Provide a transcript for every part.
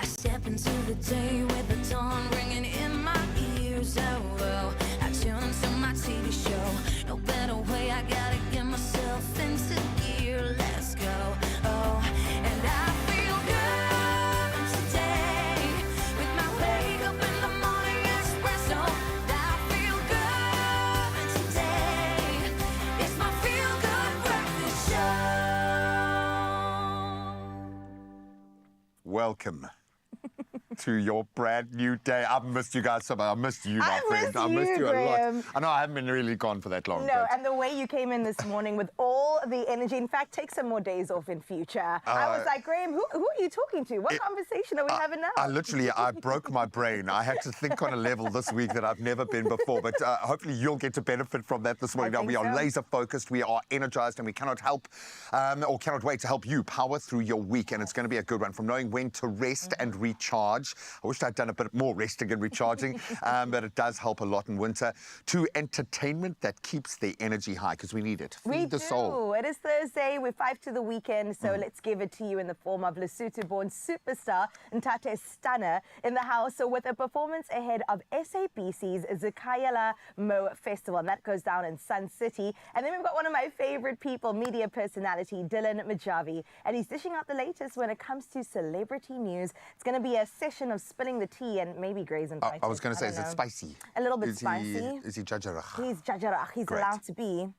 step into the day with the dawn ringing in my ears. Oh, well, I tune into my TV show. No better way, I gotta get myself into gear. Let's go. Oh, and I feel good today with my wake up in the morning espresso. I feel good today. It's my feel good breakfast show. Welcome to your brand new day. I've missed you guys so much. I missed you, my friend. I missed you a lot. I know I haven't been really gone for that long. No, and the way you came in this morning with all the energy. In fact, take some more days off in future. I was like, Graham, who are you talking to? What conversation are we having now? I broke my brain. I had to think on a level this week that I've never been before. But hopefully you'll get to benefit from that this morning. Now, we are laser focused, we are energized, and we cannot wait to help you power through your week. And it's going to be a good one, from knowing when to rest and recharge. I wish I'd done a bit more resting and recharging, but it does help a lot in winter, to entertainment that keeps the energy high, because we need it. Feed the soul. It is Thursday. We're 5 to the weekend, so let's give it to you in the form of Lesotho-born superstar Ntate Stunner in the house. So with a performance ahead of SABC's Zikayela Mo Festival, and that goes down in Sun City. And then we've got one of my favorite people, media personality Dylan Majavi, and he's dishing out the latest when it comes to celebrity news. It's going to be a session of spilling the tea, and maybe Gray's invited. I was going to say, is it spicy? A little bit spicy. Is he Jajarach? He's Jajarach. He's allowed to be.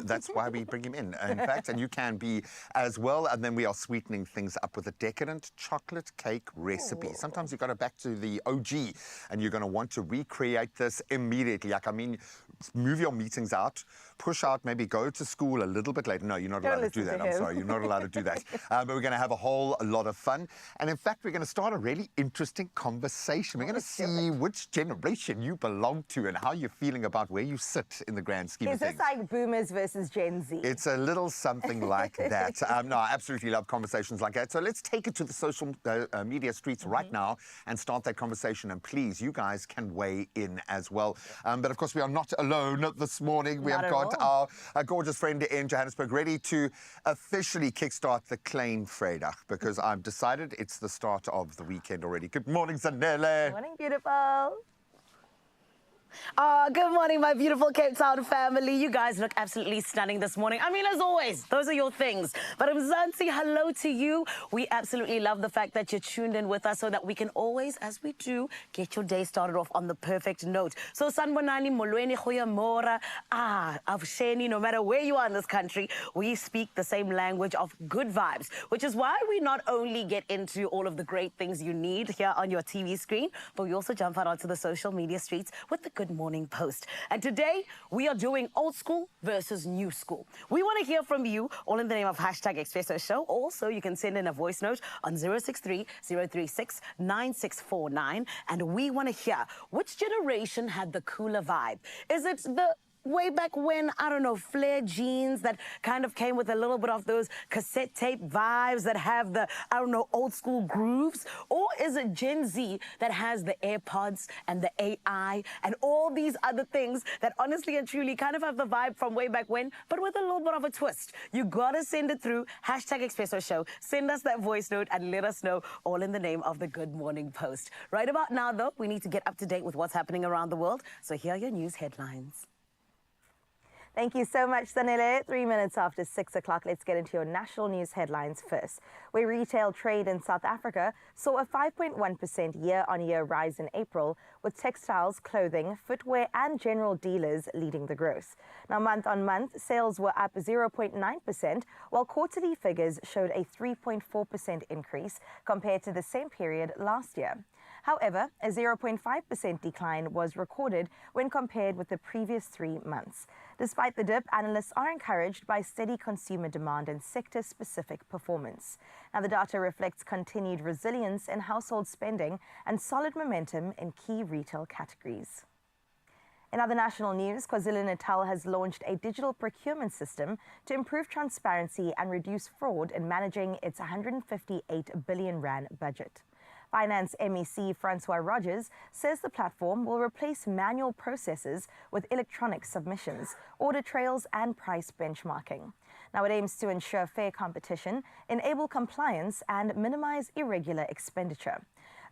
That's why we bring him in fact, and you can be as well. And then we are sweetening things up with a decadent chocolate cake recipe. Ooh. Sometimes you've got to back to the OG, and you're going to want to recreate this immediately. Like, I mean, move your meetings out, push out, maybe go to school a little bit later. No, you're not allowed to do that. I'm sorry, you're not allowed to do that. But we're going to have a whole lot of fun. And in fact, we're going to start a really interesting conversation. We're going to see which generation you belong to and how you're feeling about where you sit in the grand scheme of things. Is this like boomers versus Gen Z? It's a little something like that. No, I absolutely love conversations like that. So let's take it to the social media streets right now and start that conversation. And please, you guys can weigh in as well. But of course, we are not alone this morning. We have got our gorgeous friend in Johannesburg ready to officially kickstart the Klein Vrydag, because I've decided it's the start of the weekend already. Good morning, Zanele. Good morning, beautiful. Good morning, my beautiful Cape Town family. You guys look absolutely stunning this morning. I mean, as always, those are your things. But Mzansi, hello to you. We absolutely love the fact that you're tuned in with us so that we can always, as we do, get your day started off on the perfect note. So, Sanbonani, Molweni, Khoyamora, Avsheni, no matter where you are in this country, we speak the same language of good vibes, which is why we not only get into all of the great things you need here on your TV screen, but we also jump out onto the social media streets with the Good Morning Post. And today, we are doing old school versus new school. We want to hear from you, all in the name of #Expresso Show. Also, you can send in a voice note on 063-036-9649. And we want to hear, which generation had the cooler vibe? Is it the way back when, I don't know, flare jeans that kind of came with a little bit of those cassette tape vibes that have the, I don't know, old school grooves? Or is it Gen Z that has the AirPods and the AI and all these other things that honestly and truly kind of have the vibe from way back when, but with a little bit of a twist? You gotta send it through #Expresso Show. Send us that voice note and let us know, all in the name of the Good Morning Post. Right about now, though, we need to get up to date with what's happening around the world. So here are your news headlines. Thank you so much, Sanele. 3 minutes after 6 o'clock, let's get into your national news headlines first. Where retail trade in South Africa saw a 5.1% year-on-year rise in April, with textiles, clothing, footwear and general dealers leading the growth. Now, month-on-month, sales were up 0.9%, while quarterly figures showed a 3.4% increase compared to the same period last year. However, a 0.5% decline was recorded when compared with the previous 3 months. Despite the dip, analysts are encouraged by steady consumer demand and sector-specific performance. Now, the data reflects continued resilience in household spending and solid momentum in key retail categories. In other national news, KwaZulu-Natal has launched a digital procurement system to improve transparency and reduce fraud in managing its 158 billion rand budget. Finance MEC Francois Rogers says the platform will replace manual processes with electronic submissions, audit trails and price benchmarking. Now, it aims to ensure fair competition, enable compliance, and minimize irregular expenditure.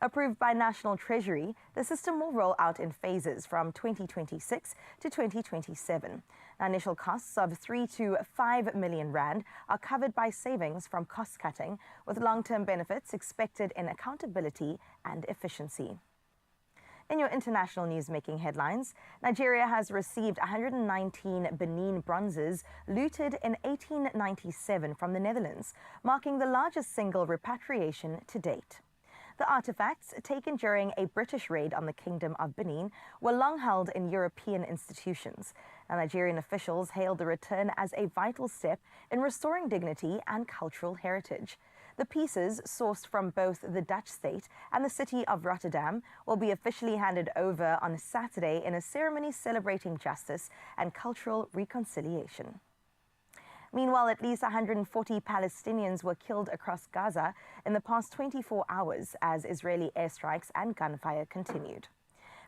Approved by National Treasury, the system will roll out in phases from 2026 to 2027. Now, initial costs of 3 to 5 million rand are covered by savings from cost cutting, with long-term benefits expected in accountability and efficiency. In your international news-making headlines, Nigeria has received 119 Benin bronzes looted in 1897 from the Netherlands, marking the largest single repatriation to date. The artifacts, taken during a British raid on the Kingdom of Benin, were long held in European institutions. Now, Nigerian officials hailed the return as a vital step in restoring dignity and cultural heritage. The pieces, sourced from both the Dutch state and the city of Rotterdam, will be officially handed over on Saturday in a ceremony celebrating justice and cultural reconciliation. Meanwhile, at least 140 Palestinians were killed across Gaza in the past 24 hours as Israeli airstrikes and gunfire continued.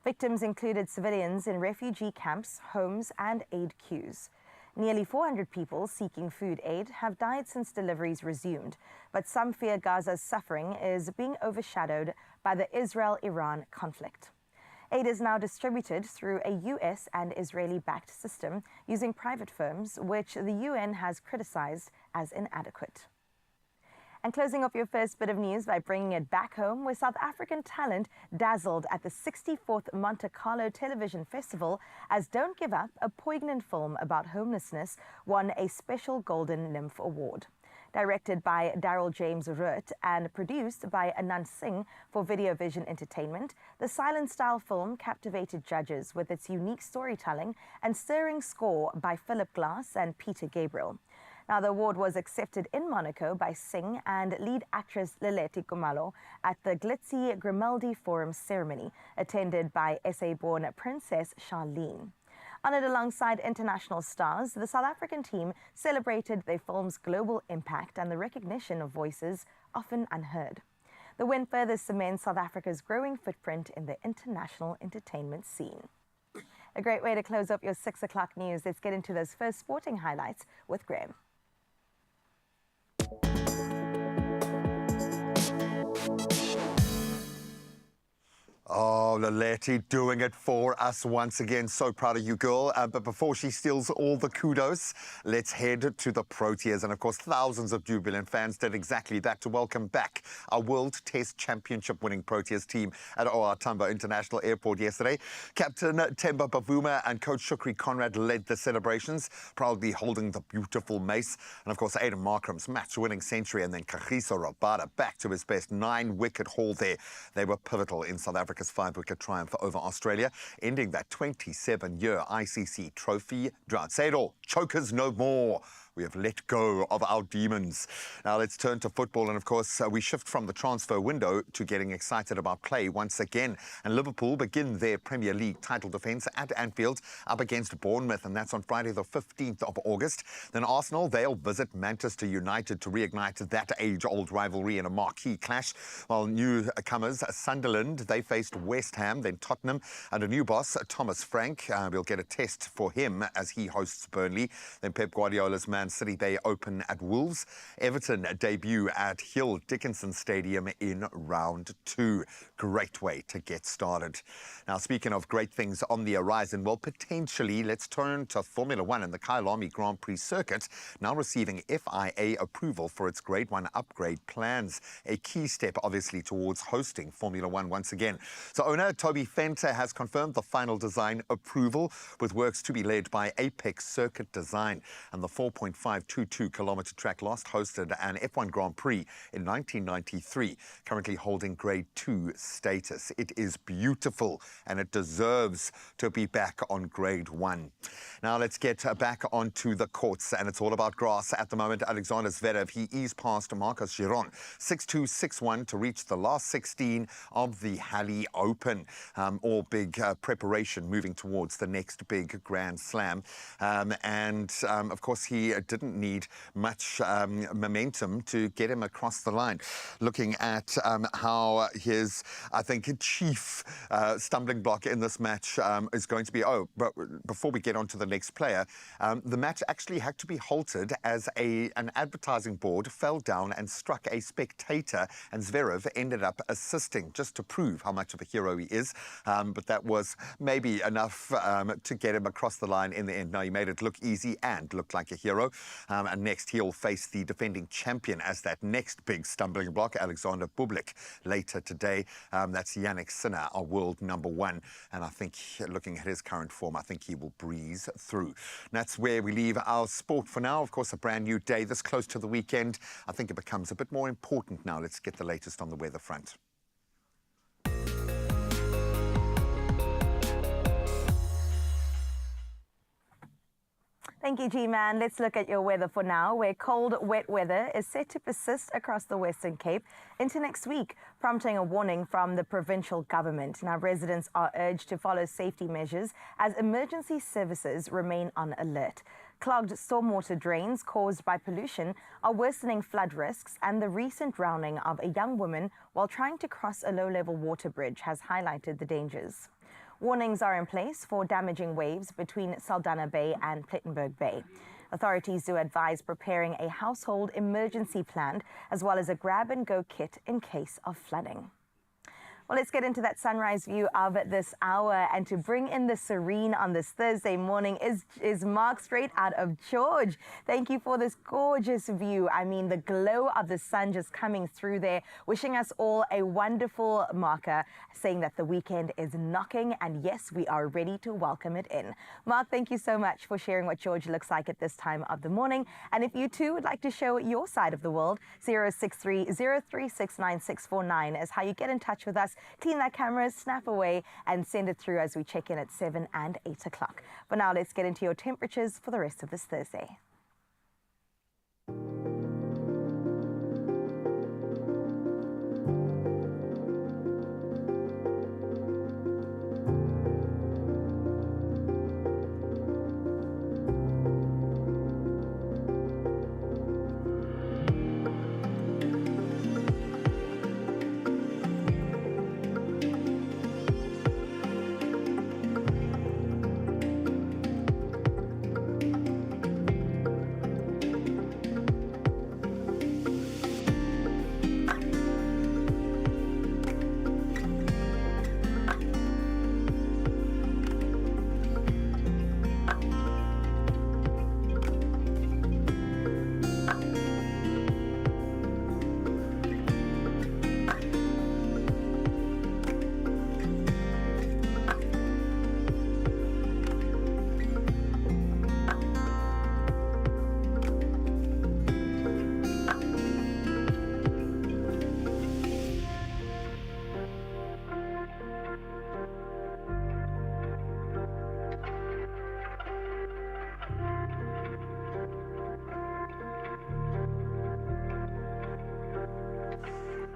Victims included civilians in refugee camps, homes, and aid queues. Nearly 400 people seeking food aid have died since deliveries resumed, but some fear Gaza's suffering is being overshadowed by the Israel-Iran conflict. Aid is now distributed through a U.S. and Israeli-backed system using private firms, which the UN has criticized as inadequate. And closing off your first bit of news by bringing it back home, where South African talent dazzled at the 64th Monte Carlo Television Festival as Don't Give Up, a poignant film about homelessness, won a special Golden Nymph Award. Directed by Daryl James Root and produced by Anand Singh for Video Vision Entertainment, the silent-style film captivated judges with its unique storytelling and stirring score by Philip Glass and Peter Gabriel. Now, the award was accepted in Monaco by Singh and lead actress Leleti Kumalo at the glitzy Grimaldi Forum ceremony, attended by SA-born Princess Charlene. Honored alongside international stars, the South African team celebrated their film's global impact and the recognition of voices often unheard. The win further cements South Africa's growing footprint in the international entertainment scene. A great way to close up your 6 o'clock news. Let's get into those first sporting highlights with Graham. Oh, Leleti doing it for us once again. So proud of you, girl. But before she steals all the kudos, let's head to the Proteas. And of course, thousands of jubilant fans did exactly that to welcome back our World Test Championship winning Proteas team at OR Tambo International Airport yesterday. Captain Themba Bavuma and Coach Shukri Conrad led the celebrations, proudly holding the beautiful mace. And of course, Aiden Markram's match-winning century, and then Kagiso Rabada back to his best 9-wicket haul there. They were pivotal in South Africa's 5-wicket triumph over Australia, ending that 27-year ICC trophy drought. Say it all, chokers no more. We have let go of our demons. Now let's turn to football, and of course we shift from the transfer window to getting excited about play once again. And Liverpool begin their Premier League title defence at Anfield up against Bournemouth, and that's on Friday the 15th of August. Then Arsenal, they'll visit Manchester United to reignite that age-old rivalry in a marquee clash. While newcomers Sunderland, they faced West Ham, then Tottenham, and a new boss, Thomas Frank. We'll get a test for him as he hosts Burnley. Then Pep Guardiola's Man City, they open at Wolves. Everton debut at Hill Dickinson Stadium in round 2. Great way to get started. Now, speaking of great things on the horizon, well, potentially, let's turn to Formula 1 and the Kyalami Grand Prix circuit, now receiving FIA approval for its Grade 1 upgrade plans. A key step, obviously, towards hosting Formula 1 once again. So owner Toby Fenter has confirmed the final design approval, with works to be led by Apex Circuit Design. And the 4.522-kilometre track last hosted an F1 Grand Prix in 1993, currently holding Grade 2 status. It is beautiful, and it deserves to be back on Grade 1. Now let's get back onto the courts, and it's all about grass at the moment. Alexander Zverev, he eased past Marcus Giron 6-2, 6-1 to reach the last 16 of the Halle Open. All big preparation moving towards the next big Grand Slam. Of course, he it didn't need much momentum to get him across the line. Looking at how his, I think, chief stumbling block in this match is going to be, but before we get on to the next player, the match actually had to be halted as an advertising board fell down and struck a spectator, and Zverev ended up assisting just to prove how much of a hero he is. But that was maybe enough to get him across the line in the end. Now, he made it look easy and looked like a hero. And next, he'll face the defending champion as that next big stumbling block, Alexander Bublik, later today. That's Yannick Sinner, our world #1. And I think, looking at his current form, I think he will breeze through. And that's where we leave our sport for now. Of course, a brand new day this close to the weekend. I think it becomes a bit more important now. Let's get the latest on the weather front. Thank you, G-Man. Let's look at your weather for now, where cold, wet weather is set to persist across the Western Cape into next week, prompting a warning from the provincial government. Now, residents are urged to follow safety measures as emergency services remain on alert. Clogged stormwater drains caused by pollution are worsening flood risks, and the recent drowning of a young woman while trying to cross a low-level water bridge has highlighted the dangers. Warnings are in place for damaging waves between Saldanha Bay and Plettenberg Bay. Authorities do advise preparing a household emergency plan as well as a grab-and-go kit in case of flooding. Well, let's get into that sunrise view of this hour, and to bring in the serene on this Thursday morning is Mark straight out of George. Thank you for this gorgeous view. I mean, the glow of the sun just coming through there, wishing us all a wonderful marker, saying that the weekend is knocking, and yes, we are ready to welcome it in. Mark, thank you so much for sharing what George looks like at this time of the morning. And if you too would like to show your side of the world, 063-0369649 is how you get in touch with us. Clean that camera, snap away, and send it through as we check in at 7 and 8 o'clock. But now let's get into your temperatures for the rest of this Thursday.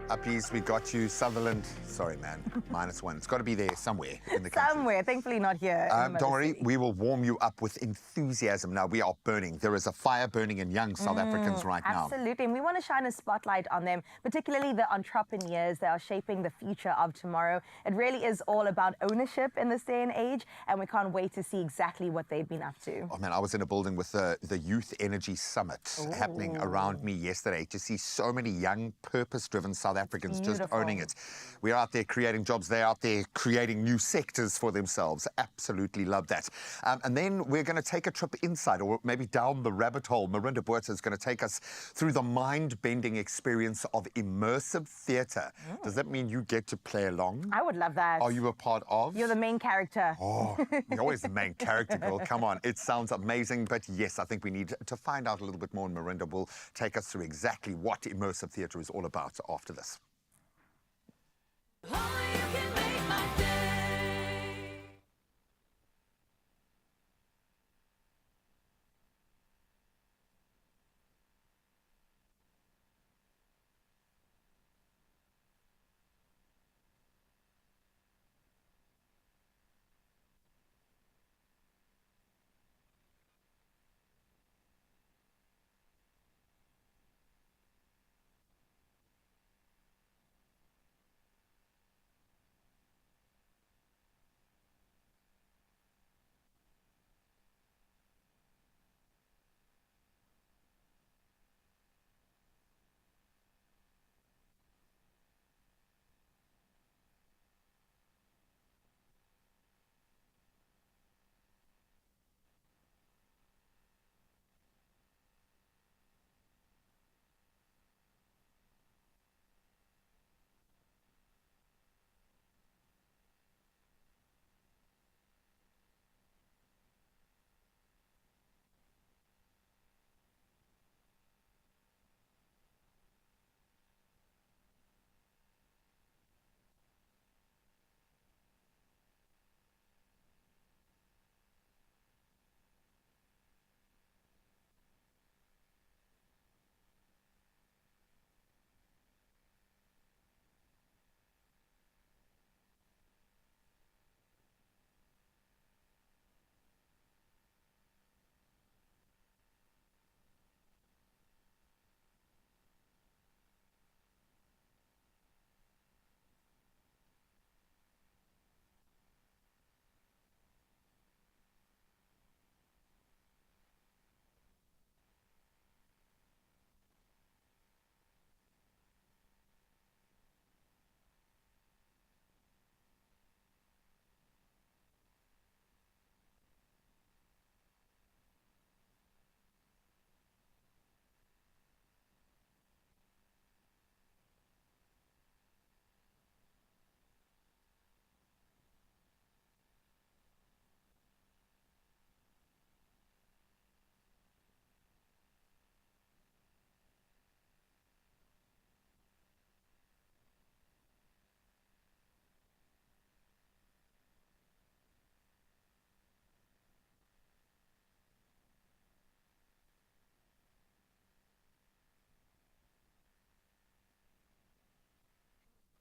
Uppies, we got you. Sutherland, sorry, man, -1. It's got to be there somewhere in the country. Somewhere, thankfully not here. Don't worry, we will warm you up with enthusiasm. Now, we are burning. There is a fire burning in young South Africans right now. Absolutely, and we want to shine a spotlight on them, particularly the entrepreneurs that are shaping the future of tomorrow. It really is all about ownership in this day and age, and we can't wait to see exactly what they've been up to. Oh, man, I was in a building with the Youth Energy Summit happening around me yesterday to see so many young, purpose-driven South Africans just owning it. We're out there creating jobs. They're out there creating new sectors for themselves. Absolutely love that. And then we're going to take a trip inside, or maybe down the rabbit hole. Marinda Botha is going to take us through the mind-bending experience of immersive theatre. Does that mean you get to play along? I would love that. Are you a part of? You're the main character. Oh, you're always the main character, girl. Come on. It sounds amazing. But yes, I think we need to find out a little bit more. And Marinda will take us through exactly what immersive theatre is all about after this. Only you can make my day.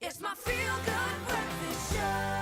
It's my feel-good breakfast show.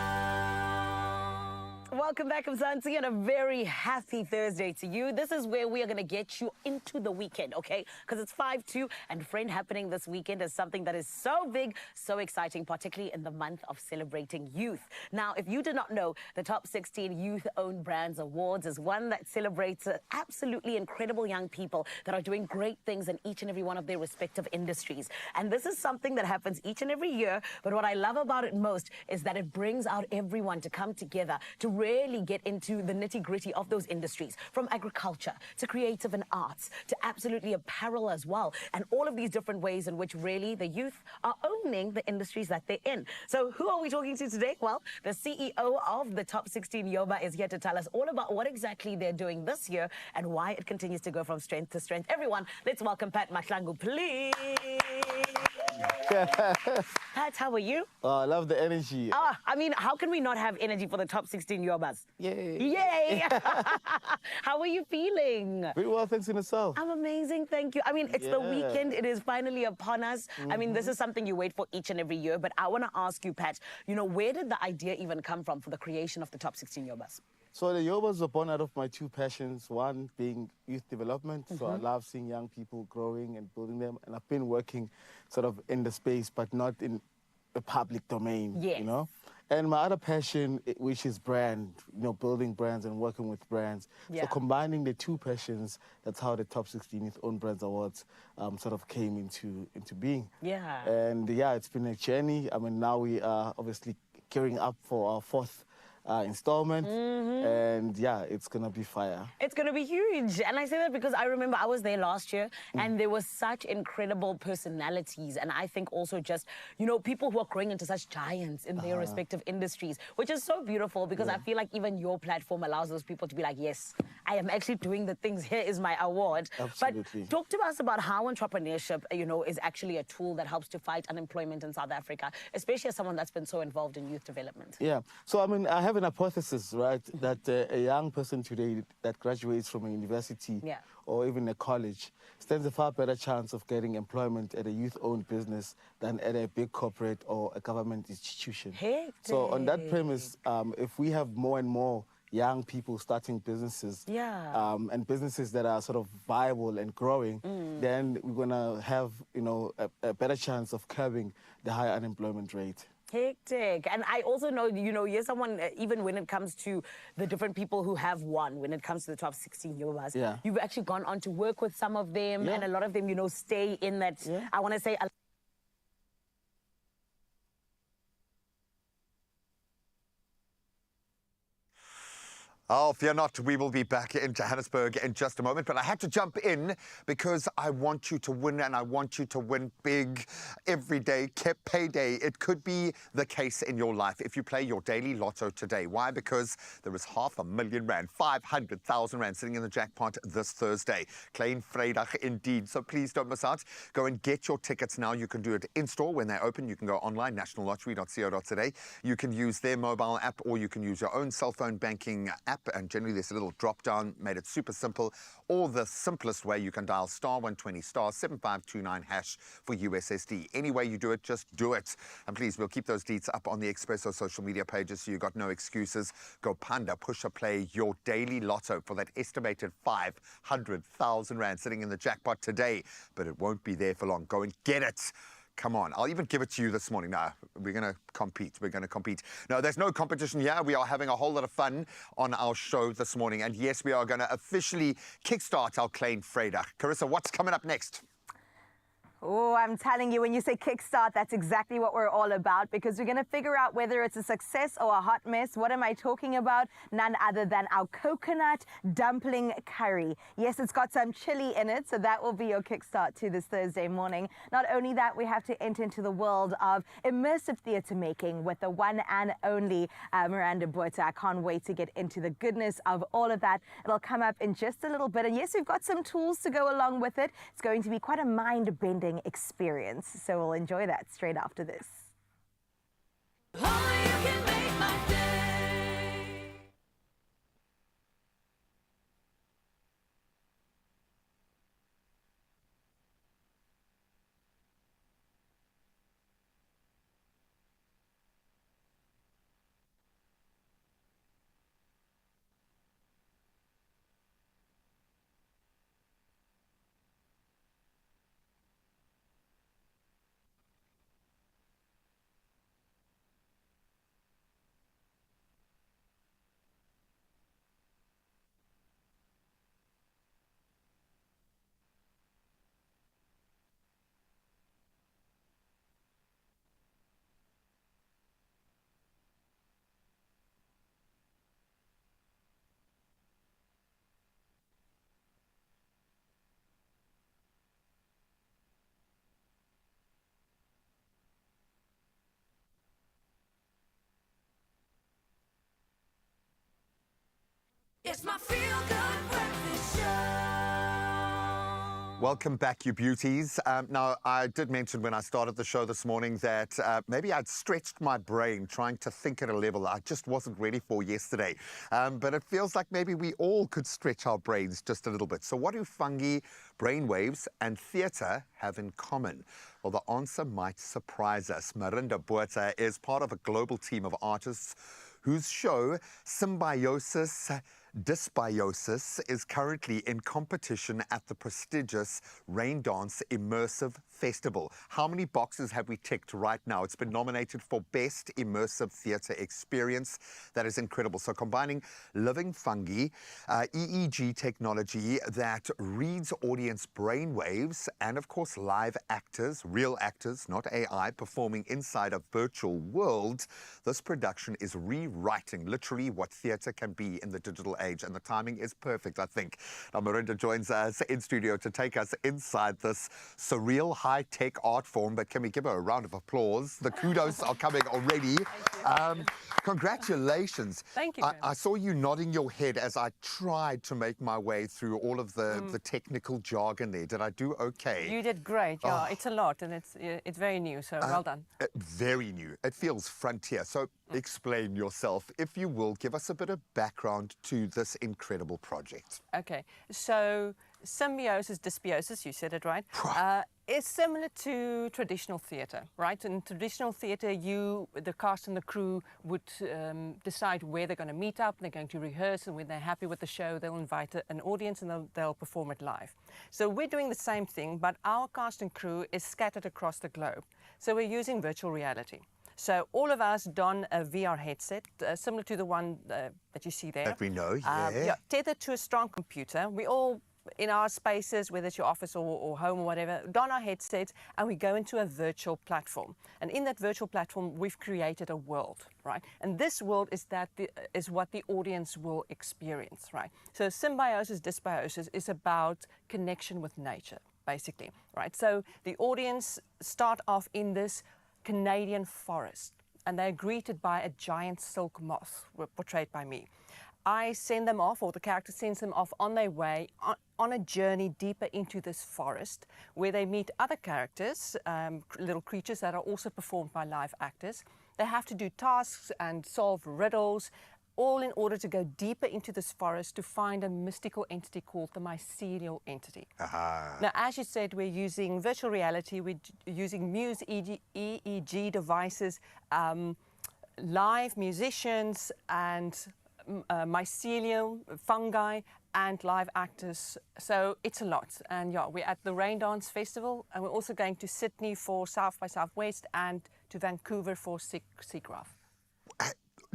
Welcome back, Mzansi, and a very happy Thursday to you. This is where we are going to get you into the weekend, okay? Because it's 5-2, and Friend happening this weekend is something that is so big, so exciting, particularly in the month of celebrating youth. Now, if you did not know, the Top 16 Youth-Owned Brands Awards is one that celebrates absolutely incredible young people that are doing great things in each and every one of their respective industries. And this is something that happens each and every year, but what I love about it most is that it brings out everyone to come together to really get into the nitty-gritty of those industries, from agriculture to creative and arts to absolutely apparel as well, and all of these different ways in which really the youth are owning the industries that they're in. So who are we talking to today? Well, the CEO of the Top 16 Yoba is here to tell us all about what exactly they're doing this year and why it continues to go from strength to strength. Everyone, let's welcome Pat Mahlangu, please. Pat, how are you? Oh, I love the energy. I mean, how can we not have energy for the Top 16 Yobas? Yay. Yay! How are you feeling? Very well, thanks in itself. I'm amazing, thank you. I mean, it's the Yeah. weekend. It is finally upon us. I mean, this is something you wait for each and every year. But I want to ask you, Pat, you know, where did the idea even come from for the creation of the Top 16 Yobas? So the Yobas were born out of my two passions, one being youth development. So I love seeing young people growing and building them. And I've been working sort of in the space, but not in the public domain, Yes. you know? And my other passion, which is brand, you know, building brands and working with brands. Yeah. So combining the two passions, that's how the Top 16 Youth-Owned Brands Awards sort of came into being. Yeah. And yeah, it's been a journey. I mean, now we are obviously gearing up for our fourth installment. And yeah, it's gonna be fire. It's going to be huge. And I say that because I remember I was there last year and there were such incredible personalities. And I think also just, you know, people who are growing into such giants in their respective industries, which is so beautiful because I feel like even your platform allows those people to be like, yes, I am actually doing the things. Here is my award. Absolutely. But talk to us about how entrepreneurship, you know, is actually a tool that helps to fight unemployment in South Africa, especially as someone that's been so involved in youth development. Yeah. So, I mean, I have an hypothesis, right, that a young person today that graduates from a university Yeah. or even a college stands a far better chance of getting employment at a youth-owned business than at a big corporate or a government institution. So on that premise, if we have more and more young people starting businesses and businesses that are sort of viable and growing, then we're going to have, you know, a better chance of curbing the high unemployment rate. Hectic. And I also know, you know, you're someone, even when it comes to the different people who have won, when it comes to the Top 16 Yobas, you've actually gone on to work with some of them, and a lot of them, you know, stay in that, I want to say, Oh, fear not, we will be back in Johannesburg in just a moment. But I had to jump in because I want you to win, and I want you to win big every day, payday. It could be the case in your life if you play your daily lotto today. Why? Because there is R500,000, 500,000 Rand sitting in the jackpot this Thursday. Klein Vrydag indeed. So please don't miss out. Go and get your tickets now. You can do it in-store when they open. You can go online, nationallottery.co.za. You can use their mobile app, or you can use your own cell phone banking app. And generally there's a little drop down, made it super simple. Or the simplest way, you can dial *120 *7529# for USSD. Any way you do it, just do it. And please, we'll keep those deets up on the Expresso social media pages, so you got no excuses. Go panda, push or play your daily lotto for that estimated 500,000 Rand sitting in the jackpot today. But it won't be there for long. Go and get it. Come on, I'll even give it to you this morning. No, we're going to compete. We're going to compete. No, there's no competition here. We are having a whole lot of fun on our show this morning. And yes, we are going to officially kickstart our Klein Vrydag. Carissa, what's coming up next? Oh, I'm telling you, when you say kickstart, that's exactly what we're all about, because we're going to figure out whether it's a success or a hot mess. What am I talking about? None other than our coconut dumpling curry. Yes, it's got some chili in it, so that will be your kickstart to this Thursday morning. Not only that, we have to enter into the world of immersive theatre making with the one and only Miranda Botha. I can't wait to get into the goodness of all of that. It'll come up in just a little bit. And yes, we've got some tools to go along with it. It's going to be quite a mind-bending experience. So we'll enjoy that straight after this. Only you can make my day. It's my feel-good breakfast show. Welcome back, you beauties. Now, I did mention when I started the show this morning that maybe I'd stretched my brain trying to think at a level I just wasn't ready for yesterday. But it feels like maybe we all could stretch our brains just a little bit. So what do fungi, brainwaves, and theatre have in common? Well, the answer might surprise us. Marinda Botha is part of a global team of artists whose show, Symbiosis Dysbiosis, is currently in competition at the prestigious Rain Dance Immersive Festival. How many boxes have we ticked right now? It's been nominated for Best Immersive Theatre Experience. That is incredible. So combining living fungi, EEG technology that reads audience brainwaves, and of course live actors, real actors, not AI, performing inside a virtual world, this production is rewriting literally what theatre can be in the digital age, and the timing is perfect, I think. Now, Marinda joins us in studio to take us inside this surreal high-tech art form, but can we give her a round of applause? The kudos are coming already. Congratulations. Thank you. I saw you nodding your head as I tried to make my way through all of the technical jargon there. Did I do okay? You did great. Yeah, it's a lot, and it's very new, so well done. Very new. It feels frontier. So explain yourself, if you will. Give us a bit of background to this incredible project. Okay, so symbiosis, dysbiosis, you said it right, is similar to traditional theatre, right? In traditional theatre, the cast and the crew would decide where they're going to meet up, they're going to rehearse, and when they're happy with the show, they'll invite an audience and they'll perform it live. So we're doing the same thing, but our cast and crew is scattered across the globe. So we're using virtual reality. So all of us don a VR headset, similar to the one that you see there. That we know, yeah. Tethered to a strong computer. We all, in our spaces, whether it's your office or home or whatever, don our headsets and we go into a virtual platform. And in that virtual platform, we've created a world, right? And this world is what the audience will experience, right? So symbiosis, dysbiosis is about connection with nature, basically, right? So the audience start off in this Canadian forest, and they're greeted by a giant silk moth, portrayed by me. I send them off, or the character sends them off on their way on a journey deeper into this forest, where they meet other characters, little creatures that are also performed by live actors. They have to do tasks and solve riddles, all in order to go deeper into this forest to find a mystical entity called the mycelial entity. Now, as you said, we're using virtual reality, we're using Muse EEG devices, live musicians, and mycelium, fungi, and live actors. So it's a lot. And yeah, we're at the Rain Dance Festival, and we're also going to Sydney for South by Southwest and to Vancouver for SIGGRAPH.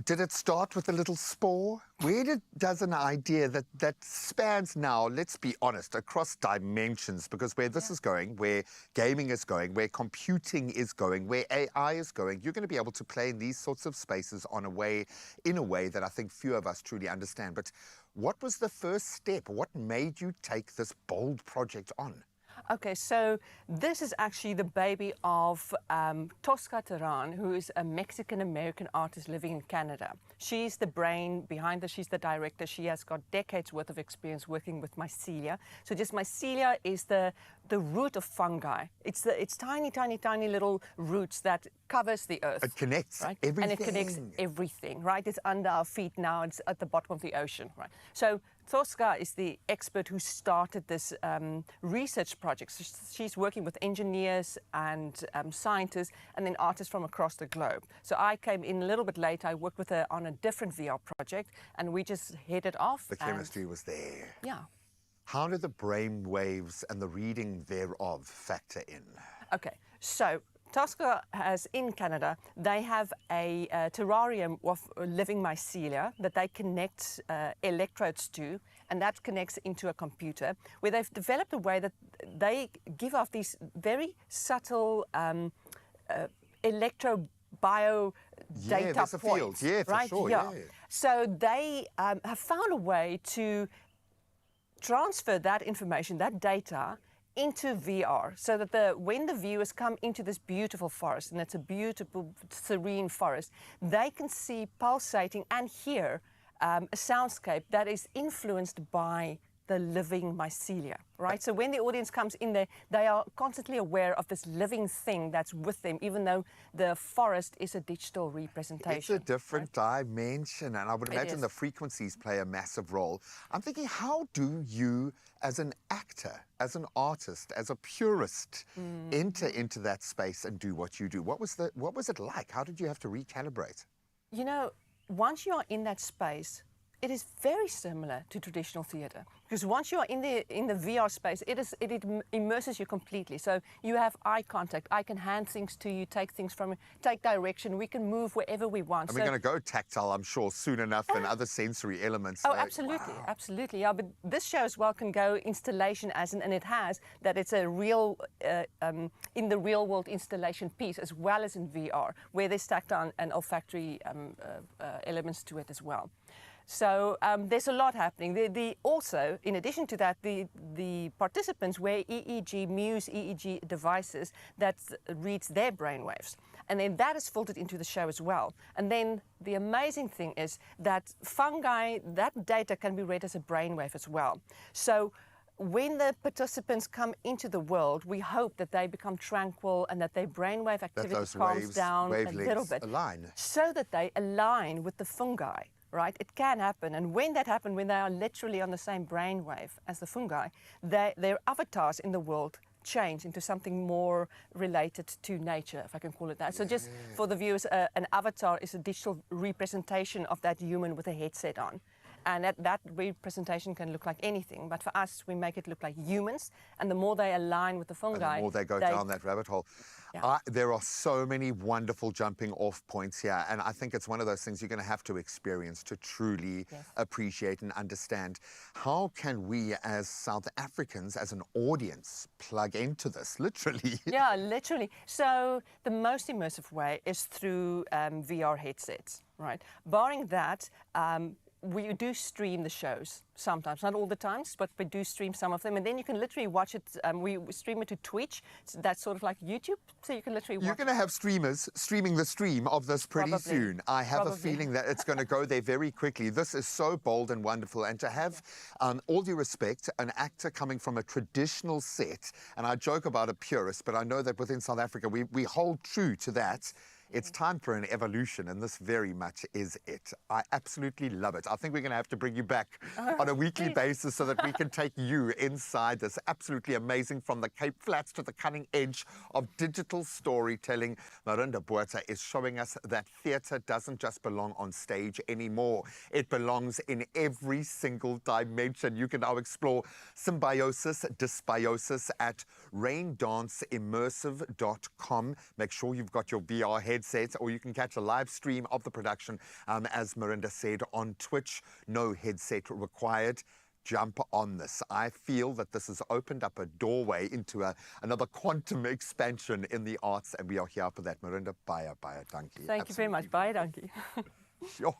Did it start with a little spore? Where does an idea that spans now, let's be honest, across dimensions, because where this is going, where gaming is going, where computing is going, where AI is going, you're going to be able to play in these sorts of spaces in a way that I think few of us truly understand. But what was the first step? What made you take this bold project on? Okay, so this is actually the baby of Tosca Terran, who is a Mexican-American artist living in Canada. She's the brain behind this, she's the director. She has got decades worth of experience working with mycelia. So just mycelia is the root of fungi. It's tiny, tiny, tiny little roots that covers the earth. It connects right? everything. And it connects everything, right? It's under our feet now, it's at the bottom of the ocean, right? So Tosca is the expert who started this research project. So she's working with engineers and scientists and then artists from across the globe. So I came in a little bit later. I worked with her on a different VR project, and we just headed off. The chemistry was there. Yeah. How do the brain waves and the reading thereof factor in? Okay, so Tosca has, in Canada, they have a terrarium of living mycelia that they connect electrodes to, and that connects into a computer, where they've developed a way that they give off these very subtle electro-bio data there's a points. field. Yeah, for right? sure. Yeah. So they have found a way to transfer that information, that data, into VR, so that when the viewers come into this beautiful forest, and it's a beautiful, serene forest, they can see pulsating and hear a soundscape that is influenced by the living mycelia, right? So when the audience comes in there, they are constantly aware of this living thing that's with them, even though the forest is a digital representation. It's a different dimension, and I would imagine the frequencies play a massive role. I'm thinking, how do you, as an actor, as an artist, as a purist, enter into that space and do what you do? What was it like? How did you have to recalibrate? You know, once you are in that space, it is very similar to traditional theatre, because once you are in the VR space, it immerses you completely. So you have eye contact. I can hand things to you, take things from you, take direction. We can move wherever we want. And we're going to go tactile, I'm sure, soon enough, and other sensory elements. Oh, absolutely, absolutely. Yeah, but this show as well can go installation and it has that it's a real, in the real world installation piece as well as in VR, where there's tactile and olfactory elements to it as well. So there's a lot happening. Also, in addition to that, the participants wear Muse EEG devices that reads their brainwaves. And then that is filtered into the show as well. And then the amazing thing is that fungi, that data can be read as a brainwave as well. So when the participants come into the world, we hope that they become tranquil and that their brainwave activity calms down a little bit. So that they align with the fungi. Right, it can happen, and when that happens, when they are literally on the same brainwave as the fungi, their avatars in the world change into something more related to nature, if I can call it that. So just for the viewers, an avatar is a digital representation of that human with a headset on. And that representation can look like anything, but for us, we make it look like humans, and the more they align with the fungi, the more they go down that rabbit hole. Yeah. There are so many wonderful jumping off points here, and I think it's one of those things you're going to have to experience to truly appreciate and understand. How can we as South Africans, as an audience, plug into this, literally? Yeah, literally. So the most immersive way is through VR headsets, right? Barring that, we do stream the shows sometimes, not all the times, but we do stream some of them, and then you can literally watch it. We stream it to Twitch. So that's sort of like YouTube, so you can literally watch. You're going to have streamers streaming the stream of this pretty soon. I have a feeling that it's going to go there very quickly. This is so bold and wonderful, and to have, all due respect, an actor coming from a traditional set, and I joke about a purist, but I know that within South Africa we hold true to that. It's time for an evolution, and this very much is it. I absolutely love it. I think we're going to have to bring you back on a weekly basis so that we can take you inside this absolutely amazing, from the Cape Flats to the cutting edge of digital storytelling. Marinda Botha is showing us that theatre doesn't just belong on stage anymore. It belongs in every single dimension. You can now explore symbiosis, dysbiosis at raindanceimmersive.com. Make sure you've got your VR headsets, or you can catch a live stream of the production, as Marinda said, on Twitch. No headset required. Jump on this. I feel that this has opened up a doorway into another quantum expansion in the arts, and we are here for that. Marinda, baie dankie. Thank you very much. Baie dankie. Sure.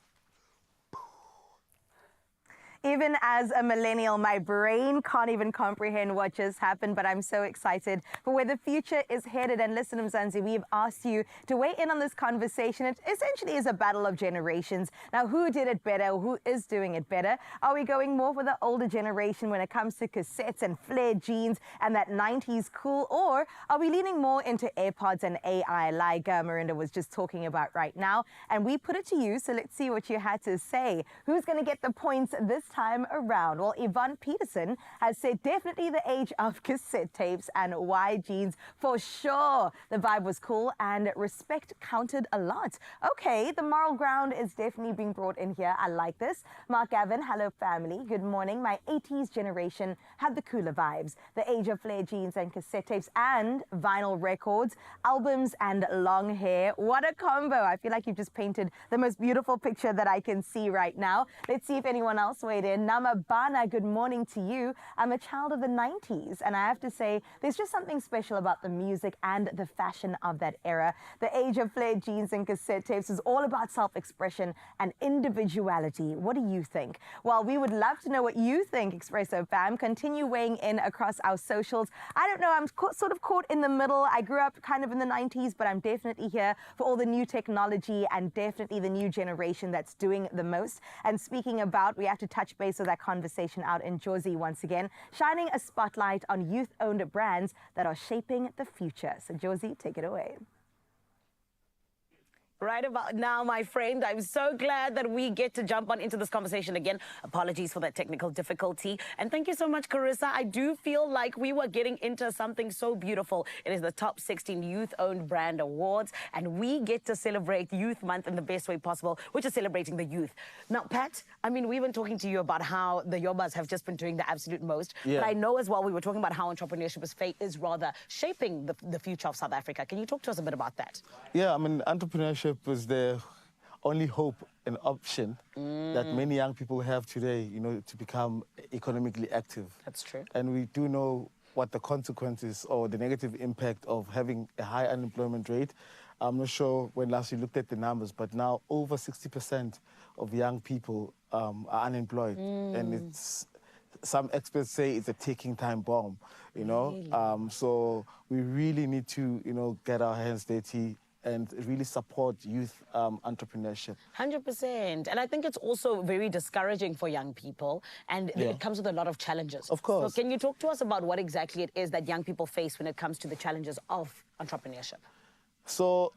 Even as a millennial, my brain can't even comprehend what just happened, but I'm so excited for where the future is headed. And listen, Mzansi, we've asked you to weigh in on this conversation. It essentially is a battle of generations. Now, who did it better? Who is doing it better? Are we going more for the older generation when it comes to cassettes and flared jeans and that 90s cool? Or are we leaning more into AirPods and AI like Marinda was just talking about right now? And we put it to you, so let's see what you had to say. Who's going to get the points this time around? Well, Yvonne Peterson has said definitely the age of cassette tapes and wide jeans for sure. The vibe was cool and respect counted a lot. Okay, the moral ground is definitely being brought in here. I like this. Mark Gavin, hello family. Good morning. My 80s generation had the cooler vibes. The age of flare jeans and cassette tapes and vinyl records, albums and long hair. What a combo. I feel like you've just painted the most beautiful picture that I can see right now. Let's see if anyone else weighs away there. Namabana, good morning to you. I'm a child of the 90s, and I have to say, there's just something special about the music and the fashion of that era. The age of flared jeans and cassette tapes is all about self-expression and individuality. What do you think? Well, we would love to know what you think, Expresso fam. Continue weighing in across our socials. I don't know, I'm sort of caught in the middle. I grew up kind of in the 90s, but I'm definitely here for all the new technology and definitely the new generation that's doing the most. And speaking about, we have to touch base with that conversation out in Jozi once again, shining a spotlight on youth-owned brands that are shaping the future. So Jozi, take it away. Right about now, my friend, I'm so glad that we get to jump on into this conversation again. Apologies for that technical difficulty. And thank you so much, Carissa. I do feel like we were getting into something so beautiful. It is the Top 16 Youth-Owned Brand Awards, and we get to celebrate Youth Month in the best way possible, which is celebrating the youth. Now, Pat, I mean, we've been talking to you about how the Yobas have just been doing the absolute most. Yeah. But I know as well, we were talking about how entrepreneurship is rather shaping the future of South Africa. Can you talk to us a bit about that? Yeah, I mean, entrepreneurship is the only hope and option that many young people have today, you know, to become economically active. That's true. And we do know what the consequences or the negative impact of having a high unemployment rate. I'm not sure when last you looked at the numbers, but now over 60% of young people are unemployed. And it's, some experts say it's a ticking time bomb, you know. Really? So we really need to, you know, get our hands dirty and really support youth entrepreneurship. 100%. And I think it's also very discouraging for young people, and it comes with a lot of challenges. Of course. So can you talk to us about what exactly it is that young people face when it comes to the challenges of entrepreneurship? So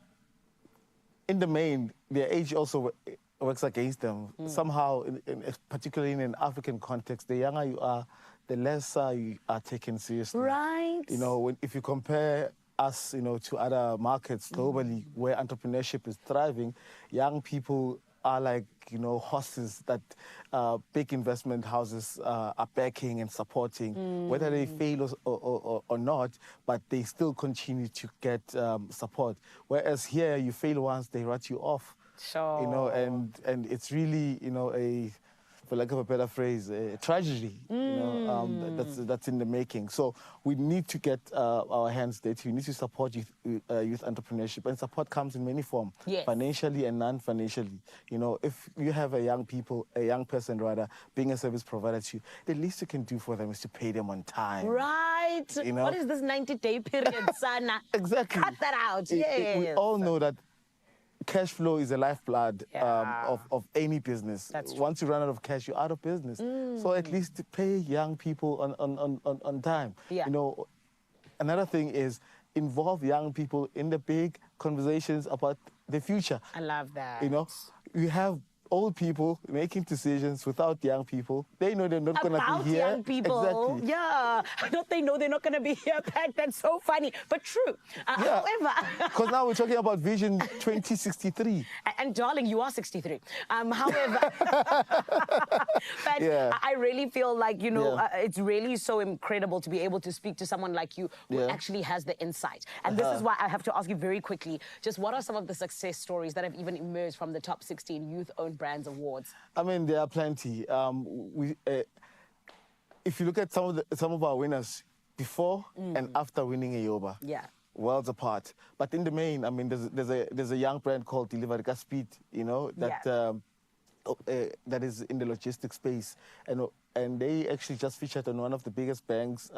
in the main, their age also works against them. Somehow, particularly in an African context, the younger you are, the lesser you are taken seriously. Right. You know, if you compare us, you know, to other markets globally where entrepreneurship is thriving, young people are like, you know, horses that big investment houses are backing and supporting, whether they fail or not, but they still continue to get support. Whereas here, you fail once, they write you off. Sure. You know, and it's really, you know, for lack of a better phrase, a tragedy, you know, that's in the making. So we need to get our hands dirty. We need to support youth entrepreneurship, and support comes in many forms, financially and non-financially. You know, if you have a young person rather, being a service provider to you, the least you can do for them is to pay them on time. Right. You know? What is this 90-day period, Sana? Exactly. Cut that out. Yes. We all know that cash flow is the lifeblood of any business. That's true. Once you run out of cash, you're out of business. So at least to pay young people on time. Yeah. You know, another thing is involve young people in the big conversations about the future. I love that. You know, you have old people making decisions without young people. They know they're not going to be here. About young people. Exactly. Yeah. Don't they know they're not going to be here, Pat? That's so funny, but true. However... Because now we're talking about Vision 2063. And darling, you are 63. However, but I really feel like, you know, it's really so incredible to be able to speak to someone like you who actually has the insight. And this is why I have to ask you very quickly, just what are some of the success stories that have even emerged from the Top 16 Youth-Owned Brands Awards? I mean, there are plenty. If you look at some of our winners before and after winning a Yoba, worlds apart. But in the main, I mean, there's a young brand called Delivery Speed, you know, that that is in the logistics space, and they actually just featured on one of the biggest banks,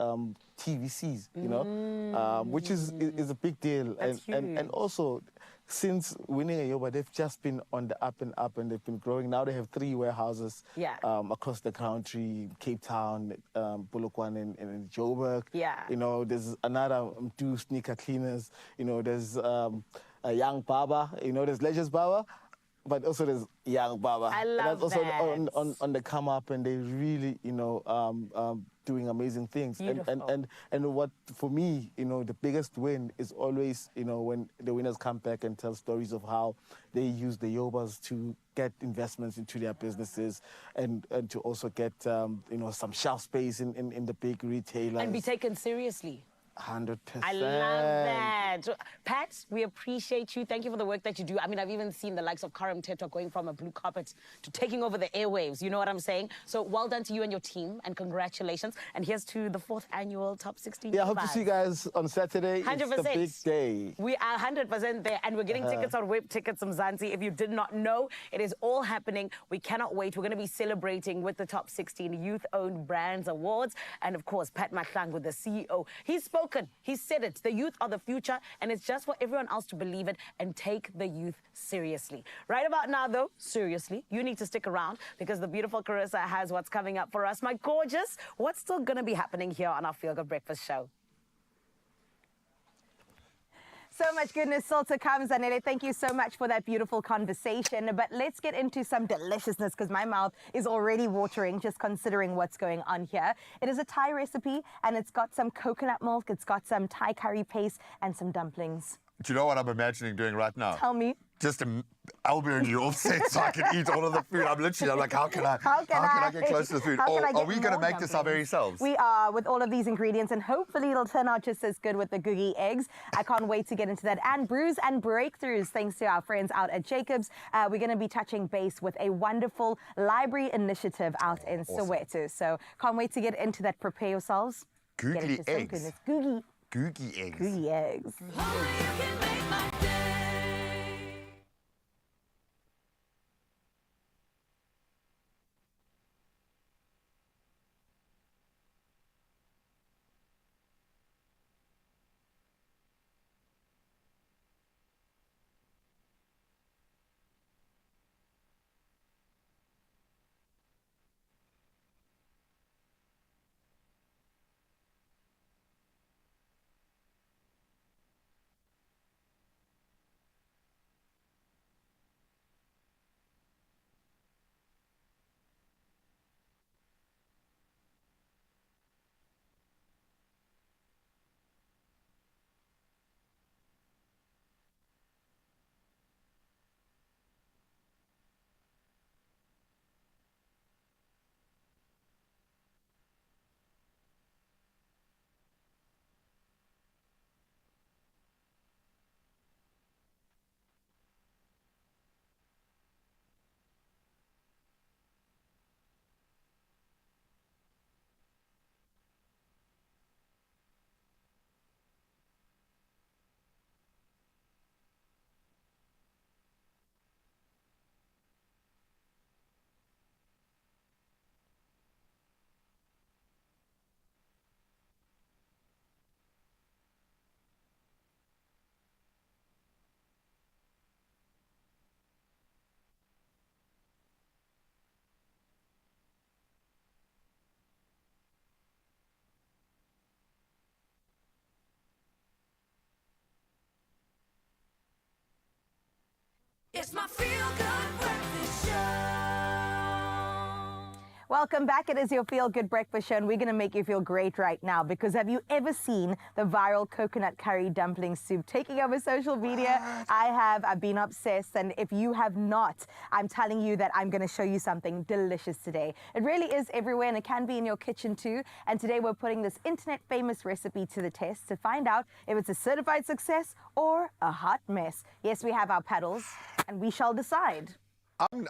TVCs, you know, which is a big deal. And also, since winning a Yoba, they've just been on the up and up, and they've been growing. Now they have 3 warehouses across the country: Cape Town, Polokwane, and Joburg. You know, there's another 2 sneaker cleaners. You know, there's a young barber. You know, there's Leisure's barber, but also there's young barber. I love that's also on the come up, and they really, you know, doing amazing things. And what, for me, you know, the biggest win is always, you know, when the winners come back and tell stories of how they use the Yobas to get investments into their businesses, and to also get, you know, some shelf space in the big retailers. And be taken seriously. 100%. I love that. Pat, we appreciate you. Thank you for the work that you do. I mean, I've even seen the likes of Karam Teta going from a blue carpet to taking over the airwaves. You know what I'm saying? So well done to you and your team, and congratulations. And here's to the 4th annual Top 16. Yeah, I hope to see you guys on Saturday. 100%. It's the big day. We are 100% there, and we're getting tickets on Web Tickets from Mzansi. If you did not know, it is all happening. We cannot wait. We're going to be celebrating with the Top 16 Youth-Owned Brands Awards. And of course, Pat Mahlang with the CEO. He's spoken. He said it. The youth are the future, and it's just for everyone else to believe it and take the youth seriously. Right about now, though, seriously, you need to stick around because the beautiful Carissa has what's coming up for us. My gorgeous, what's still going to be happening here on our Feel Good Breakfast show? So much goodness still to come, Zanele. Thank you so much for that beautiful conversation. But let's get into some deliciousness because my mouth is already watering just considering what's going on here. It is a Thai recipe and it's got some coconut milk, it's got some Thai curry paste and some dumplings. Do you know what I'm imagining doing right now? Tell me. Just elbowing you offset so I can eat all of the food. I'm like, how can I get close to the food? Or are we going to make this our very selves? We are, with all of these ingredients, and hopefully it'll turn out just as good with the googie eggs. I can't wait to get into that. And brews and breakthroughs, thanks to our friends out at Jacobs. We're going to be touching base with a wonderful library initiative out in Soweto. So can't wait to get into that. Prepare yourselves. Googly eggs. Googie eggs. Googie eggs. It's my Feel Good Breakfast Show. Welcome back. It is your Feel Good Breakfast Show, and we're going to make you feel great right now because have you ever seen the viral coconut curry dumpling soup taking over social media? I have. I've been obsessed, and if you have not, I'm telling you that I'm going to show you something delicious today. It really is everywhere, and it can be in your kitchen too. And today we're putting this internet famous recipe to the test to find out if it's a certified success or a hot mess. Yes, we have our paddles, and we shall decide.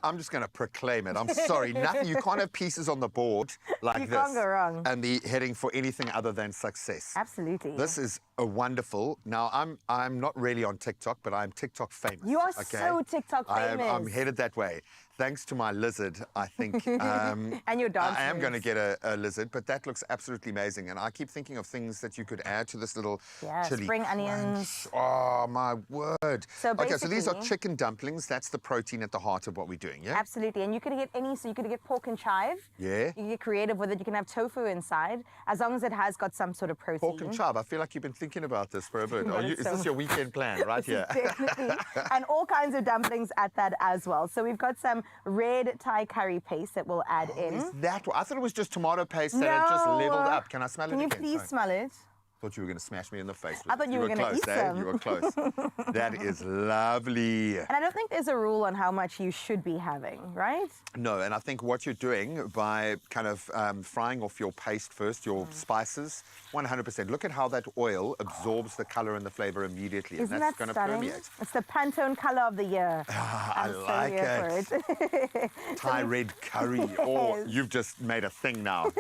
I'm just going to proclaim it. I'm sorry. Nothing. You can't have pieces on the board like this. You can't go wrong. And the heading for anything other than success. Absolutely. This is a wonderful. Now, I'm not really on TikTok, but I'm TikTok famous. You are so TikTok famous. I'm headed that way. Thanks to my lizard, I think. And your dog. I am going to get a lizard, but that looks absolutely amazing. And I keep thinking of things that you could add to this little chili. Spring onions. Oh, my word. So okay, so these are chicken dumplings. That's the protein at the heart of what we're doing, yeah? Absolutely. And you could get any, so you could get pork and chive. Yeah. You can get creative with it. You can have tofu inside, as long as it has got some sort of protein. Pork and chive. I feel like you've been thinking about this for a bit. Is this your weekend plan right here? Definitely. And all kinds of dumplings at that as well. So we've got some red Thai curry paste that we'll add in. Is that what? I thought it was just tomato paste that had just leveled up. Can I smell it again? Can you please smell it? Thought you were going to smash me in the face. I thought you were were gonna close, eat eh? some. You were close. That is lovely. And I don't think there's a rule on how much you should be having, right? No, and I think what you're doing by kind of frying off your paste first, your spices, 100%. Look at how that oil absorbs the color and the flavor immediately. Isn't and that's that going to stunning? permeate. It's the Pantone color of the year. I so like here for it. Thai red curry. Oh, you've just made a thing now.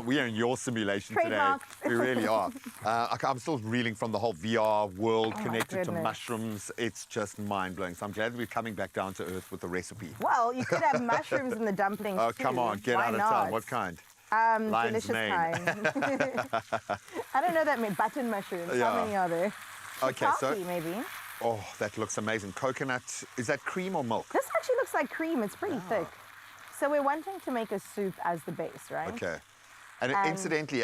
We're in your simulation Trademark. today. We really are. I'm still reeling from the whole VR world my connected to goodness. mushrooms. It's just mind-blowing. So I'm glad we're coming back down to earth with the recipe. Well, you could have mushrooms in the dumplings Oh, too. come on, get Why out of not? town. What kind? Lion's Delicious mane. kind. I don't know that many button mushrooms. Yeah. How many are there? Okay, so Coffee, maybe. oh, that looks amazing. Coconut. Is that cream or milk? This actually looks like cream. It's pretty thick. So we're wanting to make a soup as the base, right? Okay. And And- incidentally,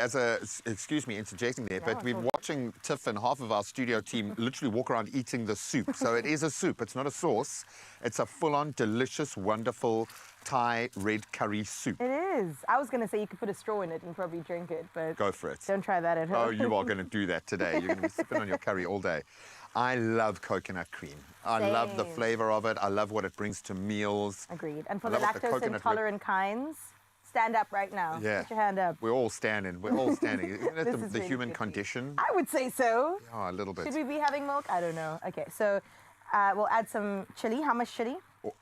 excuse me, interjecting there, but it's we're all watching Tiff and half of our studio team literally walk around eating the soup. So it is a soup. It's not a sauce. It's a full-on, delicious, wonderful Thai red curry soup. It is. I was going to say you could put a straw in it and probably drink it, but Go for it. don't try that at home. Oh, you are going to do that today. You're going to be sipping on your curry all day. I love coconut cream. I love the Same. flavor of it. I love what it brings to meals. Agreed. And for I the love the lactose coconut intolerant kinds, stand up right now. Yeah. Put your hand up. We're all standing. We're all standing. Isn't it This the is really human good. condition? I would say so. Oh, a little bit. Should we be having milk? I don't know. Okay, so we'll add some chili. How much chili?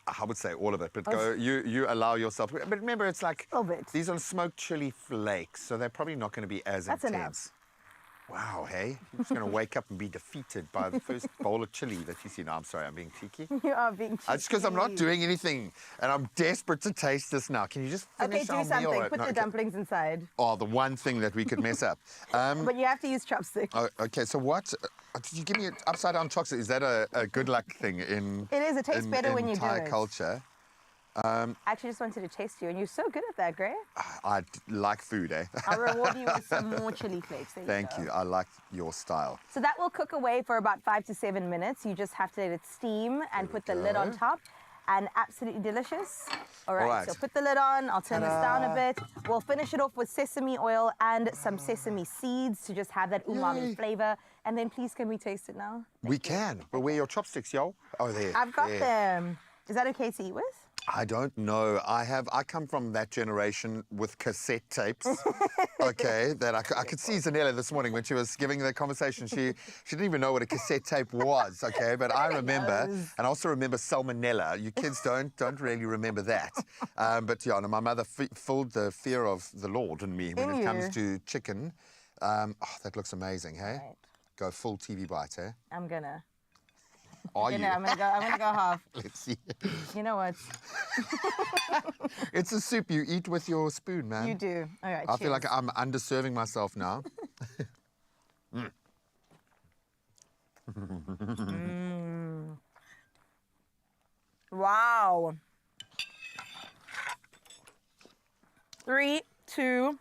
I would say all of it, but go. You allow yourself. But remember, it's like A little bit. these are smoked chili flakes, so they're probably not going to be as That's intense. Wow, hey, you're just going to wake up and be defeated by the first bowl of chili that you see. No, I'm sorry, I'm being cheeky. You are being cheeky. It's because I'm not doing anything, and I'm desperate to taste this now. Can you just Okay, finish do our something. meal? Put No, the okay. dumplings inside. Oh, the one thing that we could mess up. But you have to use chopsticks. Oh, okay, so what? Did you give me an upside down chocolate? Is that a good luck thing in? It is. It tastes better when you do Thai it. culture. I actually just wanted to taste you, and you're so good at that, Gray. I like food, eh? I'll reward you with some more chili flakes. There Thank go. you. I like your style. So that will cook away for about 5 to 7 minutes. You just have to let it steam and put the lid on go. top. And absolutely delicious. All right, All right. so put the lid on. I'll turn this down a bit. We'll finish it off with sesame oil and some sesame seeds to just have that umami Yay. flavor. And then please, can we taste it now? We can, but where are your chopsticks, yo? Oh, there. I've got there. them. Is that okay to eat with? I don't know. I come from that generation with cassette tapes. Okay, that I could see Zanella this morning when she was giving the conversation. She didn't even know what a cassette tape was. Okay, but I remember, and I also remember salmonella. You kids don't really remember that. But yeah, no, my mother filled the fear of the Lord in me when In it comes you. to chicken. Oh, that looks amazing, hey? Right. Go full TV bite, eh? I'm gonna. Are you? I'm gonna go half. Let's see. You know what? It's a soup you eat with your spoon, man. You do. All right. I feel like cheers. I'm underserving myself now. Wow. 3, 2.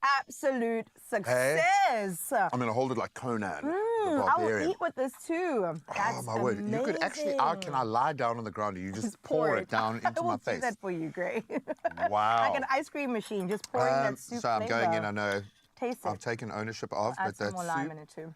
Absolute success. I'm going to hold it like Conan, the I will barbarian. eat with this too. That's Oh, my word. You could actually, can I lie down on the ground and you just pour it down into I will my do face? that for you, Gray. Wow. Like an ice cream machine, just pouring that soup So I'm going in, I flavor. know Taste it. I've taken ownership of, Add but some that more lime soup, in it too.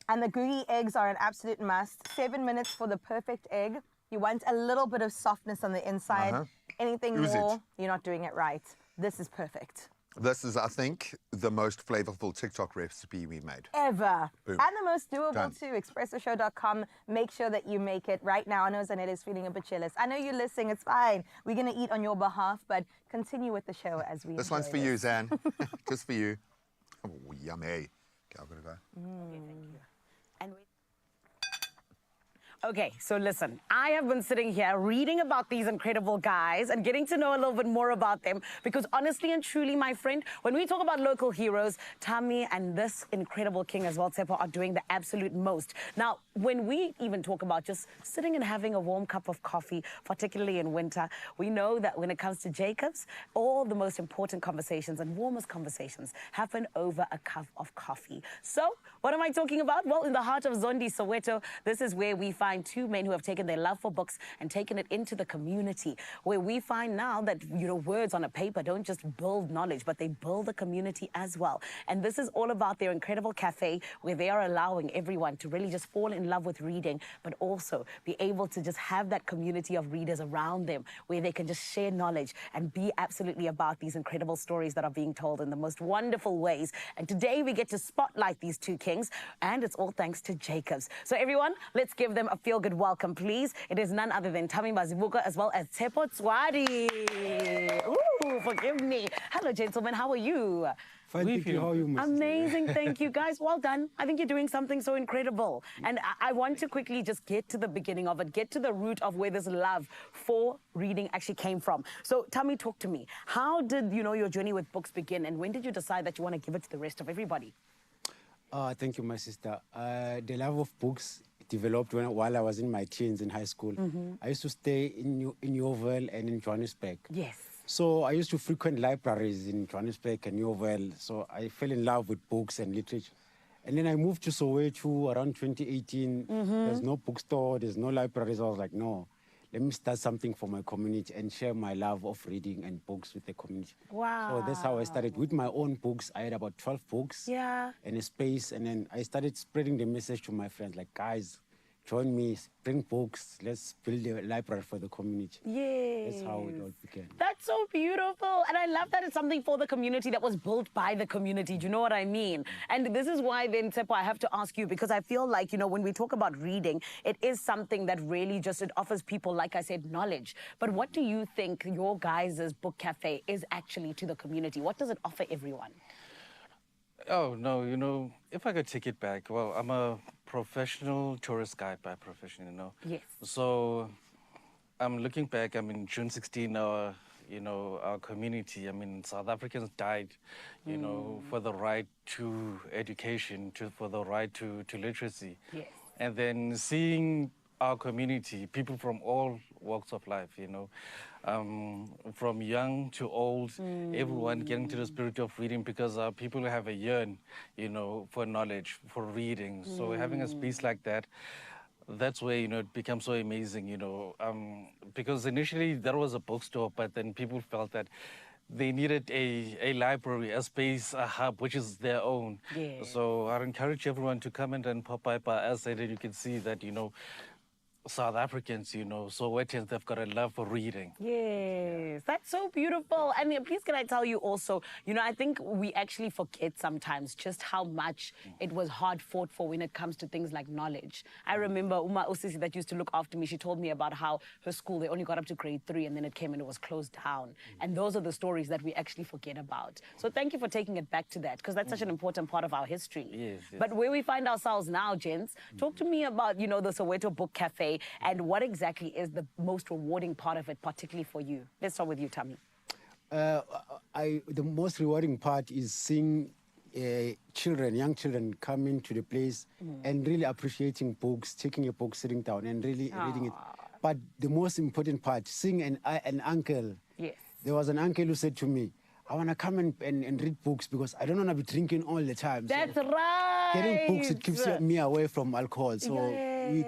And the gooey eggs are an absolute must. 7 minutes for the perfect egg. You want a little bit of softness on the inside. Anything Ooze it. more, you're not doing it right. This is perfect. this is, I think, the most flavorful TikTok recipe we made. Ever. Boom. And the most doable Done. too. ExpressoShow.com. Make sure that you make it right now. I know Zanette is feeling a bit jealous. I know you're listening. It's fine. We're going to eat on your behalf, but continue with the show as we This one's enjoy for you, this. Zan. Just for you. Oh, yummy. Okay, I'm going to go. And we... Okay, so listen, I have been sitting here reading about these incredible guys and getting to know a little bit more about them because honestly and truly, my friend, when we talk about local heroes, Tammy and this incredible king as well, Tsepo, are doing the absolute most. Now, when we even talk about just sitting and having a warm cup of coffee, particularly in winter, we know that when it comes to Jacobs, all the most important conversations and warmest conversations happen over a cup of coffee. So what am I talking about? Well, in the heart of Zondi, Soweto, this is where we find two men who have taken their love for books and taken it into the community, where we find now that, words on a paper don't just build knowledge, but they build a community as well. And this is all about their incredible cafe, where they are allowing everyone to really just fall in love with reading, but also be able to just have that community of readers around them, where they can just share knowledge and be absolutely about these incredible stories that are being told in the most wonderful ways. And today we get to spotlight these two kings, and it's all thanks to Jacobs. So everyone, let's give them a feel-good welcome, please. It is none other than Tami Mazibuko as well as Tshepo Tswadi. Ooh, forgive me. Hello, gentlemen. How are you? Fine, thank you. How are you, Mrs. Amazing. Thank you, guys. Well done. I think you're doing something so incredible. And I want to quickly just get to the beginning of it, get to the root of where this love for reading actually came from. So, Tami, talk to me. How did, your journey with books begin, and when did you decide that you want to give it to the rest of everybody? Thank you, my sister. The love of books developed while I was in my teens in high school. I used to stay in Yeoville and in Johannesburg. Yes. So I used to frequent libraries in Johannesburg and Yeoville. So I fell in love with books and literature. And then I moved to Soweto around 2018. There's no bookstore, there's no libraries. I was like, no, let me start something for my community and share my love of reading and books with the community. Wow. So that's how I started with my own books. I had about 12 books in a space. And then I started spreading the message to my friends, like, guys, join me, bring books, let's build a library for the community. Yes. That's how it all began. That's so beautiful. And I love that it's something for the community that was built by the community. Do you know what I mean? And this is why then, Tshepo, I have to ask you, because I feel like, when we talk about reading, it is something that really just, it offers people, like I said, knowledge. But what do you think your guys' book cafe is actually to the community? What does it offer everyone? Oh, no, if I could take it back, well, I'm a professional tourist guide by profession, Yes. So I'm looking back, June 16, our community, South Africans died, for the right to education, for the right to literacy. Yes. And then seeing our community, people from all walks of life, from young to old, everyone getting to the spirit of reading, because people have a yearn, for knowledge, for reading. So having a space like that, that's where, it becomes so amazing, because initially there was a bookstore, but then people felt that they needed a library, a space, a hub, which is their own. Yes. So I encourage everyone to come in and pop by us, and then you can see that, South Africans, Sowetans, they've got a love for reading. Yes, that's so beautiful. And please can I tell you also, I think we actually forget sometimes just how much it was hard fought for when it comes to things like knowledge. I remember Uma Usisi that used to look after me, she told me about how her school, they only got up to grade 3 and then it came and it was closed down. And those are the stories that we actually forget about. So thank you for taking it back to that, because that's such an important part of our history. Yes. But where we find ourselves now, gents, talk to me about, the Soweto Book Cafe and what exactly is the most rewarding part of it, particularly for you. Let's start with you, Tami. The most rewarding part is seeing young children come into the place and really appreciating books, taking a book, sitting down and really reading it. But the most important part, seeing an uncle. Yes. There was an uncle who said to me, I want to come and read books because I don't want to be drinking all the time. That's right. Getting books, it keeps me away from alcohol. So we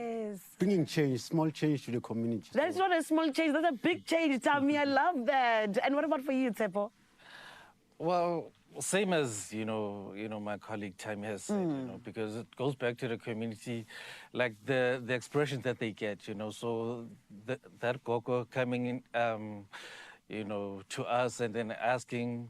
bringing change, small change to the community. That's not a small change, that's a big change, Tami. I love that. And what about for you, Tshepo? Well, same as, my colleague Tami has said, because it goes back to the community, like the expressions that they get, so that gogo coming in, to us and then asking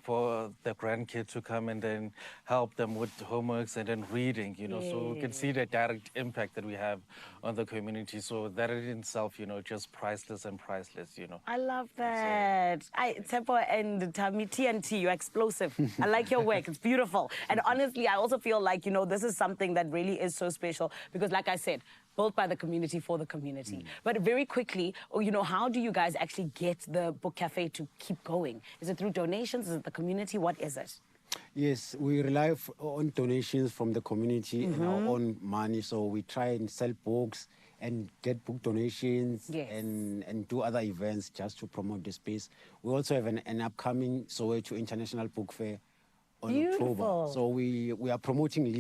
for the grandkids to come and then help them with homeworks and then reading, so you can see the direct impact that we have on the community. So that in itself, just priceless and priceless, I love that. Tshepo and Tami, TNT, you're explosive. I like your work. It's beautiful. And honestly, I also feel like, this is something that really is so special because, like I said, built by the community for the community. But very quickly, how do you guys actually get the book cafe to keep going? Is it through donations? Is it the community? What is it? Yes, we rely on donations from the community and our own money. So we try and sell books and get book donations and do other events just to promote the space. We also have an upcoming Soweto International Book Fair on October. So we are promoting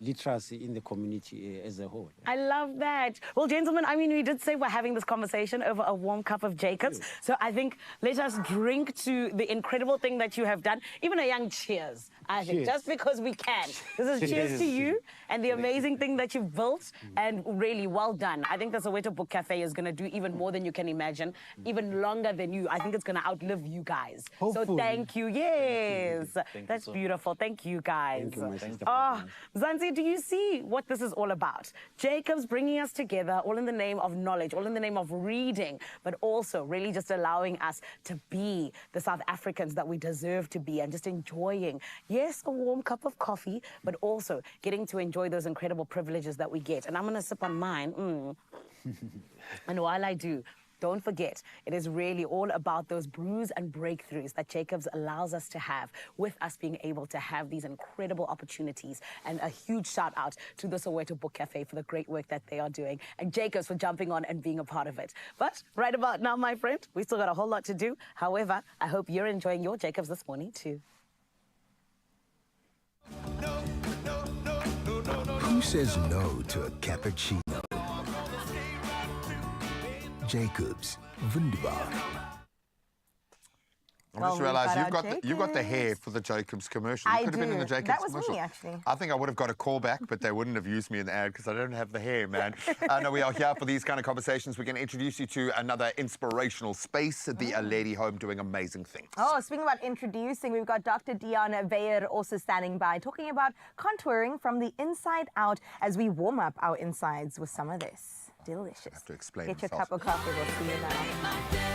literacy in the community as a whole. I love that. Well, gentlemen, I mean, we did say we're having this conversation over a warm cup of Jacobs. So I think let us drink to the incredible thing that you have done. Even a young cheers, I think, just because we can. This is cheers to you and the amazing thing that you've built, and really well done. I think the Soweto Book Cafe is going to do even more than you can imagine, even longer than you. I think it's going to outlive you guys. Hopefully. So thank you. Yes. Thank That's you so beautiful. Thank you, guys. Thank you, my sister. Oh, Zanzi, do you see what this is all about? Jacob's bringing us together, all in the name of knowledge, all in the name of reading, but also really just allowing us to be the South Africans that we deserve to be, and just enjoying, yes, a warm cup of coffee, but also getting to enjoy those incredible privileges that we get. And I'm going to sip on mine. And while I do, don't forget, it is really all about those brews and breakthroughs that Jacobs allows us to have, with us being able to have these incredible opportunities. And a huge shout out to the Soweto Book Cafe for the great work that they are doing, and Jacobs for jumping on and being a part of it. But right about now, my friend, we still got a whole lot to do. However, I hope you're enjoying your Jacobs this morning too. Who says no to a cappuccino? Jacobs, wunderbar. I just realised you've got the hair for the Jacobs commercial. You could have been in the Jacobs That was commercial. me, actually. I think I would have got a call back, but they wouldn't have used me in the ad because I don't have the hair, man. No, we are here for these kind of conversations. We're going to introduce you to another inspirational space, the A Lady Home, doing amazing things. Oh, speaking about introducing, we've got Dr. Diana Weyer also standing by, talking about contouring from the inside out as we warm up our insides with some of this. Delicious. I have to explain Get your himself. cup of coffee. We'll see you now.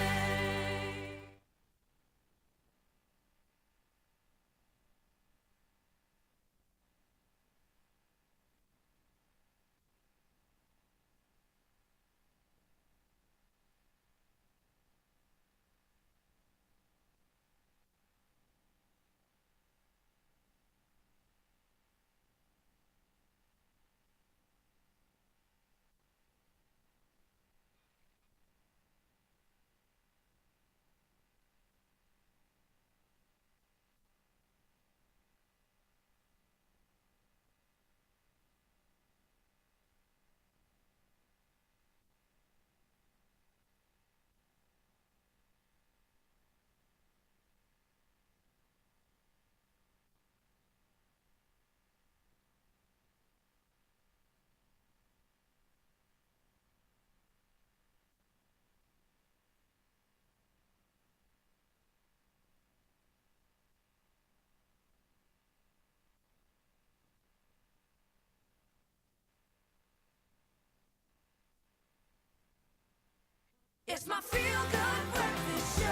It's my feel-good breakfast show.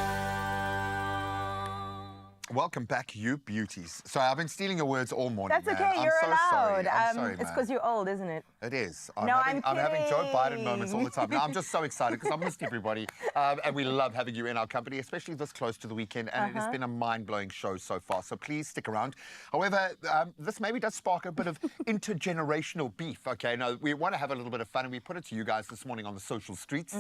Welcome back, you beauties. Sorry, I've been stealing your words all morning. That's man. okay, you're I'm so allowed. Sorry. I'm sorry, It's man. because you're old, isn't it? It is. I'm having Joe Biden kidding. moments all the time. No, I'm just so excited because I've missed everybody. And we love having you in our company, especially this close to the weekend. And it has been a mind-blowing show so far. So please stick around. However, this maybe does spark a bit of intergenerational beef. Okay, now we want to have a little bit of fun, and we put it to you guys this morning on the social streets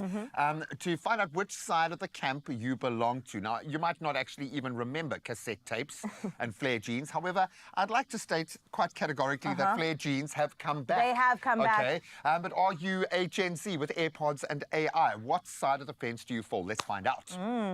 to find out which side of the camp you belong to. Now, you might not actually even remember cassette tapes and flare jeans. However, I'd like to state quite categorically that flare jeans have come back. They have come back. Okay, but are you a Gen Z with AirPods and AI? What side of the fence do you fall? Let's find out.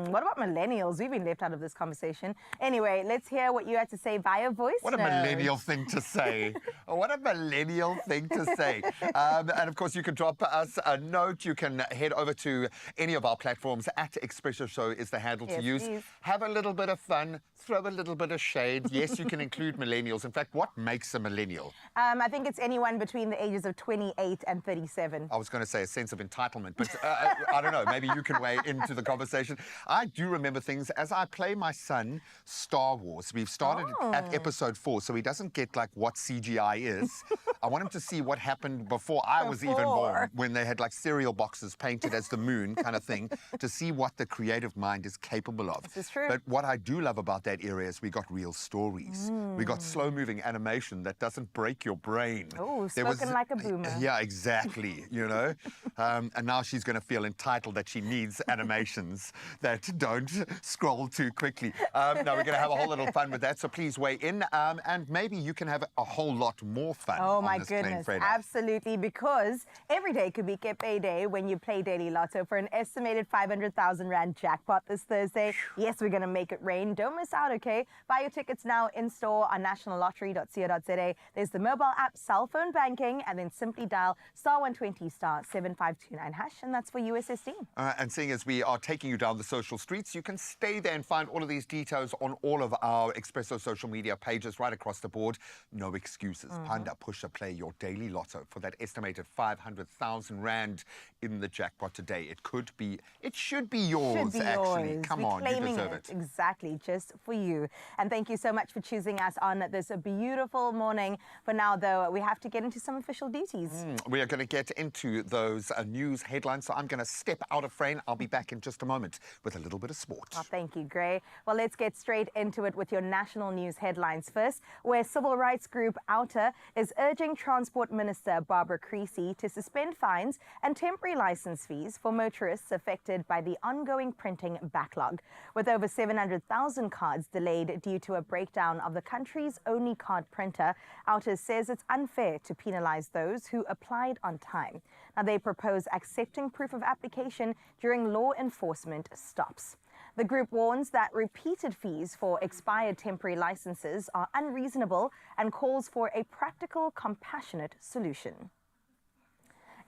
What about millennials? We've been left out of this conversation. Anyway, let's hear what you had to say via voice What a note. millennial thing to say. What a millennial thing to say. And of course, you can drop us a note. You can head over to any of our platforms. At Expresso Show is the handle to Yes, use. please. Have a little bit of fun. Throw a little bit of shade. Yes, you can include millennials. In fact, what makes a millennial? I think it's anyone between the ages of 28 and 37. I was going to say a sense of entitlement, but I don't know. Maybe you can weigh into the conversation. I do remember things as I play my son Star Wars. We've started at episode 4, so he doesn't get like what CGI is. I want him to see what happened before I was even born, when they had like cereal boxes painted as the moon kind of thing, to see what the creative mind is capable of. This is true. But what I do love about that that area is we got real stories. We got slow-moving animation that doesn't break your brain. Oh, spoken like a boomer. Yeah, exactly, you know. And now she's going to feel entitled that she needs animations that don't scroll too quickly. No, we're going to have a whole little fun with that, so please weigh in. And maybe you can have a whole lot more fun Oh on my this Plain goodness, Freighter. absolutely, because every day could be Kepe Day when you play Daily Lotto for an estimated 500,000 Rand jackpot this Thursday. Yes, we're going to make it rain. Don't miss out, okay? Buy your tickets now in store on nationallottery.co.za. There's the mobile app, cell phone banking, and then simply dial *120 *7529#, and that's for USSD. And seeing as we are taking you down the social streets, you can stay there and find all of these details on all of our Expresso social media pages right across the board. No excuses. Panda, Pusher, play your Daily Lotto for that estimated 500,000 Rand in the jackpot today. It should be yours, actually. Yours. Come We're on, you claiming deserve it. Exactly, just for you. And thank you so much for choosing us on this beautiful morning. For now, though, we have to get into some official duties. We are going to get into those news headlines, so I'm going to step out of frame. I'll be back in just a moment with a little bit of sport. Oh, thank you, Gray. Well, let's get straight into it with your national news headlines first, where civil rights group Outer is urging Transport Minister Barbara Creecy to suspend fines and temporary license fees for motorists affected by the ongoing printing backlog. With over 700,000 cards delayed due to a breakdown of the country's only card printer, Outer says it's unfair to penalize those who applied on time. Now, they propose accepting proof of application during law enforcement stops. The group warns that repeated fees for expired temporary licenses are unreasonable and calls for a practical, compassionate solution.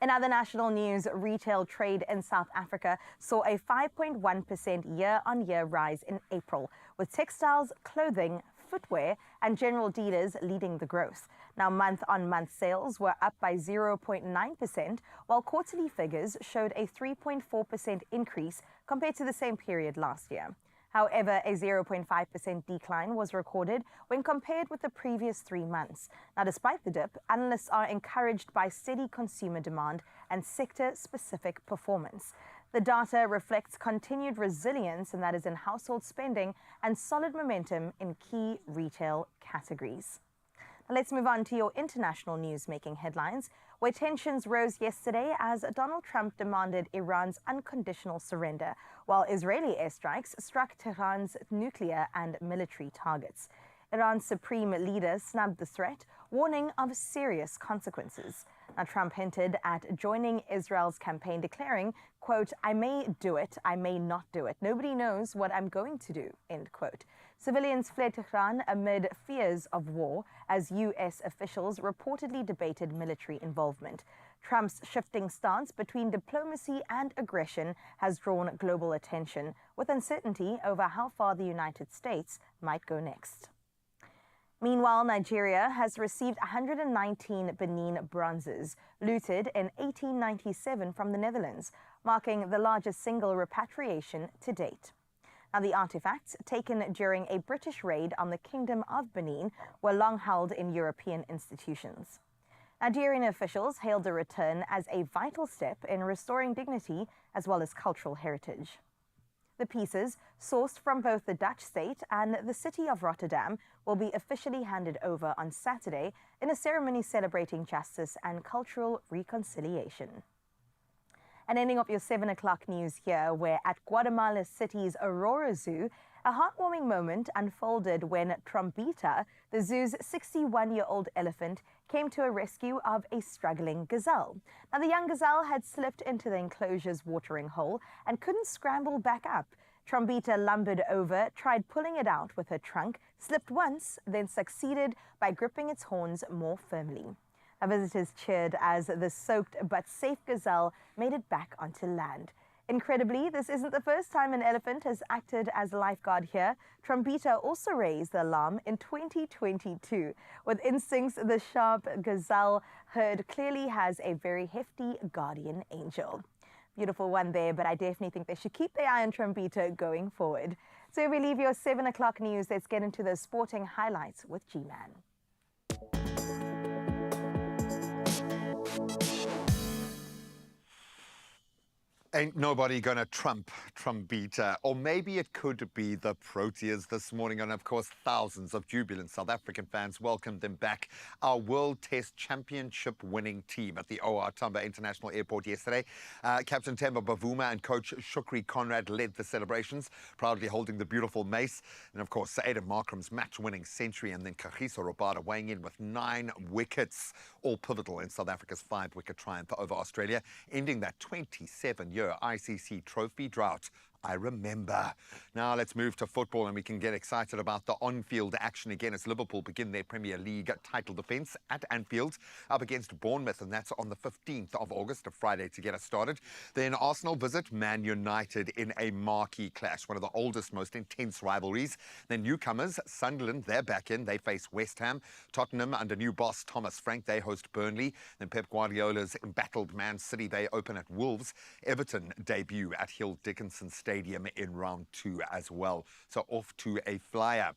In other national news, retail trade in South Africa saw a 5.1% year-on-year rise in April, with textiles, clothing, footwear and general dealers leading the growth. Now, month-on-month sales were up by 0.9%, while quarterly figures showed a 3.4% increase compared to the same period last year. However, a 0.5% decline was recorded when compared with the previous 3 months. Now, despite the dip, analysts are encouraged by steady consumer demand and sector-specific performance. The data reflects continued resilience, and that is in household spending, and solid momentum in key retail categories. Now, let's move on to your international news-making headlines, where tensions rose yesterday as Donald Trump demanded Iran's unconditional surrender, while Israeli airstrikes struck Tehran's nuclear and military targets. Iran's supreme leader snubbed the threat, warning of serious consequences. Now, Trump hinted at joining Israel's campaign, declaring, quote, "I may do it, I may not do it. Nobody knows what I'm going to do," end quote. Civilians fled Tehran amid fears of war as U.S. officials reportedly debated military involvement. Trump's shifting stance between diplomacy and aggression has drawn global attention, with uncertainty over how far the United States might go next. Meanwhile, Nigeria has received 119 Benin bronzes looted in 1897 from the Netherlands, marking the largest single repatriation to date. Now, the artifacts, taken during a British raid on the Kingdom of Benin, were long held in European institutions. Nigerian officials hailed the return as a vital step in restoring dignity as well as cultural heritage. The pieces, sourced from both the Dutch state and the city of Rotterdam, will be officially handed over on Saturday in a ceremony celebrating justice and cultural reconciliation. And ending off your 7 o'clock news here, where at Guatemala City's Aurora Zoo, a heartwarming moment unfolded when Trombita, the zoo's 61-year-old elephant, came to a rescue of a struggling gazelle. Now, the young gazelle had slipped into the enclosure's watering hole and couldn't scramble back up. Trombita lumbered over, tried pulling it out with her trunk, slipped once, then succeeded by gripping its horns more firmly. Our visitors cheered as the soaked but safe gazelle made it back onto land. Incredibly, this isn't the first time an elephant has acted as a lifeguard here. Trombita also raised the alarm in 2022. With instincts the sharp gazelle herd clearly has a very hefty guardian angel. Beautiful one there, but I definitely think they should keep their eye on Trombita going forward. So we leave your 7 o'clock news. Let's get into the sporting highlights with G-Man. Ain't nobody gonna trump beater. Or maybe it could be the Proteas this morning. And of course, thousands of jubilant South African fans welcomed them back. Our World Test Championship winning team at the OR Tambo International Airport yesterday. Captain Themba Bavuma and coach Shukri Conrad led the celebrations, proudly holding the beautiful mace. And of course, Aiden Markram's match-winning century, and then Kagiso Rabada weighing in with 9 wickets, all pivotal in South Africa's 5-wicket triumph over Australia, ending that 27-year ICC trophy drought. I remember. Now let's move to football, and we can get excited about the on-field action again as Liverpool begin their Premier League title defence at Anfield up against Bournemouth, and that's on the 15th of August, a Friday, to get us started. Then Arsenal visit Man United in a marquee clash, one of the oldest, most intense rivalries. Then newcomers, Sunderland, they're back in. They face West Ham. Tottenham, under new boss Thomas Frank, they host Burnley. Then Pep Guardiola's embattled Man City, they open at Wolves. Everton debut at Hill Dickinson Stadium in round 2 as well. So off to a flyer.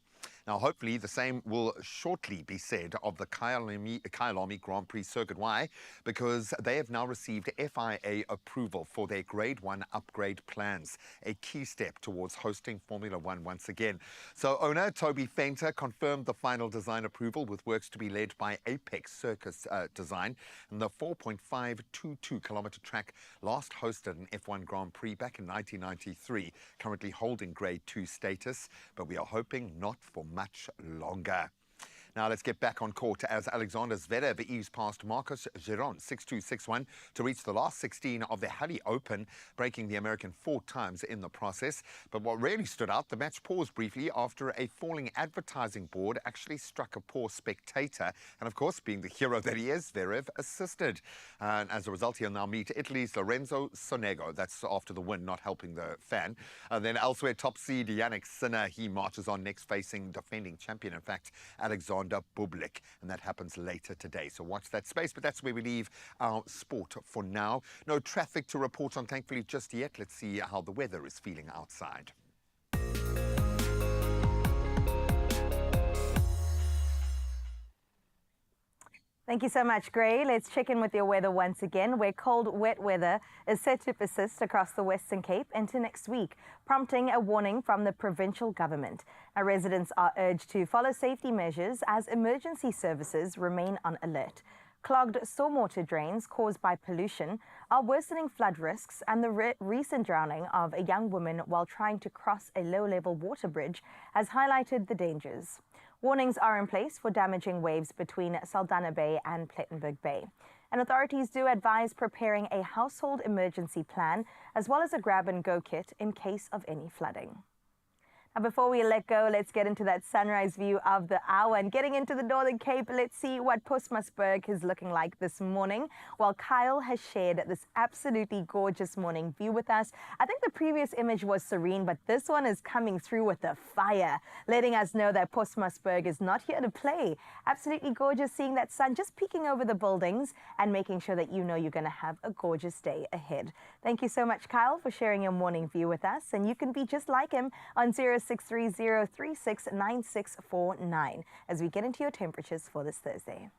Now, hopefully, the same will shortly be said of the Kyalami Grand Prix circuit. Why? Because they have now received FIA approval for their Grade 1 upgrade plans, a key step towards hosting Formula One once again. So owner Toby Fenter confirmed the final design approval, with works to be led by Apex Circus Design. And the 4.522-kilometre track last hosted an F1 Grand Prix back in 1993, currently holding Grade 2 status, but we are hoping not for much longer. Now let's get back on court as Alexander Zverev eased past Marcos Giron 6-2, 6-1 to reach the last 16 of the Halle Open, breaking the American 4 times in the process. But what really stood out, the match paused briefly after a falling advertising board actually struck a poor spectator. And of course, being the hero that he is, Zverev assisted. And as a result, he'll now meet Italy's Lorenzo Sonego. That's after the win, not helping the fan. And then elsewhere, top seed Yannick Sinner, he marches on next, facing defending champion, in fact, Alexander Bublik, and that happens later today. So watch that space, but that's where we leave our sport for now. No traffic to report on, thankfully, just yet. Let's see how the weather is feeling outside. Thank you so much, Gray. Let's check in with your weather once again, where cold, wet weather is set to persist across the Western Cape into next week, prompting a warning from the provincial government. Our residents are urged to follow safety measures as emergency services remain on alert. Clogged stormwater drains caused by pollution are worsening flood risks, and the recent drowning of a young woman while trying to cross a low-level water bridge has highlighted the dangers. Warnings are in place for damaging waves between Saldanha Bay and Plettenberg Bay. And authorities do advise preparing a household emergency plan as well as a grab-and-go kit in case of any flooding. Now, before we let go, let's get into that sunrise view of the hour. And getting into the Northern Cape, let's see what Postmasburg is looking like this morning. While Kyle has shared this absolutely gorgeous morning view with us. I think the previous image was serene, but this one is coming through with the fire, letting us know that Postmasburg is not here to play. Absolutely gorgeous, seeing that sun just peeking over the buildings and making sure that you know you're going to have a gorgeous day ahead. Thank you so much, Kyle, for sharing your morning view with us. And you can be just like him on 0630369649 as we get into your temperatures for this Thursday.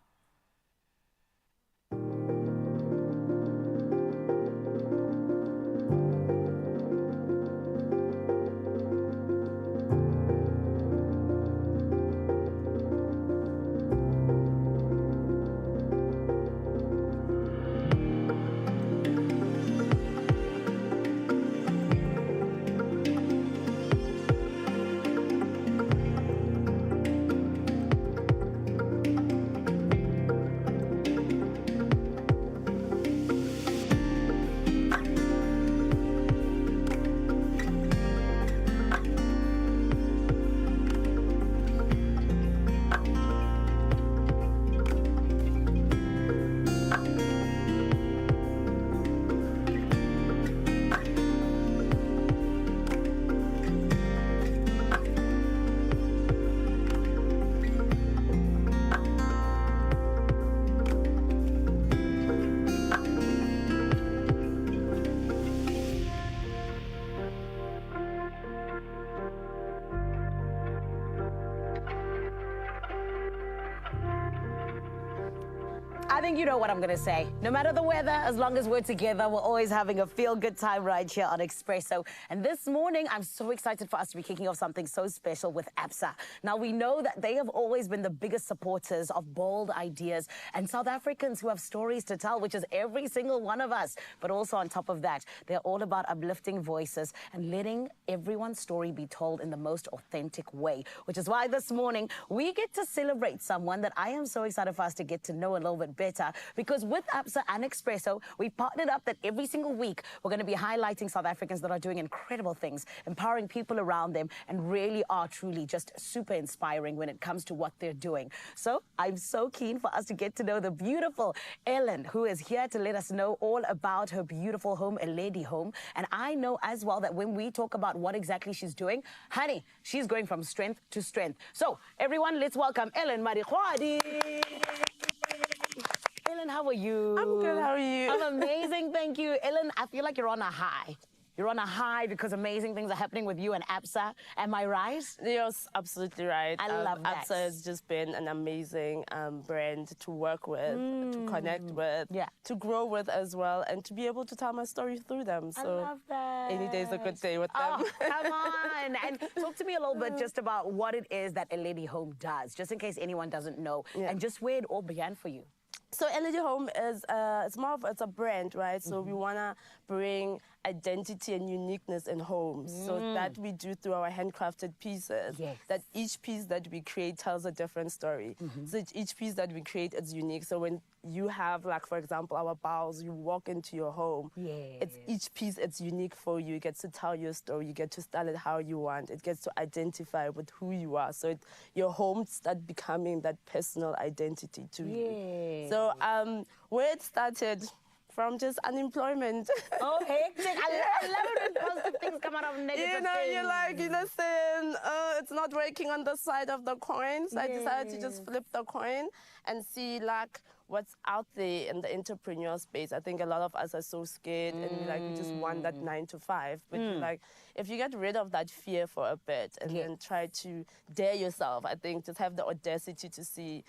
I think you know what I'm going to say. No matter the weather, as long as we're together, we're always having a feel-good time right here on Expresso. And this morning, I'm so excited for us to be kicking off something so special with ABSA. Now, we know that they have always been the biggest supporters of bold ideas and South Africans who have stories to tell, which is every single one of us. But also on top of that, they're all about uplifting voices and letting everyone's story be told in the most authentic way, which is why this morning we get to celebrate someone that I am so excited for us to get to know a little bit better, because with ABSA and Expresso, we partnered up that every single week we're going to be highlighting South Africans that are doing incredible things, empowering people around them, and really are truly just super inspiring when it comes to what they're doing. So I'm so keen for us to get to know the beautiful Ellen, who is here to let us know all about her beautiful home, a lady home. And I know as well that when we talk about what exactly she's doing, honey, she's going from strength to strength. So everyone, let's welcome Ellen Marihuadi. Ellen, how are you? I'm good, how are you? I'm amazing, thank you. Ellen, I feel like you're on a high. You're on a high because amazing things are happening with you and ABSA. Am I right? You're absolutely right. I love that. ABSA has just been an amazing brand to work with, to connect with, to grow with as well, and to be able to tell my story through them. So I love that. Any day's a good day with them. Oh, come on. And talk to me a little bit just about what it is that a lady home does, just in case anyone doesn't know, and just where it all began for you. So Lady Home is it's a brand, right? So we want to bring identity and uniqueness in homes. So that we do through our handcrafted pieces. Yes. That each piece that we create tells a different story. So each piece that we create is unique. So when you have, like, for example, our bowls, you walk into your home, it's each piece, it's unique for you. You get to tell your story. You get to style it how you want. It gets to identify with who you are. So your home start becoming that personal identity to you. So where it started from just unemployment. Oh, hectic. I love it when positive things come out of negative You know, things. you're like, listen, it's not working on the side of the coin. So I decided to just flip the coin and see, like, what's out there in the entrepreneur space. I think a lot of us are so scared and we just want that 9 to 5. But like, if you get rid of that fear for a bit and then try to dare yourself, I think just have the audacity to see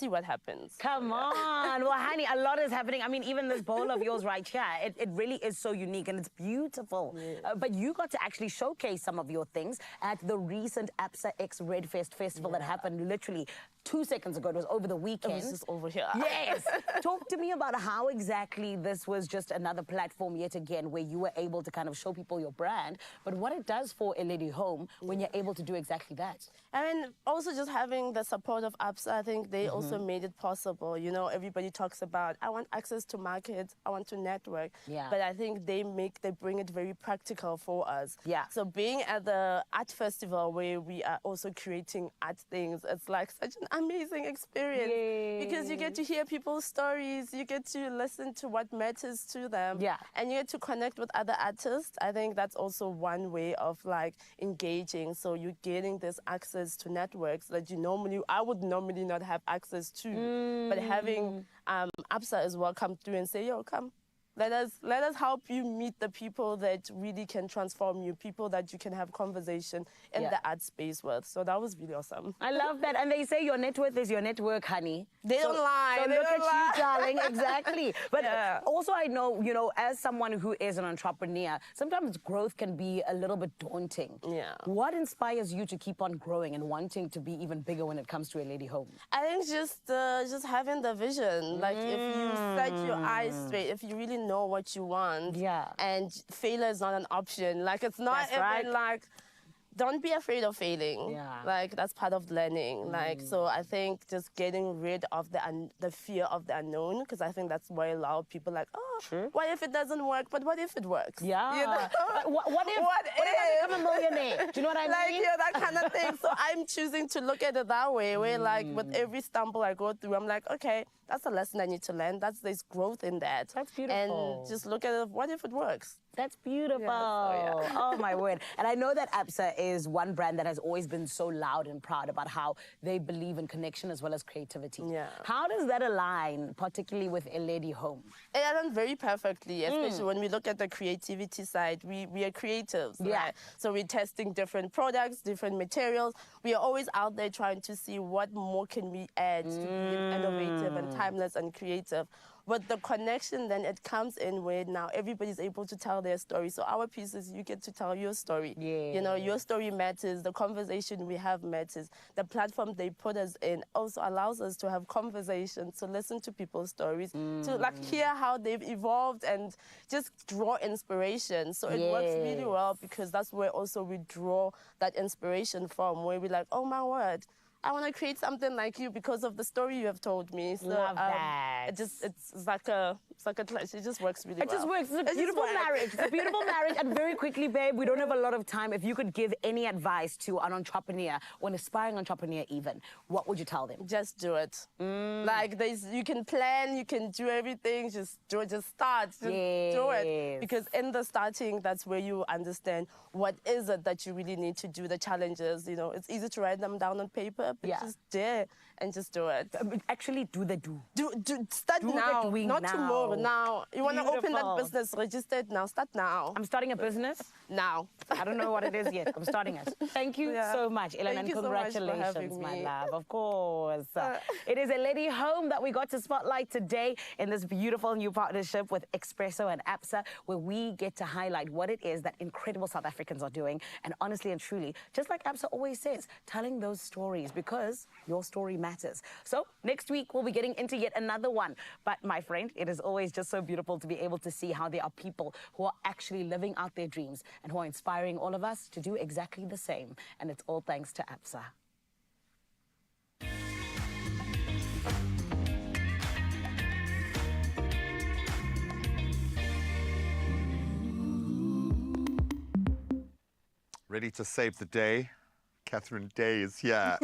what happens. Come on. Well, honey, a lot is happening. I mean, even this bowl of yours right here, it really is so unique and it's beautiful. But you got to actually showcase some of your things at the recent ABSA X Red Fest festival that happened literally 2 seconds ago. It was over the weekend. It was just over here. Yes. Talk to me about how exactly this was just another platform yet again where you were able to kind of show people your brand, but what it does for a lady home when you're able to do exactly that. I mean, also just having the support of ABSA, I think they also made it possible. You know, everybody talks about, I want access to markets, I want to network. But I think they bring it very practical for us. So being at the art festival where we are also creating art things, it's like such an amazing experience because you get to hear people's stories, you get to listen to what matters to them, and you get to connect with other artists. I think that's also one way of like engaging. So you're getting this access to networks that I would normally not have access to, but having ABSA as well come through and say, yo, come. Let us help you meet the people that really can transform you, people that you can have conversation in the art space with. So that was really awesome. I love that. And they say your net worth is your network, honey. They don't lie. So look at you, darling. Exactly. But also I know, you know, as someone who is an entrepreneur, sometimes growth can be a little bit daunting. What inspires you to keep on growing and wanting to be even bigger when it comes to a lady home? I think just having the vision. Like if you set your eyes straight, if you really know what you want, and failure is not an option. Like it's not even like, don't be afraid of failing. Like that's part of learning. Like so, I think just getting rid of the fear of the unknown, because I think that's why a lot of people like, oh, what if it doesn't work? But what if it works? You know? What if I become a millionaire? Do you know what I mean? Like that kind of thing. So I'm choosing to look at it that way. Where like with every stumble I go through, I'm like, okay, that's a lesson I need to learn. There's growth in that. That's beautiful. And just look at it. What if it works? That's beautiful. Yeah, so, yeah. Oh, my word. And I know that ABSA is one brand that has always been so loud and proud about how they believe in connection as well as creativity. Yeah. How does that align, particularly with A Lady Home? It aligns very perfectly, especially when we look at the creativity side. We are creatives, right? So we're testing different products, different materials. We are always out there trying to see what more can we add to be innovative and timeless and creative. But the connection, then it comes in where now everybody's able to tell their story. So our pieces, you get to tell your story. You know, your story matters. The conversation we have matters. The platform they put us in also allows us to have conversations, to listen to people's stories, to like hear how they've evolved and just draw inspiration. So it works really well because that's where also we draw that inspiration from, where we're like, oh my word, I want to create something like you because of the story you have told me. So Love that. it's like a clash. It just works really well. It just works. It's a beautiful marriage. It's a beautiful marriage. And very quickly, babe, we don't have a lot of time. If you could give any advice to an entrepreneur, or an aspiring entrepreneur even, what would you tell them? Just do it. Like you can plan, you can do everything. Just do it. Just start. Just do it. Because in the starting, that's where you understand what is it that you really need to do. The challenges. You know, it's easy to write them down on paper. But just dare and just do it. Actually, do the do. Start now, not now. tomorrow. Now, you want to open that business, register it now. Start now. I'm starting a business now. I don't know what it is yet. I'm starting it. Thank you so much, Ellen, and congratulations, my love. Of course, it is A Lady Home that we got to spotlight today in this beautiful new partnership with Expresso and ABSA, where we get to highlight what it is that incredible South Africans are doing, and honestly and truly, just like ABSA always says, telling those stories, because your story matters. So next week, we'll be getting into yet another one. But my friend, it is always just so beautiful to be able to see how there are people who are actually living out their dreams and who are inspiring all of us to do exactly the same. And it's all thanks to ABSA. Ready to save the day? Catherine Day is here.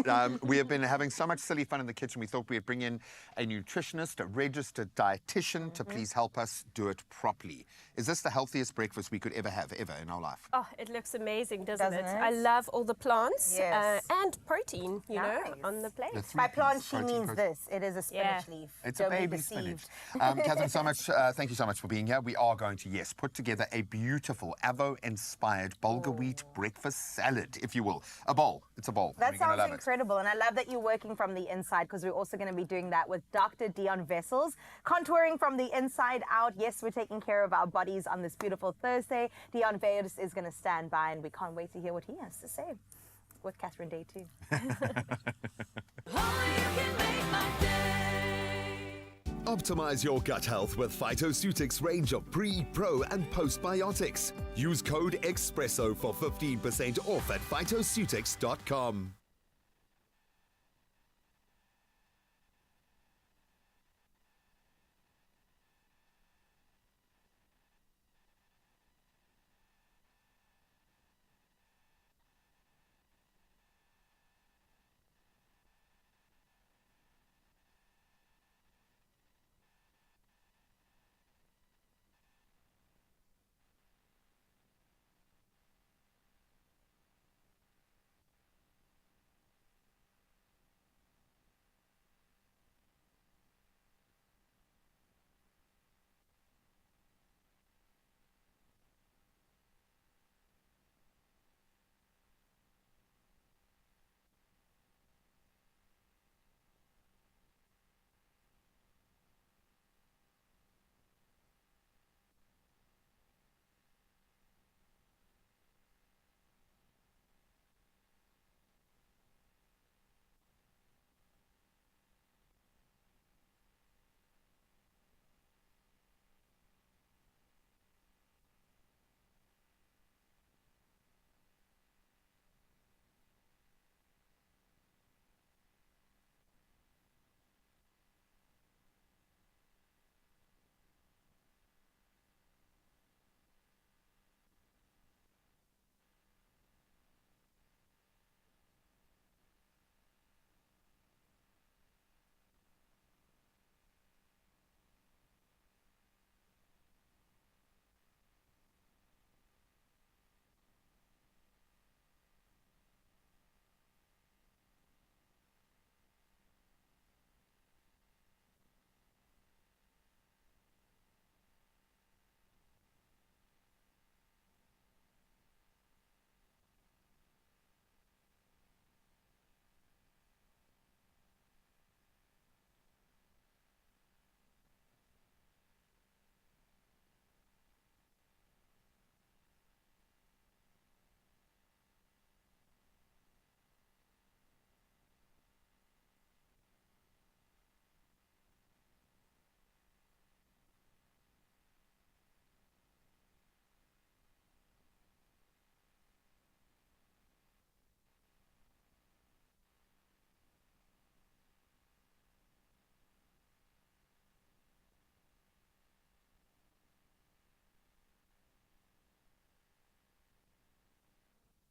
We have been having so much silly fun in the kitchen. We thought we'd bring in a nutritionist, a registered dietitian to please help us do it properly. Is this the healthiest breakfast we could ever have, ever in our life? Oh, it looks amazing, doesn't it? I love all the plants and protein, you know, on the plate. By plant, she means this. It is a spinach leaf. It's a baby spinach. Catherine, thank you so much for being here. We are going to, put together a beautiful Avo-inspired bulgur wheat breakfast salad, if you will. A bowl. It's a bowl. That sounds incredible. And I love that you're working from the inside, because we're also going to be doing that with Dr. Dion Vessels. Contouring from the inside out. Yes, we're taking care of our bodies on this beautiful Thursday. Dion Vessels is going to stand by, and we can't wait to hear what he has to say. With Catherine Day, too. Optimize your gut health with Phytoceutics range of pre, pro, and postbiotics. Use code EXPRESSO for 15% off at phytoceutics.com.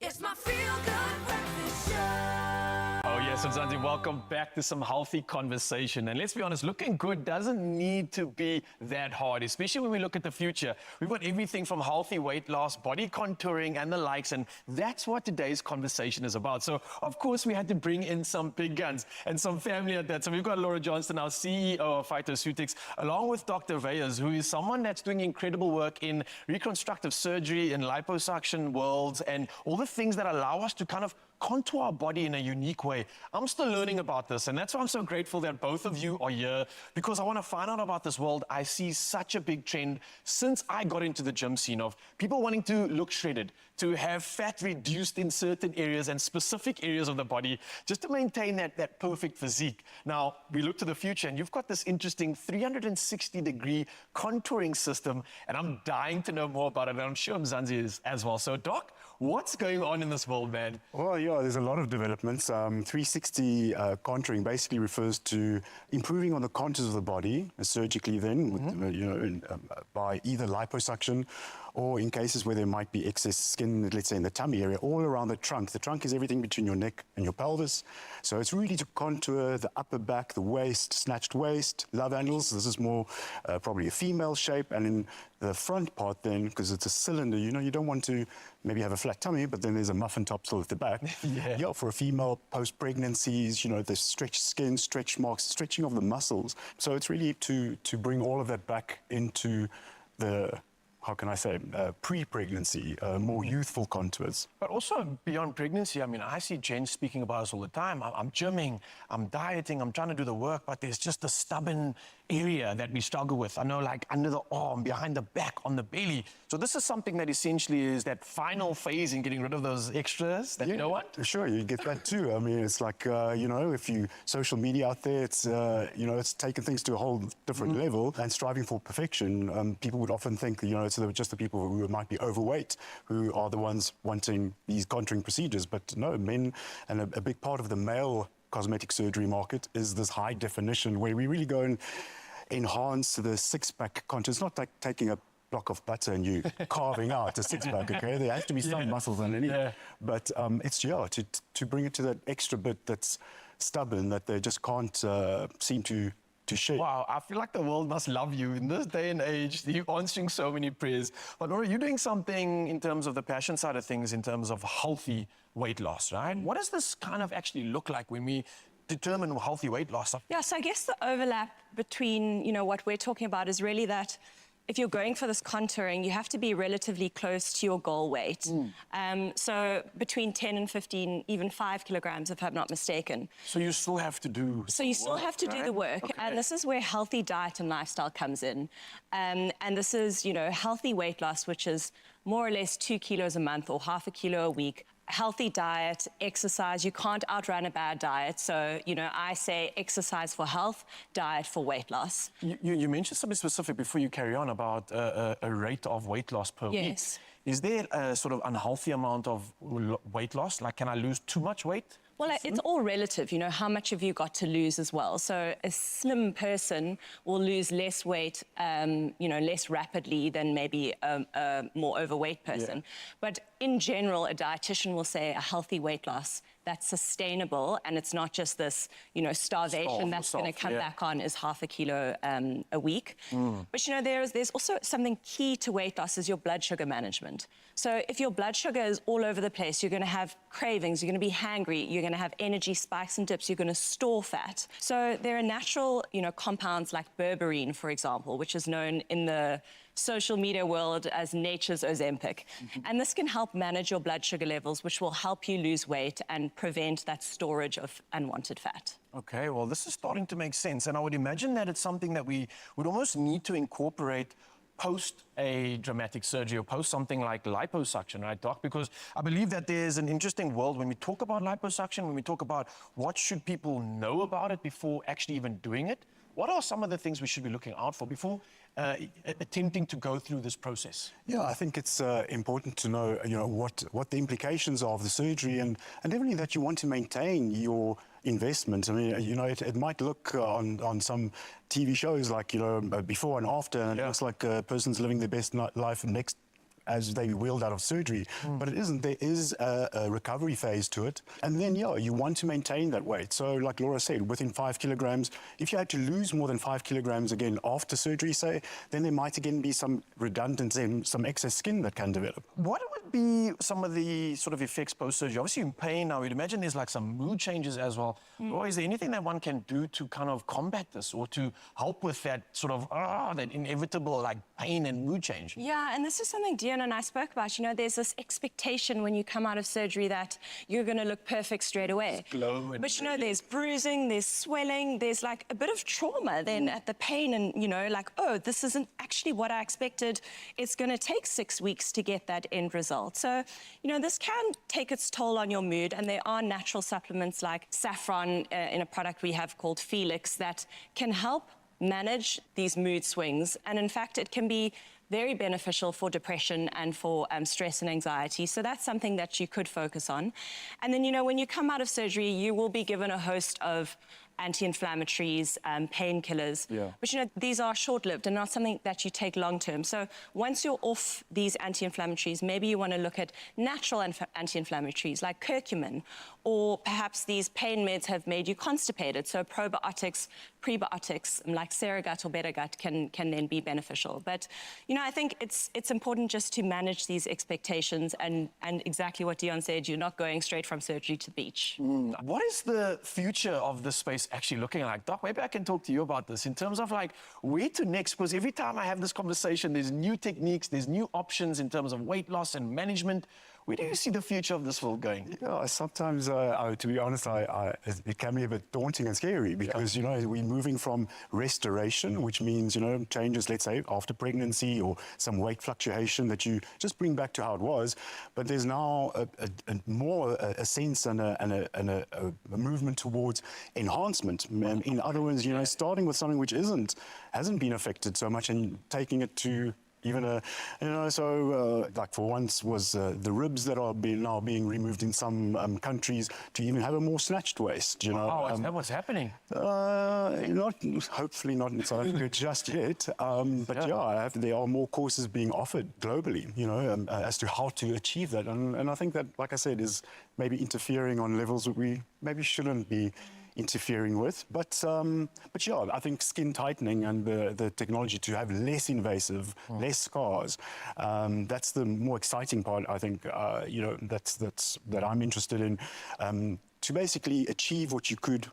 It's my feel-good breakfast show. Oh yes, Mzansi, welcome back to some healthy conversation. And let's be honest, looking good doesn't need to be that hard, especially when we look at the future. We've got everything from healthy weight loss, body contouring, and the likes, and that's what today's conversation is about. So, of course, we had to bring in some big guns and some family at that. So we've got Laura Johnston, our CEO of Phytoceutics, along with Dr. Veyers, who is someone that's doing incredible work in reconstructive surgery, in liposuction worlds, and all the things that allow us to kind of contour our body in a unique way. I'm still learning about this, and that's why I'm so grateful that both of you are here, because I want to find out about this world. I see such a big trend since I got into the gym scene of people wanting to look shredded, to have fat reduced in certain areas and specific areas of the body, just to maintain that perfect physique. Now, we look to the future, and you've got this interesting 360-degree contouring system, and I'm dying to know more about it, and I'm sure Mzansi is as well. So, Doc, what's going on in this world, man? Well, yeah, there's a lot of developments. 360 contouring basically refers to improving on the contours of the body surgically then, with, by either liposuction or in cases where there might be excess skin, let's say in the tummy area, all around the trunk. The trunk is everything between your neck and your pelvis. So it's really to contour the upper back, the waist, snatched waist, love handles. This is more probably a female shape. And in the front part then, because it's a cylinder, you don't want to maybe have a flat tummy, but then there's a muffin top still at the back. Yeah, for a female post-pregnancies, the stretched skin, stretch marks, stretching of the muscles. So it's really to bring all of that back into the, how can I say, pre-pregnancy, more youthful contours. But also beyond pregnancy, I mean, I see Jen speaking about us all the time. I'm gymming, I'm dieting, I'm trying to do the work, but there's just a stubborn area that we struggle with. I know, like under the arm, behind the back, on the belly. So this is something that essentially is that final phase in getting rid of those extras that you don't want? Sure, you get that too. I mean, it's like, if you social media out there, it's, it's taken things to a whole different level and striving for perfection. People would often think, it's just the people who might be overweight who are the ones wanting these contouring procedures. But no, men, and a big part of the male cosmetic surgery market is this high definition where we really go and enhance the six-pack contour. It's not like taking a block of butter and you carving out a six-pack, okay? There has to be some muscles underneath. But it's, to bring it to that extra bit that's stubborn, that they just can't seem to share. Wow, I feel like the world must love you in this day and age. You're answering so many prayers. But Laura, you're doing something in terms of the passion side of things, in terms of healthy weight loss, right? What does this kind of actually look like when we determine healthy weight loss? Yeah, so I guess the overlap between, what we're talking about is really that if you're going for this contouring, you have to be relatively close to your goal weight. So between 10 and 15, even 5 kilograms, if I'm not mistaken. So you still have to do So you still have to do the work. Okay. And this is where healthy diet and lifestyle comes in. And this is, healthy weight loss, which is more or less 2 kilos a month or half a kilo a week. Healthy diet, exercise, you can't outrun a bad diet. So, I say exercise for health, diet for weight loss. You mentioned something specific before you carry on about a rate of weight loss per week. Yes. Is there a sort of unhealthy amount of weight loss? Like, can I lose too much weight? Well, it's all relative, how much have you got to lose as well. So a slim person will lose less weight, less rapidly than maybe a more overweight person. But in general, a dietitian will say a healthy weight loss that's sustainable, and it's not just this, starvation that's going to come back on is half a kilo a week. But, there's also something key to weight loss is your blood sugar management. So if your blood sugar is all over the place, you're going to have cravings, you're going to be hangry, you're going to have energy spikes and dips, you're going to store fat. So there are natural, compounds like berberine, for example, which is known in the social media world as nature's Ozempic. And this can help manage your blood sugar levels, which will help you lose weight and prevent that storage of unwanted fat. Okay, well, this is starting to make sense. And I would imagine that it's something that we would almost need to incorporate post a dramatic surgery or post something like liposuction, right, Doc? Because I believe that there's an interesting world when we talk about liposuction, when we talk about what should people know about it before actually even doing it. What are some of the things we should be looking out for before attempting to go through this process? Yeah, I think it's important to know, what the implications are of the surgery and definitely that you want to maintain your investment. I mean, it might look on some TV shows like, before and after, and it looks like a person's living their best life next as they wheeled out of surgery. But it isn't. There is a recovery phase to it. And then, yeah, you want to maintain that weight. So like Laura said, within 5 kilograms, if you had to lose more than 5 kilograms again after surgery, say, then there might again be some redundancy and some excess skin that can develop. What would be some of the sort of effects post-surgery? Obviously, in pain, I would imagine there's like some mood changes as well. Or is there anything that one can do to kind of combat this or to help with that sort of, that inevitable like pain and mood change? Yeah, and this is something Dion and I spoke about. You know, there's this expectation when you come out of surgery that you're going to look perfect straight away. Glow and but, you know, there's bruising, there's swelling, there's like a bit of trauma then at the pain and, you know, like, oh, this isn't actually what I expected. It's going to take 6 weeks to get that end result. So, you know, this can take its toll on your mood, and there are natural supplements like saffron in a product we have called Felix that can help manage these mood swings. And in fact, it can be very beneficial for depression and for stress and anxiety. So that's something that you could focus on. And then, you know, when you come out of surgery, you will be given a host of anti-inflammatories, painkillers. Yeah. But, you know, these are short-lived and not something that you take long-term. So once you're off these anti-inflammatories, maybe you want to look at natural anti-inflammatories like curcumin, or perhaps these pain meds have made you constipated. So probiotics, prebiotics like Serigut or Betagut can then be beneficial. But, you know, I think it's important just to manage these expectations and exactly what Dion said, you're not going straight from surgery to the beach. What is the future of this space actually looking like? Doc, maybe I can talk to you about this in terms of like where to next, because every time I have this conversation, there's new techniques, there's new options in terms of weight loss and management. Where do you see the future of this world going? Yeah, sometimes, to be honest, it can be a bit daunting and scary because, you know, we're moving from restoration, which means, you know, changes, let's say, after pregnancy or some weight fluctuation that you just bring back to how it was. But there's now a sense and a movement towards enhancement. In other words, you know, starting with something which hasn't been affected so much and taking it to even like for once was the ribs that are now being removed in some countries to even have a more snatched waist. You know, is that what's happening? Hopefully not in South Africa just yet. But yeah, there are more courses being offered globally. You know, as to how to achieve that, and I think that, like I said, is maybe interfering on levels that we maybe shouldn't be interfering with, but yeah, I think skin tightening and the technology to have less invasive, less scars, that's the more exciting part. I think you know, that I'm interested in, to basically achieve what you could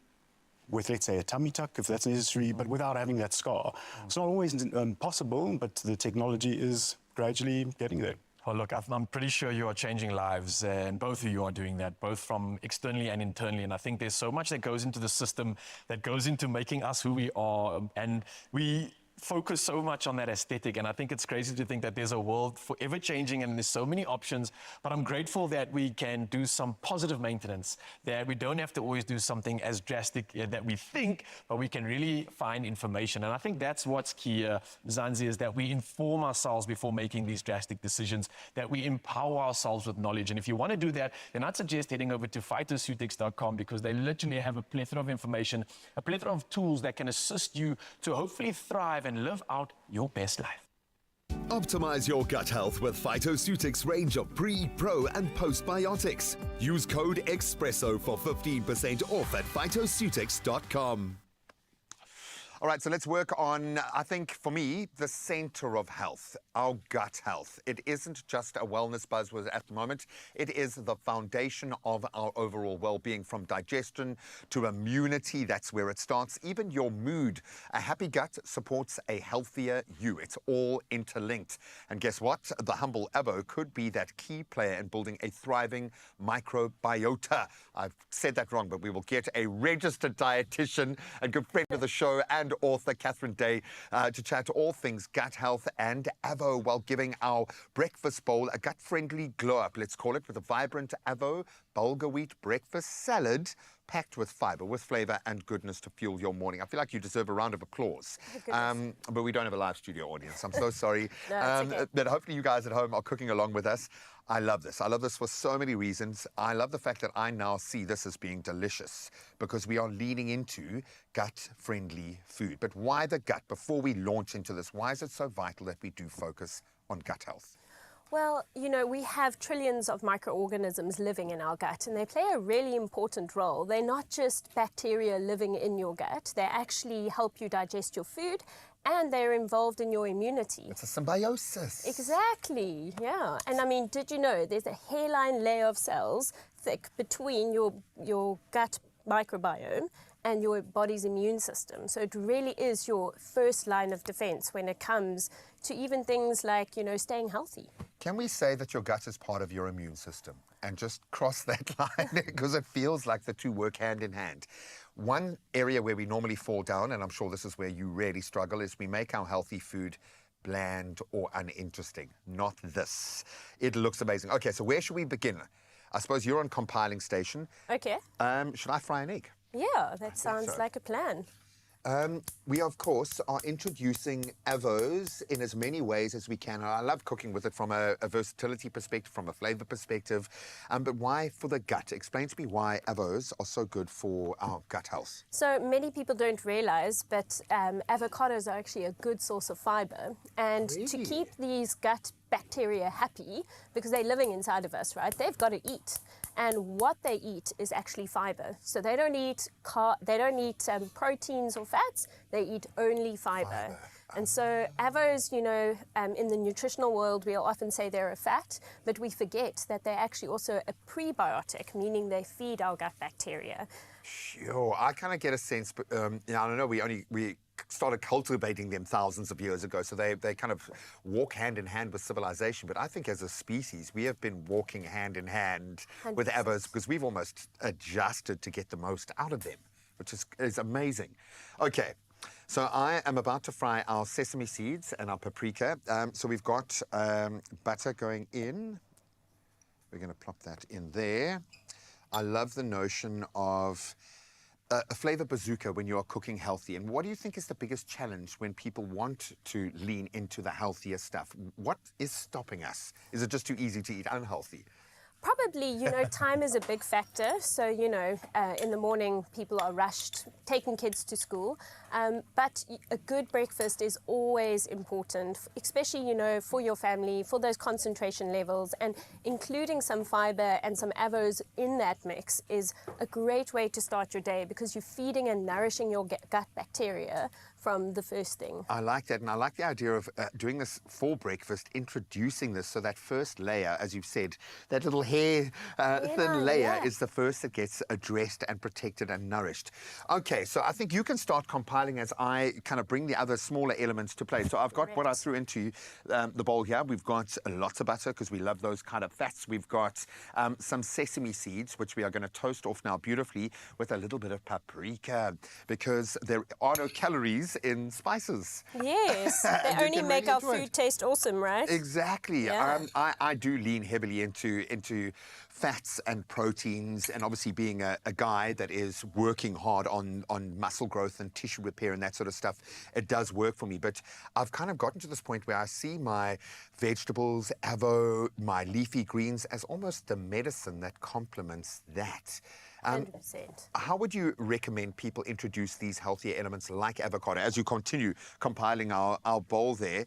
with, let's say, a tummy tuck, if that's necessary, but without having that scar. It's not always possible, but the technology is gradually getting there. Well, look, I'm pretty sure you are changing lives, and both of you are doing that, both from externally and internally. And I think there's so much that goes into the system, that goes into making us who we are. And we focus so much on that aesthetic, and I think it's crazy to think that there's a world forever changing and there's so many options, but I'm grateful that we can do some positive maintenance, that we don't have to always do something as drastic that we think, but we can really find information. And I think that's what's key, Zanzi, is that we inform ourselves before making these drastic decisions, that we empower ourselves with knowledge. And if you want to do that, then I'd suggest heading over to phytoceutics.com, because they literally have a plethora of information, a plethora of tools that can assist you to hopefully thrive and live out your best life. Optimize your gut health with Phytoceutics range of pre, pro and postbiotics. Use code Expresso for 15% off at phytoceutics.com. All right, so let's work on, I think, for me, the center of health, our gut health. It isn't just a wellness buzzword at the moment. It is the foundation of our overall well-being, from digestion to immunity. That's where it starts. Even your mood. A happy gut supports a healthier you. It's all interlinked. And guess what? The humble Avo could be that key player in building a thriving microbiota. I've said that wrong, but we will get a registered dietitian and good friend of the show and author Catherine Day to chat all things gut health and Avo, while giving our breakfast bowl a gut-friendly glow-up, let's call it, with a vibrant Avo bulgur wheat breakfast salad packed with fiber, with flavor and goodness to fuel your morning. I feel like you deserve a round of applause. But we don't have a live studio audience. I'm so sorry. Okay. But hopefully you guys at home are cooking along with us. I love this. I love this for so many reasons. I love the fact that I now see this as being delicious, because we are leaning into gut-friendly food. But why the gut? Before we launch into this, why is it so vital that we do focus on gut health? Well, you know, we have trillions of microorganisms living in our gut, and they play a really important role. They're not just bacteria living in your gut. They actually help you digest your food, and they're involved in your immunity. It's a symbiosis. Exactly, yeah. And I mean, did you know there's a hairline layer of cells thick between your gut microbiome and your body's immune system? So it really is your first line of defense when it comes to even things like, you know, staying healthy. Can we say that your gut is part of your immune system and just cross that line because it feels like the two work hand in hand? One area where we normally fall down, and I'm sure this is where you really struggle, is we make our healthy food bland or uninteresting. Not this. It looks amazing. Okay, so where should we begin? I suppose you're on compiling station. Okay. Should I fry an egg? Yeah, that sounds like a plan. We, of course, are introducing avos in as many ways as we can. I love cooking with it from a versatility perspective, from a flavor perspective. But why for the gut? Explain to me why avos are so good for our gut health. So many people don't realize, but avocados are actually a good source of fiber. And to keep these gut bacteria happy, because they're living inside of us, right? They've got to eat. And what they eat is actually fiber. So they don't eat proteins or fats. They eat only fiber. And so avos, you know, in the nutritional world, we'll often say they're a fat, but we forget that they're actually also a prebiotic, meaning they feed our gut bacteria. Sure, I kind of get a sense, but I don't know, we started cultivating them thousands of years ago, so they kind of walk hand in hand with civilization. But I think as a species, we have been walking hand in hand 100%. With avos because we've almost adjusted to get the most out of them, which is amazing. Okay, so I am about to fry our sesame seeds and our paprika. So we've got butter going in. We're going to plop that in there. I love the notion of a flavor bazooka when you are cooking healthy. And what do you think is the biggest challenge when people want to lean into the healthier stuff? What is stopping us? Is it just too easy to eat unhealthy? Probably, you know, time is a big factor. So, you know, in the morning, people are rushed, taking kids to school. But a good breakfast is always important, especially, you know, for your family, for those concentration levels. And including some fiber and some avos in that mix is a great way to start your day because you're feeding and nourishing your gut bacteria from the first thing. I like that, and I like the idea of doing this for breakfast, introducing this so that first layer, as you've said, that little hair thin layer is the first that gets addressed and protected and nourished. Okay, so I think you can start compiling as I kind of bring the other smaller elements to play. So I've got what I threw into the bowl here. We've got lots of butter because we love those kind of fats. We've got some sesame seeds, which we are going to toast off now beautifully with a little bit of paprika because there are no calories in spices. Yes, they only make our food taste awesome, right? Exactly. Yeah. I do lean heavily into fats and proteins, and obviously being a guy that is working hard on muscle growth and tissue repair and that sort of stuff, it does work for me. But I've kind of gotten to this point where I see my vegetables, avo, my leafy greens as almost the medicine that complements that. 100%. How would you recommend people introduce these healthier elements like avocado as you continue compiling our bowl there?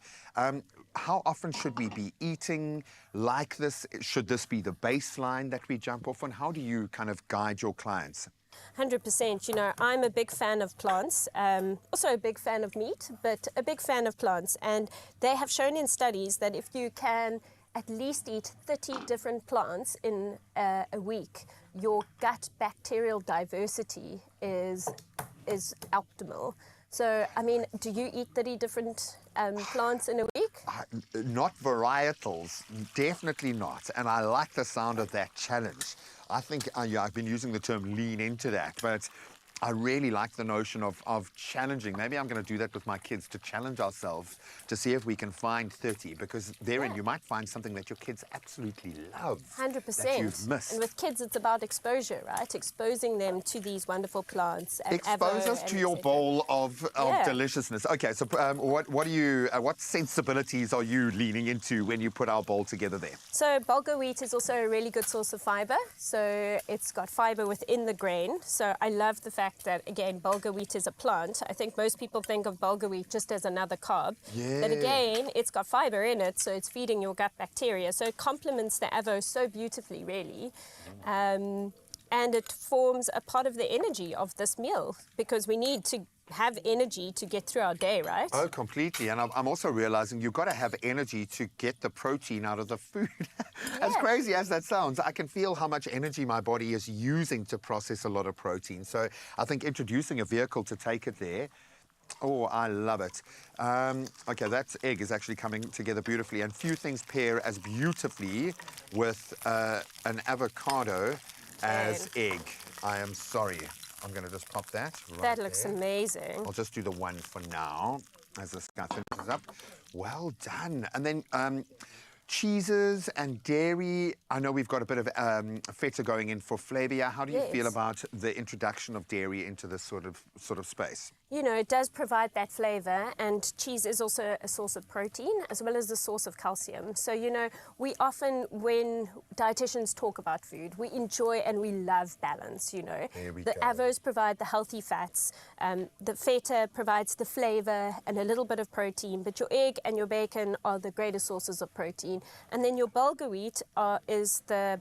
How often should we be eating like this? Should this be the baseline that we jump off on? How do you kind of guide your clients? 100%. You know, I'm a big fan of plants, also a big fan of meat, but a big fan of plants. And they have shown in studies that if you can at least eat 30 different plants in a week, your gut bacterial diversity is optimal. So, I mean, do you eat 30 different plants in a week? Not varietals, definitely not. And I like the sound of that challenge. I think, I've been using the term lean into that, but I really like the notion of challenging. Maybe I'm going to do that with my kids, to challenge ourselves to see if we can find 30, because therein you might find something that your kids absolutely love. 100%. That you've missed. And with kids, it's about exposure, right? Exposing them to these wonderful plants. And expose us to your bowl of deliciousness. Okay, so what sensibilities are you leaning into when you put our bowl together there? So bulgur wheat is also a really good source of fiber. So it's got fiber within the grain. So I love the fact fact that, again, bulgur wheat is a plant. I think most people think of bulgur wheat just as another carb. Yeah. But again, it's got fiber in it, so it's feeding your gut bacteria. So it complements the avo so beautifully, really. And it forms a part of the energy of this meal, because we need to have energy to get through our day, right? Oh, completely. And I'm also realizing you've got to have energy to get the protein out of the food. As crazy as that sounds, I can feel how much energy my body is using to process a lot of protein. So I think introducing a vehicle to take it there, oh, I love it. Okay, that egg is actually coming together beautifully, and few things pair as beautifully with an avocado as egg. I am sorry. I'm going to just pop that right That looks there. amazing. I'll just do the one for now as this guy finishes up. Well done. And then cheeses and dairy. I know we've got a bit of feta going in for flavor. How do you feel about the introduction of dairy into this sort of space? You know, it does provide that flavor, and cheese is also a source of protein as well as a source of calcium. So, you know, we often, when dietitians talk about food, we enjoy and we love balance, you know. The avos provide the healthy fats, the feta provides the flavor and a little bit of protein, but your egg and your bacon are the greatest sources of protein. And then your bulgur wheat is the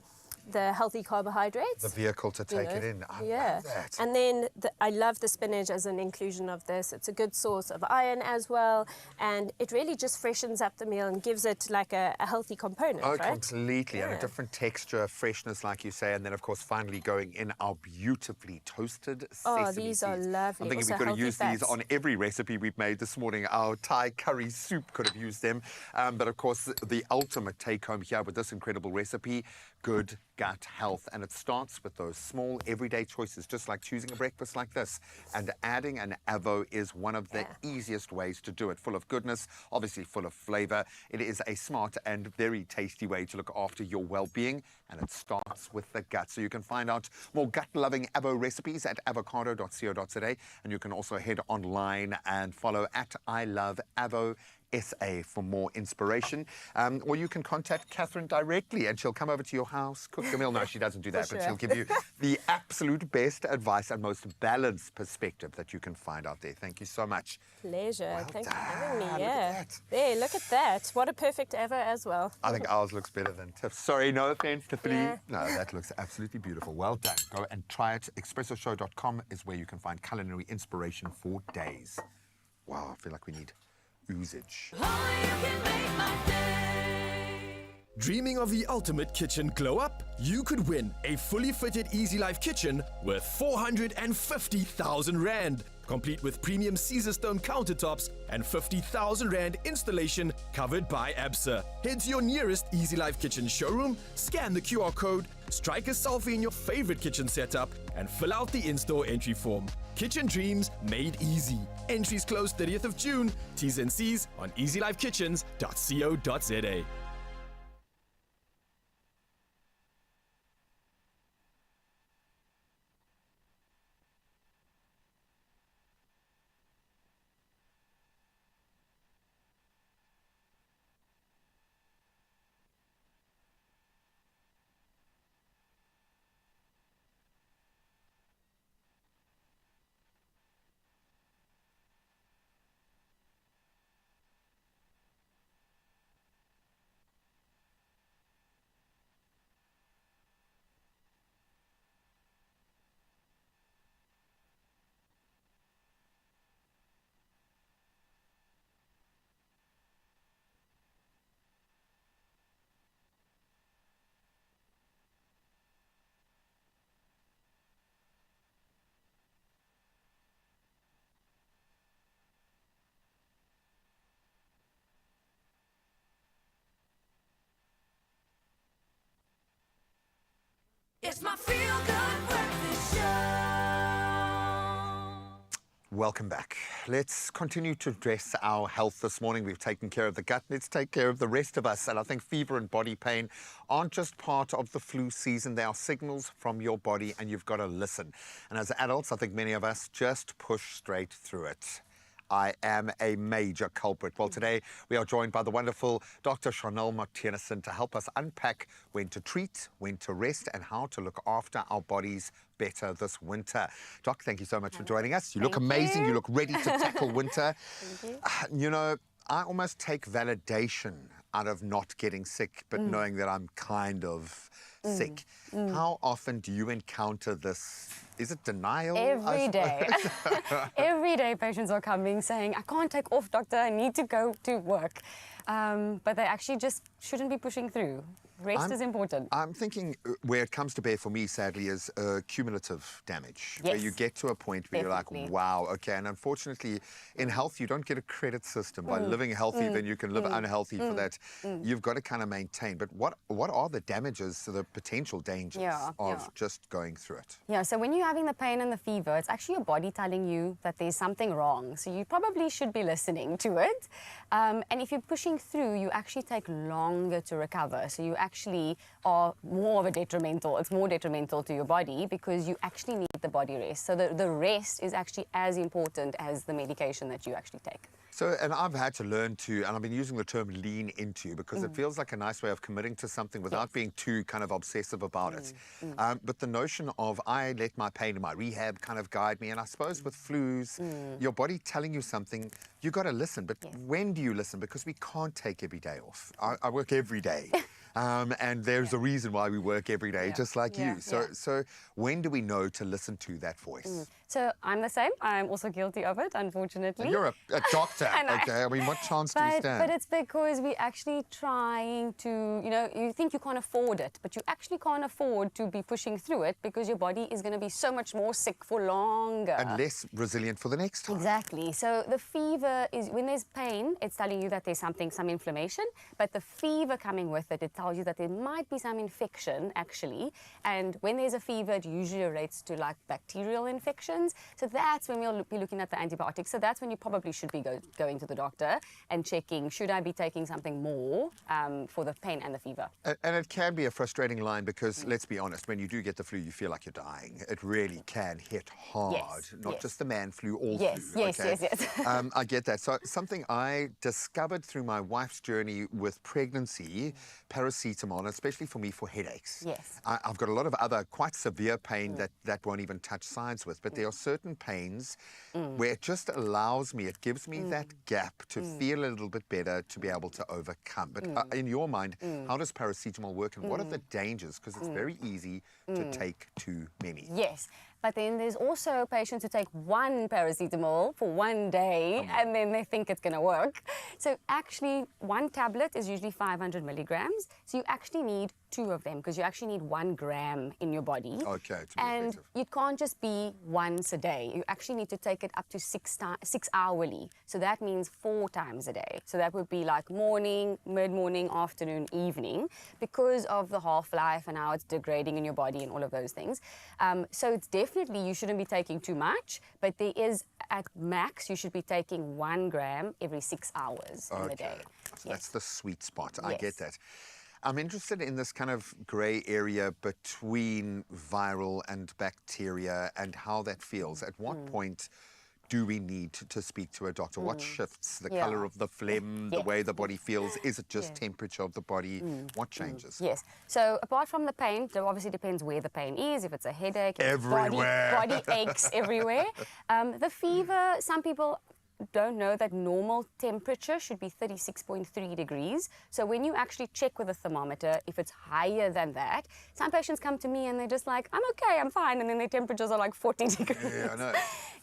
healthy carbohydrates. The vehicle to take it in. I love that. And then I love the spinach as an inclusion of this. It's a good source of iron as well. And it really just freshens up the meal and gives it like a healthy component, Oh, right? completely. And a different texture, freshness, like you say. And then, of course, finally going in our beautifully toasted sesame Oh, these are seeds. lovely. I'm thinking Also we could have healthy used these fats. on every recipe we've made this morning. Our Thai curry soup could have used them. But, of course, the ultimate take-home here with this incredible recipe, good gut health. And it starts with those small everyday choices, just like choosing a breakfast like this. And adding an avo is one of the easiest ways to do it. Full of goodness, obviously full of flavor. It is a smart and very tasty way to look after your well-being. And it starts with the gut. So you can find out more gut-loving avo recipes at avocado.co.za. And you can also head online and follow at I Love Avo SA for more inspiration. Or you can contact Catherine directly and she'll come over to your house, cook a meal. No, she doesn't do that, but she'll give you the absolute best advice and most balanced perspective that you can find out there. Thank you so much. Pleasure. Thanks for having me. Look at that. There, look at that. What a perfect ever as well. I think ours looks better than Tiff's. Sorry, no offense, Tiffany. Yeah. No, that looks absolutely beautiful. Well done. Go and try it. ExpressoShow.com is where you can find culinary inspiration for days. Wow, I feel like we need oozage. Dreaming of the ultimate kitchen glow up? You could win a fully fitted Easy Life kitchen worth 450,000 Rand, complete with premium Caesarstone countertops and 50,000 Rand installation covered by ABSA. Head to your nearest Easy Life kitchen showroom, scan the QR code, strike a selfie in your favorite kitchen setup, and fill out the in-store entry form. Kitchen dreams made easy. Entries close 30th of June. T's and C's on easylifekitchens.co.za. It's my feel-good breakfast show. Welcome back. Let's continue to address our health this morning. We've taken care of the gut. Let's take care of the rest of us. And I think fever and body pain aren't just part of the flu season. They are signals from your body and you've got to listen. And as adults, I think many of us just push straight through it. I am a major culprit. Well, today we are joined by the wonderful Dr. Chanel Martinison to help us unpack when to treat, when to rest, and how to look after our bodies better this winter. Doc, thank you so much for joining us. You look amazing. You look ready to tackle winter. Thank you. You know, I almost take validation out of not getting sick, but knowing that I'm kind of sick. How often do you encounter this? Is it denial? Every day. Every day patients are coming saying, I can't take off, doctor, I need to go to work. But they actually just shouldn't be pushing through. Rest is important. I'm thinking where it comes to bear for me, sadly, is cumulative damage. Where you get to a point where you're like, wow, okay. And unfortunately, in health, you don't get a credit system. By living healthy, then you can live unhealthy for that. You've got to kind of maintain. But what are the damages, the potential dangers of just going through it? Yeah, so when you're having the pain and the fever, it's actually your body telling you that there's something wrong. So you probably should be listening to it. And if you're pushing through, you actually take longer to recover. So you actually are more of a detrimental. It's more detrimental to your body because you actually need the body rest. So the rest is actually as important as the medication that you actually take. So, and I've had to learn to, and I've been using the term lean into because it feels like a nice way of committing to something without being too kind of obsessive about it. But the notion of I let my pain and my rehab kind of guide me, and I suppose with flus, your body telling you something, you got to listen. But when do you listen? Because we can't take every day off. I work every day. And there's a reason why we work every day, just like you. So when do we know to listen to that voice? So I'm the same. I'm also guilty of it, unfortunately. And you're a doctor, okay? I mean, what chance do you stand? But it's because we're actually trying to, you know, you think you can't afford it, but you actually can't afford to be pushing through it because your body is going to be so much more sick for longer. And less resilient for the next time. Exactly. So the fever is, when there's pain, it's telling you that there's something, some inflammation, but the fever coming with it, it tells you that there might be some infection, actually. And when there's a fever, it usually relates to like bacterial infections. So that's when we'll be looking at the antibiotics. So that's when you probably should be going to the doctor and checking, should I be taking something more for the pain and the fever? And it can be a frustrating line because, let's be honest, when you do get the flu, you feel like you're dying. It really can hit hard, not just the man flu, all flu. Yes. I get that. So something I discovered through my wife's journey with pregnancy, paracetamol, and especially for me for headaches. Yes. I've got a lot of other quite severe pain that won't even touch sides with, but there are certain pains where it just allows me, it gives me that gap to feel a little bit better to be able to overcome. But in your mind, how does paracetamol work and what are the dangers? Because it's very easy to take too many. Yes. But then there's also patients who take one paracetamol for one day and then they think it's going to work. So actually, one tablet is usually 500 milligrams. So you actually need 2 of them because you actually need 1 gram in your body. Okay. And you can't just be once a day. You actually need to take it up to 6 hourly. So that means 4 times a day. So that would be like morning, mid-morning, afternoon, evening, because of the half-life and how it's degrading in your body and all of those things. So it's definitely, you shouldn't be taking too much, but there is, at max, you should be taking 1 gram every 6 hours in the day. So that's the sweet spot. I get that. I'm interested in this kind of grey area between viral and bacteria and how that feels. At what point do we need to speak to a doctor? What shifts? The colour of the phlegm, the way the body feels? Is it just temperature of the body? What changes? Yes. So apart from the pain, it obviously depends where the pain is. If it's a headache, everywhere. Body aches everywhere. The fever, some people don't know that normal temperature should be 36.3 degrees. So when you actually check with a thermometer, if it's higher than that, some patients come to me and they're just like, I'm okay, I'm fine. And then their temperatures are like 40 degrees. Yeah, I know.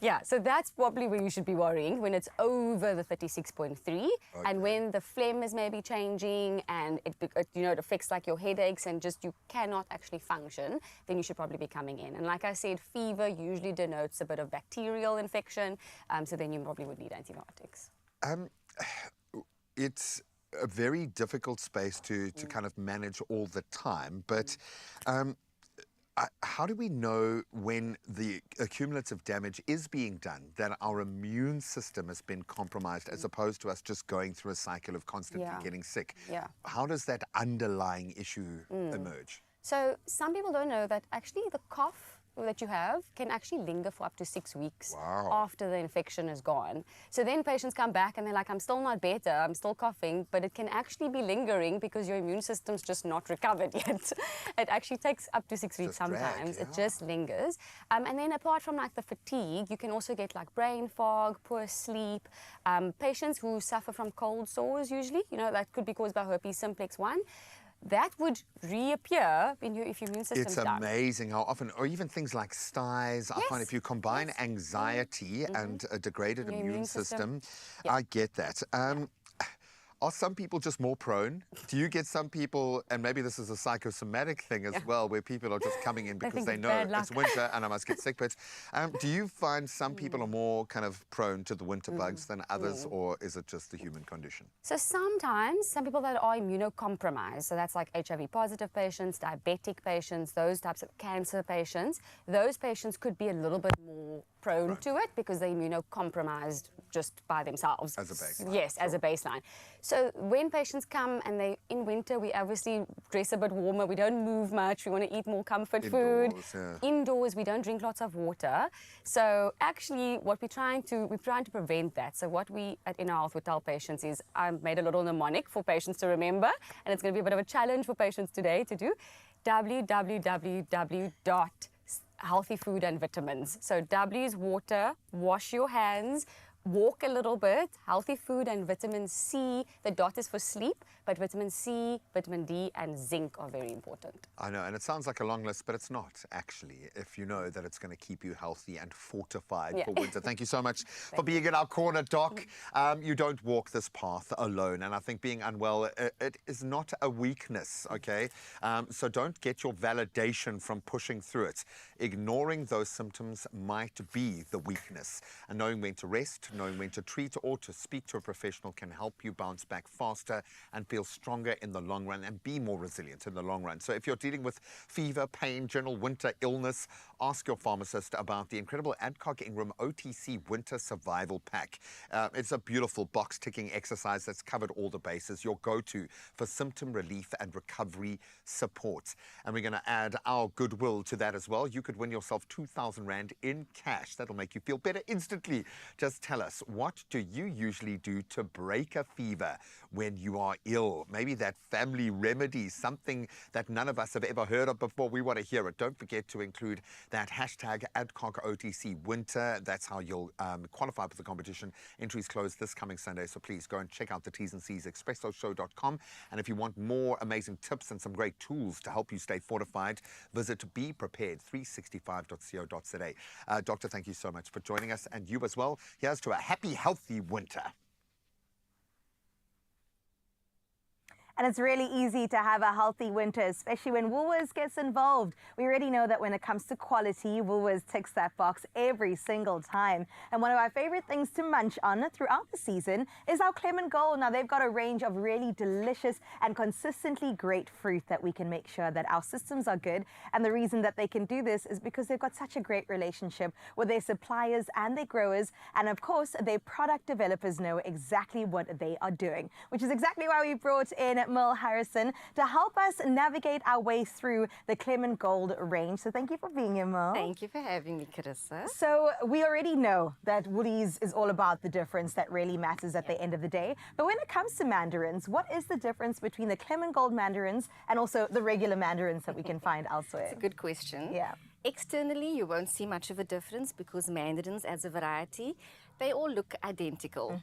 Yeah, so that's probably where you should be worrying, when it's over the 36.3 and when the phlegm is maybe changing and it affects like your headaches and just you cannot actually function, then you should probably be coming in. And like I said, fever usually denotes a bit of bacterial infection, so then you probably would need antibiotics. It's a very difficult space to kind of manage all the time, but how do we know when the accumulative damage is being done, that our immune system has been compromised as opposed to us just going through a cycle of constantly getting sick? Yeah. How does that underlying issue emerge? So some people don't know that actually the cough that you have can actually linger for up to 6 weeks Wow. after the infection is gone. So then patients come back and they're like, I'm still not better, I'm still coughing, but it can actually be lingering because your immune system's just not recovered yet. It actually takes up to 6 weeks sometimes. It just lingers. And then apart from like the fatigue, you can also get like brain fog, poor sleep. Patients who suffer from cold sores usually, you know, that could be caused by herpes simplex 1. That would reappear in if your immune system's It's down. amazing how often, or even things like styes, I find if you combine anxiety and a degraded Your immune immune system, system. I get that. Are some people just more prone? Do you get some people, and maybe this is a psychosomatic thing as well, where people are just coming in because they know it's winter and I must get sick, but do you find some people are more kind of prone to the winter bugs than others, or is it just the human condition? So sometimes, some people that are immunocompromised, so that's like HIV positive patients, diabetic patients, those types of cancer patients, those patients could be a little bit more prone to it because they're immunocompromised just by themselves. As a baseline. Yes, as a baseline. So when patients come and in winter, we obviously dress a bit warmer, we don't move much, we want to eat more comfort food. Indoors, we don't drink lots of water. So actually, what we're trying to prevent that. So what we at Inner Health would tell patients is, I made a little mnemonic for patients to remember, and it's going to be a bit of a challenge for patients today to do. www.healthy food and vitamins. So W is water, wash your hands, walk a little bit, healthy food and vitamin C. The dot is for sleep, but vitamin C, vitamin D, and zinc are very important. I know, and it sounds like a long list, but it's not, actually, if you know that it's going to keep you healthy and fortified for winter. Thank you so much for being in our corner, Doc. You don't walk this path alone, and I think being unwell, it is not a weakness, okay? So don't get your validation from pushing through it. Ignoring those symptoms might be the weakness, and knowing when to rest, knowing when to treat or to speak to a professional can help you bounce back faster and feel stronger in the long run and be more resilient in the long run. So if you're dealing with fever, pain, general winter illness, ask your pharmacist about the incredible Adcock Ingram OTC Winter Survival Pack. It's a beautiful box-ticking exercise that's covered all the bases, your go-to for symptom relief and recovery support. And we're going to add our goodwill to that as well. You could win yourself 2,000 Rand in cash. That'll make you feel better instantly. Just tell us, what do you usually do to break a fever when you are ill? Maybe that family remedy, something that none of us have ever heard of before. We want to hear it. Don't forget to include that hashtag #AdcockOTCWinter. That's how you'll qualify for the competition. Entries close this coming Sunday, so please go and check out the T's and C's, expressoshow.com. And if you want more amazing tips and some great tools to help you stay fortified, visit beprepared365.co.za. Doctor, thank you so much for joining us, and you as well. Here's to a happy, healthy winter. And it's really easy to have a healthy winter, especially when Woolworths gets involved. We already know that when it comes to quality, Woolworths ticks that box every single time. And one of our favorite things to munch on throughout the season is our Clement Gold. Now, they've got a range of really delicious and consistently great fruit that we can make sure that our systems are good. And the reason that they can do this is because they've got such a great relationship with their suppliers and their growers. And of course, their product developers know exactly what they are doing, which is exactly why we brought in Merle Harrison to help us navigate our way through the Clement Gold range. So thank you for being here, Merle. Thank you for having me, Carissa. So we already know that Woolies is all about the difference that really matters at the end of the day. But when it comes to mandarins, what is the difference between the Clement Gold mandarins and also the regular mandarins that we can find elsewhere? It's a good question. Yeah. Externally, you won't see much of a difference because mandarins, as a variety, they all look identical.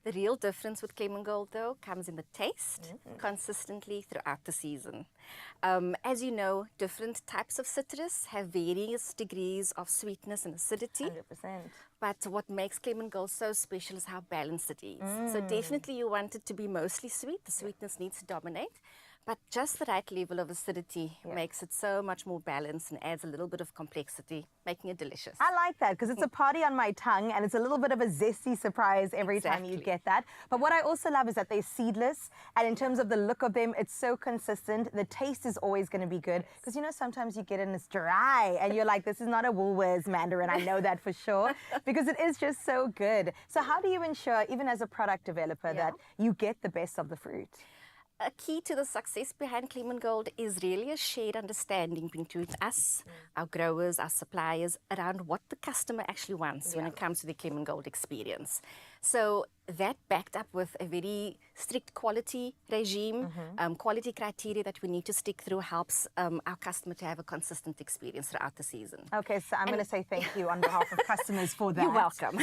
The real difference with Clement Gold, though, comes in the taste consistently throughout the season. As you know, different types of citrus have various degrees of sweetness and acidity. 100%. But what makes Clement Gold so special is how balanced it is. So definitely you want it to be mostly sweet. The sweetness needs to dominate. But just the right level of acidity makes it so much more balanced and adds a little bit of complexity, making it delicious. I like that because it's a party on my tongue and it's a little bit of a zesty surprise every time you get that. But what I also love is that they're seedless, and in terms of the look of them, it's so consistent. The taste is always going to be good because, you know, sometimes you get it and it's dry and you're like, this is not a Woolworths mandarin. I know that for sure because it is just so good. So how do you ensure, even as a product developer, that you get the best of the fruit? a key to the success behind Clement Gold is really a shared understanding between us, our growers, our suppliers, around what the customer actually wants when it comes to the Clement Gold experience. So that backed up with a very strict quality regime, quality criteria that we need to stick through helps our customer to have a consistent experience throughout the season. Okay, so I'm going to say thank you on behalf of customers for that. You're welcome.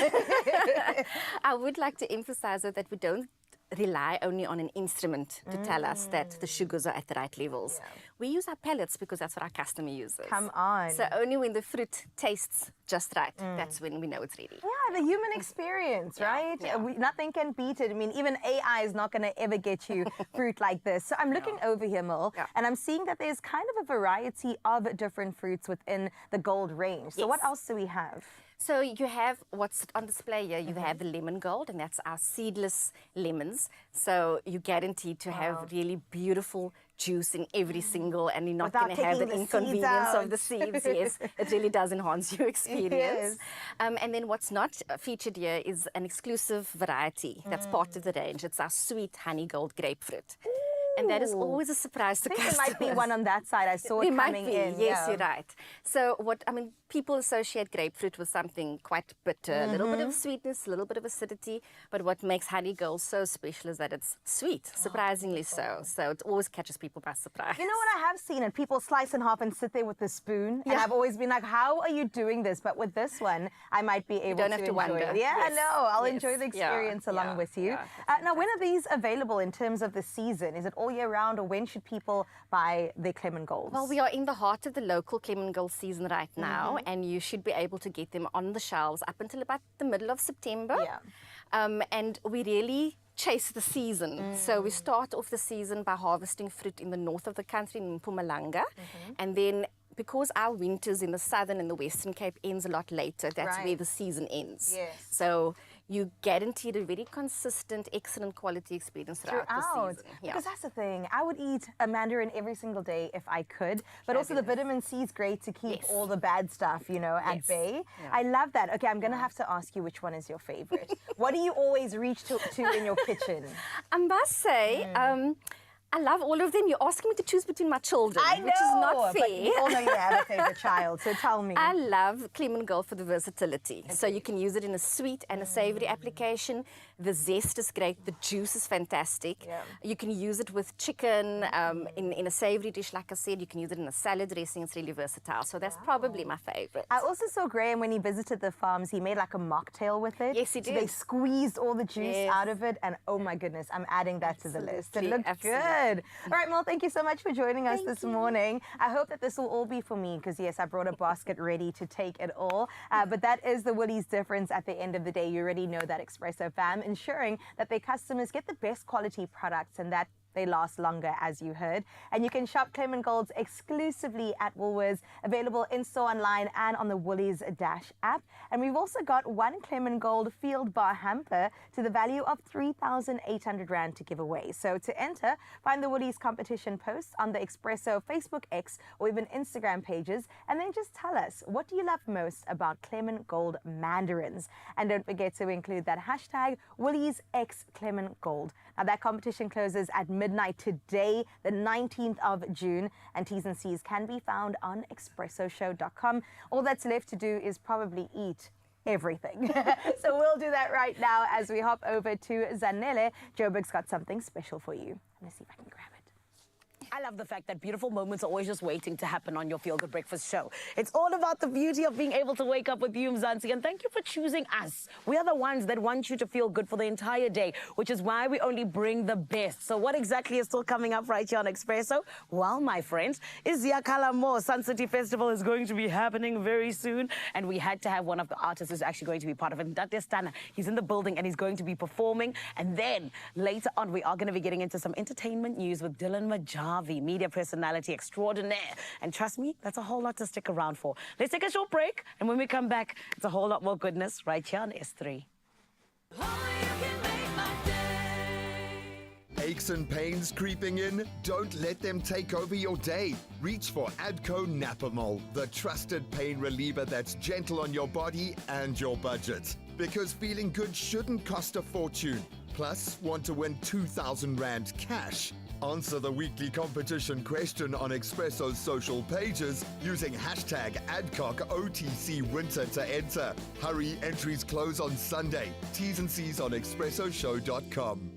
I would like to emphasize that we don't rely only on an instrument to tell us that the sugars are at the right levels. We use our palates because that's what our customer uses. Come on. So only when the fruit tastes just right, that's when we know it's ready. Yeah, the human experience, right? Nothing can beat it. I mean, even AI is not going to ever get you fruit like this. So I'm looking over here, Mil, and I'm seeing that there's kind of a variety of different fruits within the Gold range. So what else do we have? So you have what's on display here. You have the lemon gold, and that's our seedless lemons. So you're guaranteed to have really beautiful juice in every single, and you're not going to have the inconvenience of the seeds. Yes, it really does enhance your experience. And then what's not featured here is an exclusive variety that's part of the range. It's our sweet honey gold grapefruit. And that is always a surprise to customers. There might be one on that side. I saw it coming in. Yes, you're right. So people associate grapefruit with something quite bitter, a little bit of sweetness, a little bit of acidity. But what makes honey gold so special is that it's sweet, surprisingly so. So it always catches people by surprise. You know what I have seen? And people slice in half and sit there with a spoon. And I've always been like, how are you doing this? But with this one, I might be able to enjoy wonder. it. Yeah, I know. I'll enjoy the experience along with you. Now, when are these available in terms of the season? Is it all year round, or when should people buy their Clement Golds? Well, we are in the heart of the local Clement Gold season right now, and you should be able to get them on the shelves up until about the middle of September. And we really chase the season. So we start off the season by harvesting fruit in the north of the country, in Mpumalanga, and then because our winters in the southern and the Western Cape ends a lot later, that's where the season ends. So you guaranteed a very consistent, excellent quality experience throughout the season. Because that's the thing. I would eat a mandarin every single day if I could, but also the vitamin C is great to keep all the bad stuff, you know, at bay. I love that. Okay, I'm going to have to ask you which one is your favorite. What do you always reach to in your kitchen? I must say, I love all of them. You're asking me to choose between my children, I know, which is not fair. But we all know you have a favorite child, so tell me. I love Clement Gold for the versatility. So you can use it in a sweet and a savory application. The zest is great. The juice is fantastic. You can use it with chicken in a savory dish, like I said. You can use it in a salad dressing. It's really versatile. So that's probably my favorite. I also saw Graham when he visited the farms. He made like a mocktail with it. Yes, he did. So they squeezed all the juice out of it, and oh my goodness, I'm adding that to the list. It looked good. All right, Mel, thank you so much for joining us this morning. I hope that this will all be for me because, yes, I brought a basket ready to take it all. But that is the Woolies difference at the end of the day. You already know that, Expresso fam, ensuring that their customers get the best quality products and that they last longer, as you heard. And you can shop Clement Golds exclusively at Woolworths, available in-store, online, and on the Woolies Dash app. And we've also got one Clement Gold Field Bar hamper to the value of 3,800 Rand to give away. So to enter, find the Woolies competition posts on the Expresso Facebook, X, or even Instagram pages, and then just tell us, what do you love most about Clement Gold mandarins? And don't forget to include that hashtag WooliesXClementGold. Now that competition closes at midnight today, the 19th of June, and T's and C's can be found on expressoshow.com. All that's left to do is probably eat everything. So we'll do that right now as we hop over to Zanele. Joburg's got something special for you. Let me see if I can grab it. I love the fact that beautiful moments are always just waiting to happen on your Feel Good Breakfast show. It's all about the beauty of being able to wake up with you, Mzansi, and thank you for choosing us. We are the ones that want you to feel good for the entire day, which is why we only bring the best. So what exactly is still coming up right here on Expresso? Well, my friends, Isiakala Mo Sun City Festival is going to be happening very soon, and we had to have one of the artists who's actually going to be part of it. Ndate Stana, he's in the building and he's going to be performing. And then later on, we are going to be getting into some entertainment news with Dylan Majavi, media personality extraordinaire. And trust me, that's a whole lot to stick around for. Let's take a short break, and when we come back, it's a whole lot more goodness right here on S3. Aches and pains creeping in? Don't let them take over your day. Reach for Adco Napamol, the trusted pain reliever that's gentle on your body and your budget. Because feeling good shouldn't cost a fortune. Plus, want to win 2,000 Rand cash? Answer the weekly competition question on Expresso's social pages using hashtag #AdcocOTCWinter to enter. Hurry, entries close on Sunday. T's and C's on expressoshow.com.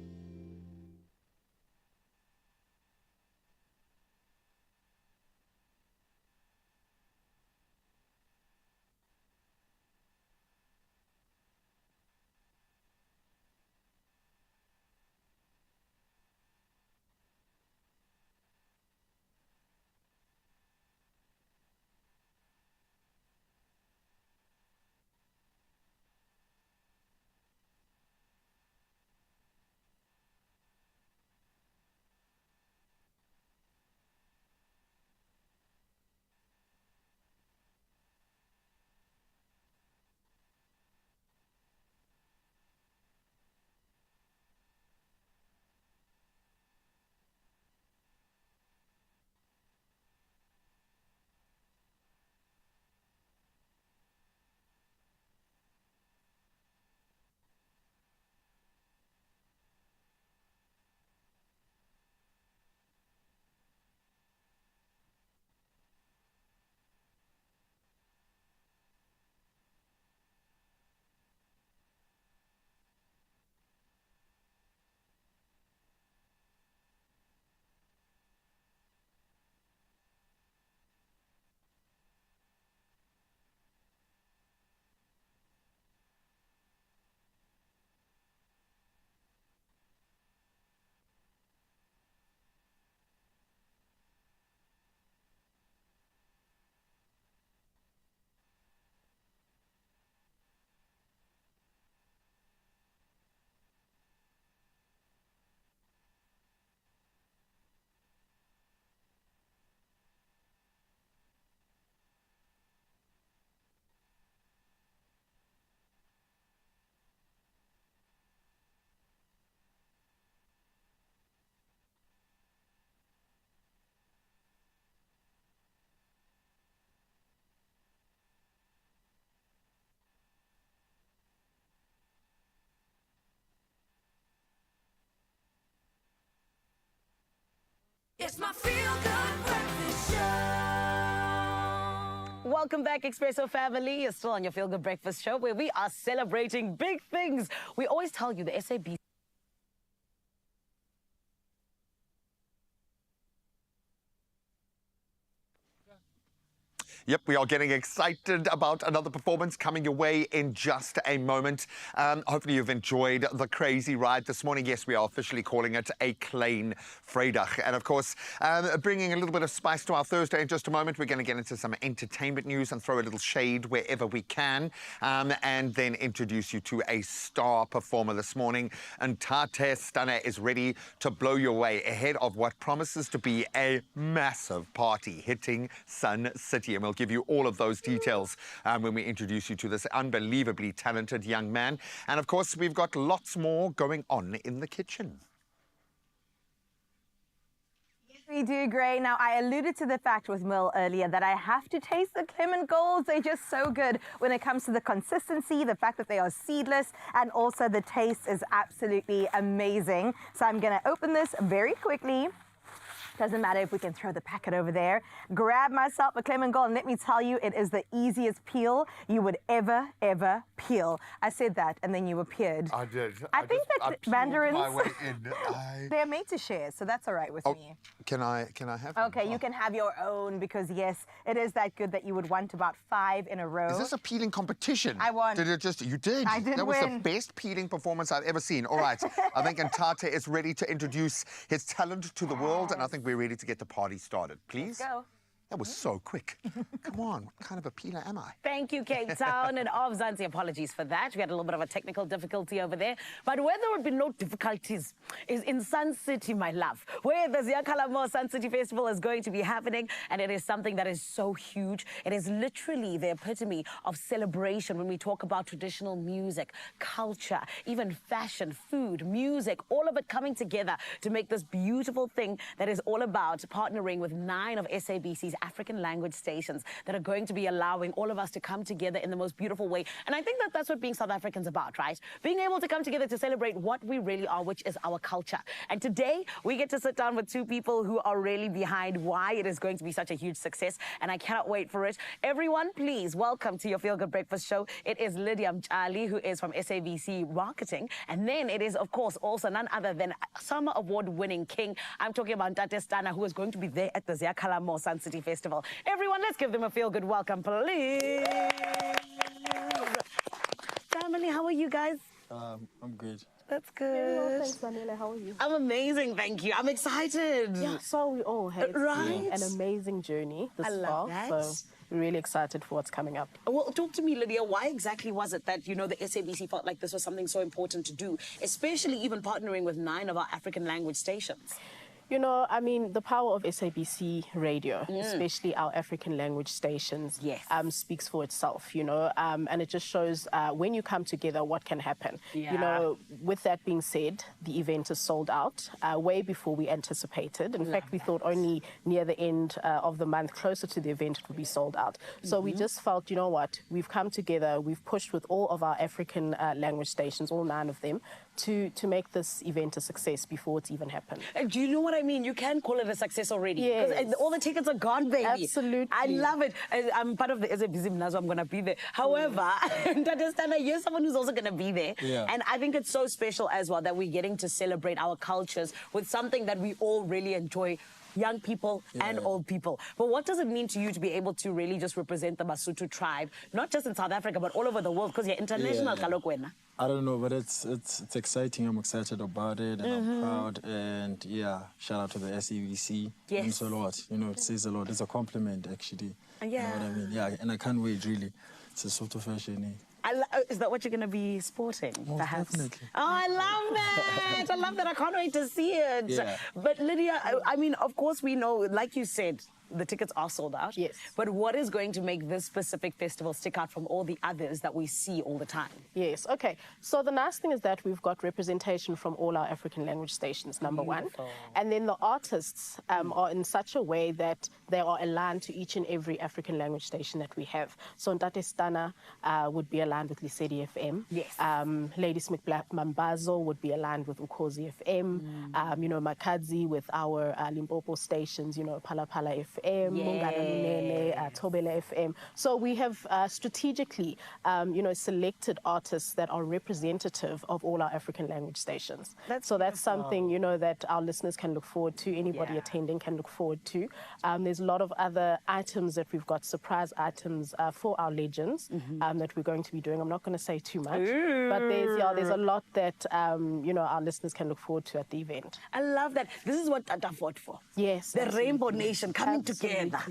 It's my feel-good breakfast show. Welcome back, Expresso family. You're still on your Feel Good Breakfast show where we are celebrating big things. We always tell you the SABC. Yep, we are getting excited about another performance coming your way in just a moment. Hopefully you've enjoyed the crazy ride this morning. Yes, we are officially calling it a Klein Vrydag. And of course, bringing a little bit of spice to our Thursday in just a moment. We're going to get into some entertainment news and throw a little shade wherever we can. And then introduce you to a star performer this morning. And Tate Stunner is ready to blow your way ahead of what promises to be a massive party hitting Sun City. And we'll give you all of those details when we introduce you to this unbelievably talented young man. And of course, we've got lots more going on in the kitchen. We do, Gray. Now, I alluded to the fact with Mill earlier that I have to taste the Clement Golds. They're just so good when it comes to the consistency, the fact that they are seedless, and also the taste is absolutely amazing. So I'm going to open this very quickly. Doesn't matter if we can throw the packet over there. Grab myself a Clement Gold, and let me tell you, it is the easiest peel you would ever peel. I said that, and then you appeared. I did. I think that mandarins, my way in. they're made to share, so that's all right with me. Can I have one? Okay, you can have your own, because yes, it is that good that you would want about 5 in a row. Is this a peeling competition? I won. You did. I did That was win. the best peeling performance I've ever seen. All right, I think Ntate is ready to introduce his talent to the world, and I think we're ready to get the party started. Please? Let's go. That was so quick. Come on, what kind of a peeler am I? Thank you, Cape Town and of Zanzi. Apologies for that. We had a little bit of a technical difficulty over there. But where there would be no difficulties is in Sun City, my love, where the Ziyakalamo Sun City Festival is going to be happening. And it is something that is so huge. It is literally the epitome of celebration when we talk about traditional music, culture, even fashion, food, music, all of it coming together to make this beautiful thing that is all about partnering with 9 of SABC's African language stations that are going to be allowing all of us to come together in the most beautiful way. And I think that that's what being South Africans about, right? Being able to come together to celebrate what we really are, which is our culture. And today we get to sit down with two people who are really behind why it is going to be such a huge success. And I cannot wait for it. Everyone, please welcome to your Feel Good Breakfast show. It is Lydia Mchali, who is from SABC Marketing. And then it is, of course, also none other than Summer Award-winning king. I'm talking about Ntate Stana, who is going to be there at the Ziakalamo Sun City Festival. Everyone, let's give them a feel-good welcome, please. Family, how are you guys? I'm good. That's good. Thanks, Daniela. How are you? I'm amazing, thank you. I'm excited. Yeah, so we all had Right? an amazing journey this I love far. that. So we're really excited for what's coming up. Well, talk to me, Lydia. Why exactly was it that, you know, the SABC felt like this was something so important to do, especially even partnering with 9 of our African language stations? You know, I mean, the power of SABC radio, especially our African language stations, speaks for itself, you know, and it just shows when you come together what can happen. Yeah. You know, with that being said, the event is sold out way before we anticipated. In fact, we thought only near the end of the month, closer to the event, it would be sold out. So we just felt, you know what, we've come together, we've pushed with all of our African language stations, all 9 of them, to make this event a success before it's even happened. Do you know what I mean? You can call it a success already. Yes. Because all the tickets are gone, baby. Absolutely. I love it. I'm part of the SABC now, so I'm going to be there. However, Ntate Stana, you're someone who's also going to be there. Yeah. And I think it's so special as well that we're getting to celebrate our cultures with something that we all really enjoy. Young people and old people. But what does it mean to you to be able to really just represent the Basotho tribe, not just in South Africa, but all over the world, because you're international, Kalokwena? I don't know, but it's exciting. I'm excited about it, and I'm proud. And yeah, shout out to the SABC. Yes. Means a lot. You know, it says a lot. It's a compliment, actually. Yeah. You know what I mean? Yeah, and I can't wait, really. It's a sort of fashion. Is that what you're going to be sporting, perhaps? Definitely. Oh, I love that. I love that. I can't wait to see it. Yeah. But Lydia, I mean, of course we know, like you said, the tickets are sold out. Yes. But what is going to make this specific festival stick out from all the others that we see all the time? Yes, okay. So the nice thing is that we've got representation from all our African language stations, number one. And then the artists are in such a way that they are aligned to each and every African language station that we have. So Ntate Stana would be aligned with Lesedi FM. Yes. Lady Smith Black Mambazo would be aligned with Ukhozi FM. You know, Makadzi with our Limpopo stations, you know, Pala Pala FM. Mungana Lunene, Tobela FM. So we have strategically, you know, selected artists that are representative of all our African language stations. So that's something, you know, that our listeners can look forward to, anybody attending can look forward to. There's a lot of other items that we've got, surprise items for our legends that we're going to be doing. I'm not going to say too much, but there's a lot that, you know, our listeners can look forward to at the event. I love that. This is what Tata fought for. Yes. The Rainbow Nation coming together.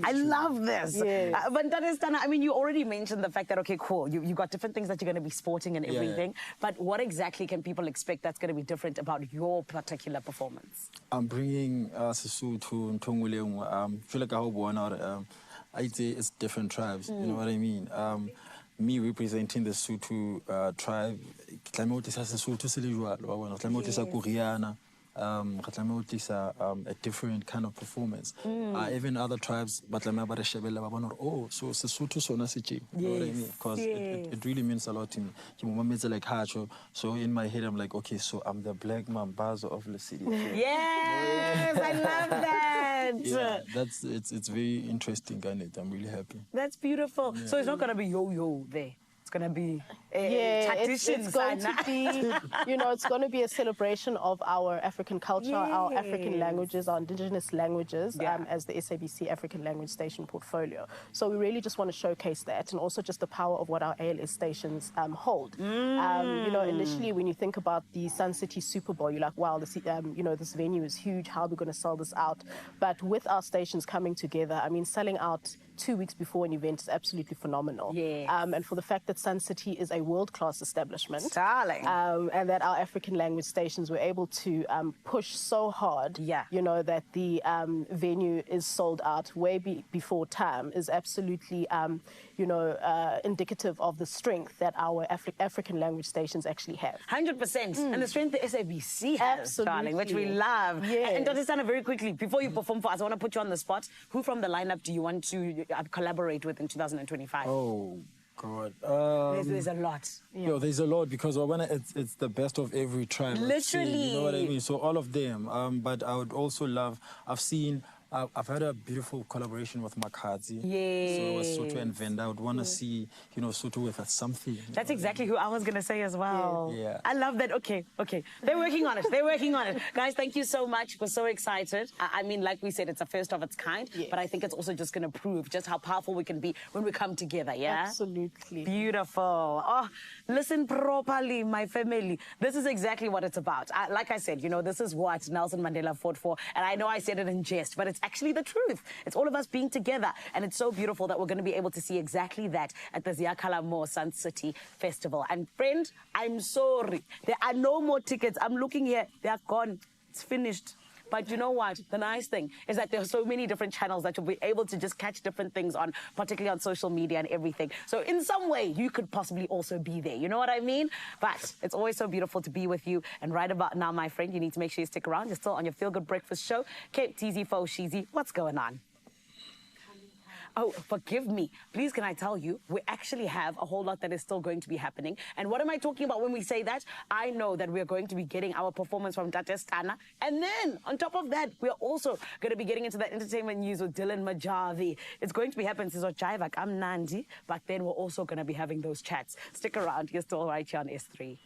I love this. Yes. But Ntate Stana, I mean, you already mentioned the fact that, okay, cool, you got different things that you're going to be sporting and everything. But what exactly can people expect that's going to be different about your particular performance? I'm bringing Sesotho, Ntongoleng. Feel like I hope one out. I'd say it's different tribes. You know what I mean? Me representing the Sotho tribe. A different kind of performance. Even other tribes, but oh, so Sesotho sona seche. You know what I mean? Because it really means a lot to me. So in my head, I'm like, okay, so I'm the Black Mambazo of the city. Yes, I love that. Yeah, it's very interesting, and I'm really happy. That's beautiful. So it's not going to be yo-yo there. It's going to be it's going to be, you know, it's going to be a celebration of our African culture, our African languages, our indigenous languages, as the SABC African Language Station portfolio. So we really just want to showcase that, and also just the power of what our ALS stations hold. You know, initially when you think about the Sun City Super Bowl, you're like, wow, this, you know, this venue is huge. How are we going to sell this out? But with our stations coming together, I mean, selling out 2 weeks before an event is absolutely phenomenal. Yes. And for the fact that Sun City is a world-class establishment. Darling. And that our African language stations were able to push so hard, you know, that the venue is sold out way before time is absolutely, you know, indicative of the strength that our African language stations actually have. 100%. And the strength the SABC has, darling, which we love. Yes. And Dr. Sana, very quickly, before you perform for us, I want to put you on the spot. Who from the lineup do you want to collaborate with in 2025? Oh, God. There's a lot. Yo, there's a lot because it's the best of every tribe. I'd say, you know what I mean? So all of them. But I would also love, I've had a beautiful collaboration with Makadzi. Yes. So Soto and Venda. I would want to see, you know, Soto with something. That's exactly who I was going to say as well. Yeah. I love that. Okay. They're working on it. They're working on it. Guys, thank you so much. We're so excited. I mean, like we said, it's a first of its kind, but I think it's also just going to prove just how powerful we can be when we come together, yeah? Absolutely. Beautiful. Oh, listen properly, my family. This is exactly what it's about. Like I said, you know, this is what Nelson Mandela fought for, and I know I said it in jest, but it's actually the truth. It's all of us being together, and it's so beautiful that we're going to be able to see exactly that at the Ziakalamo Sun City Festival. And friend, I'm sorry, there are no more tickets. I'm looking here, they are gone. It's finished. But you know what? The nice thing is that there are so many different channels that you'll be able to just catch different things on, particularly on social media and everything. So in some way, you could possibly also be there. You know what I mean? But it's always so beautiful to be with you. And right about now, my friend, you need to make sure you stick around. You're still on your Feel Good Breakfast show. Cape TZ Fo Sheezy. What's going on? Oh, forgive me. Please, can I tell you, we actually have a whole lot that is still going to be happening. And what am I talking about when we say that? I know that we're going to be getting our performance from Stana. And then, on top of that, we're also going to be getting into the entertainment news with Dylan Majavi. It's going to be happening. I'm Nandi, but then we're also going to be having those chats. Stick around. You're still right here on S3.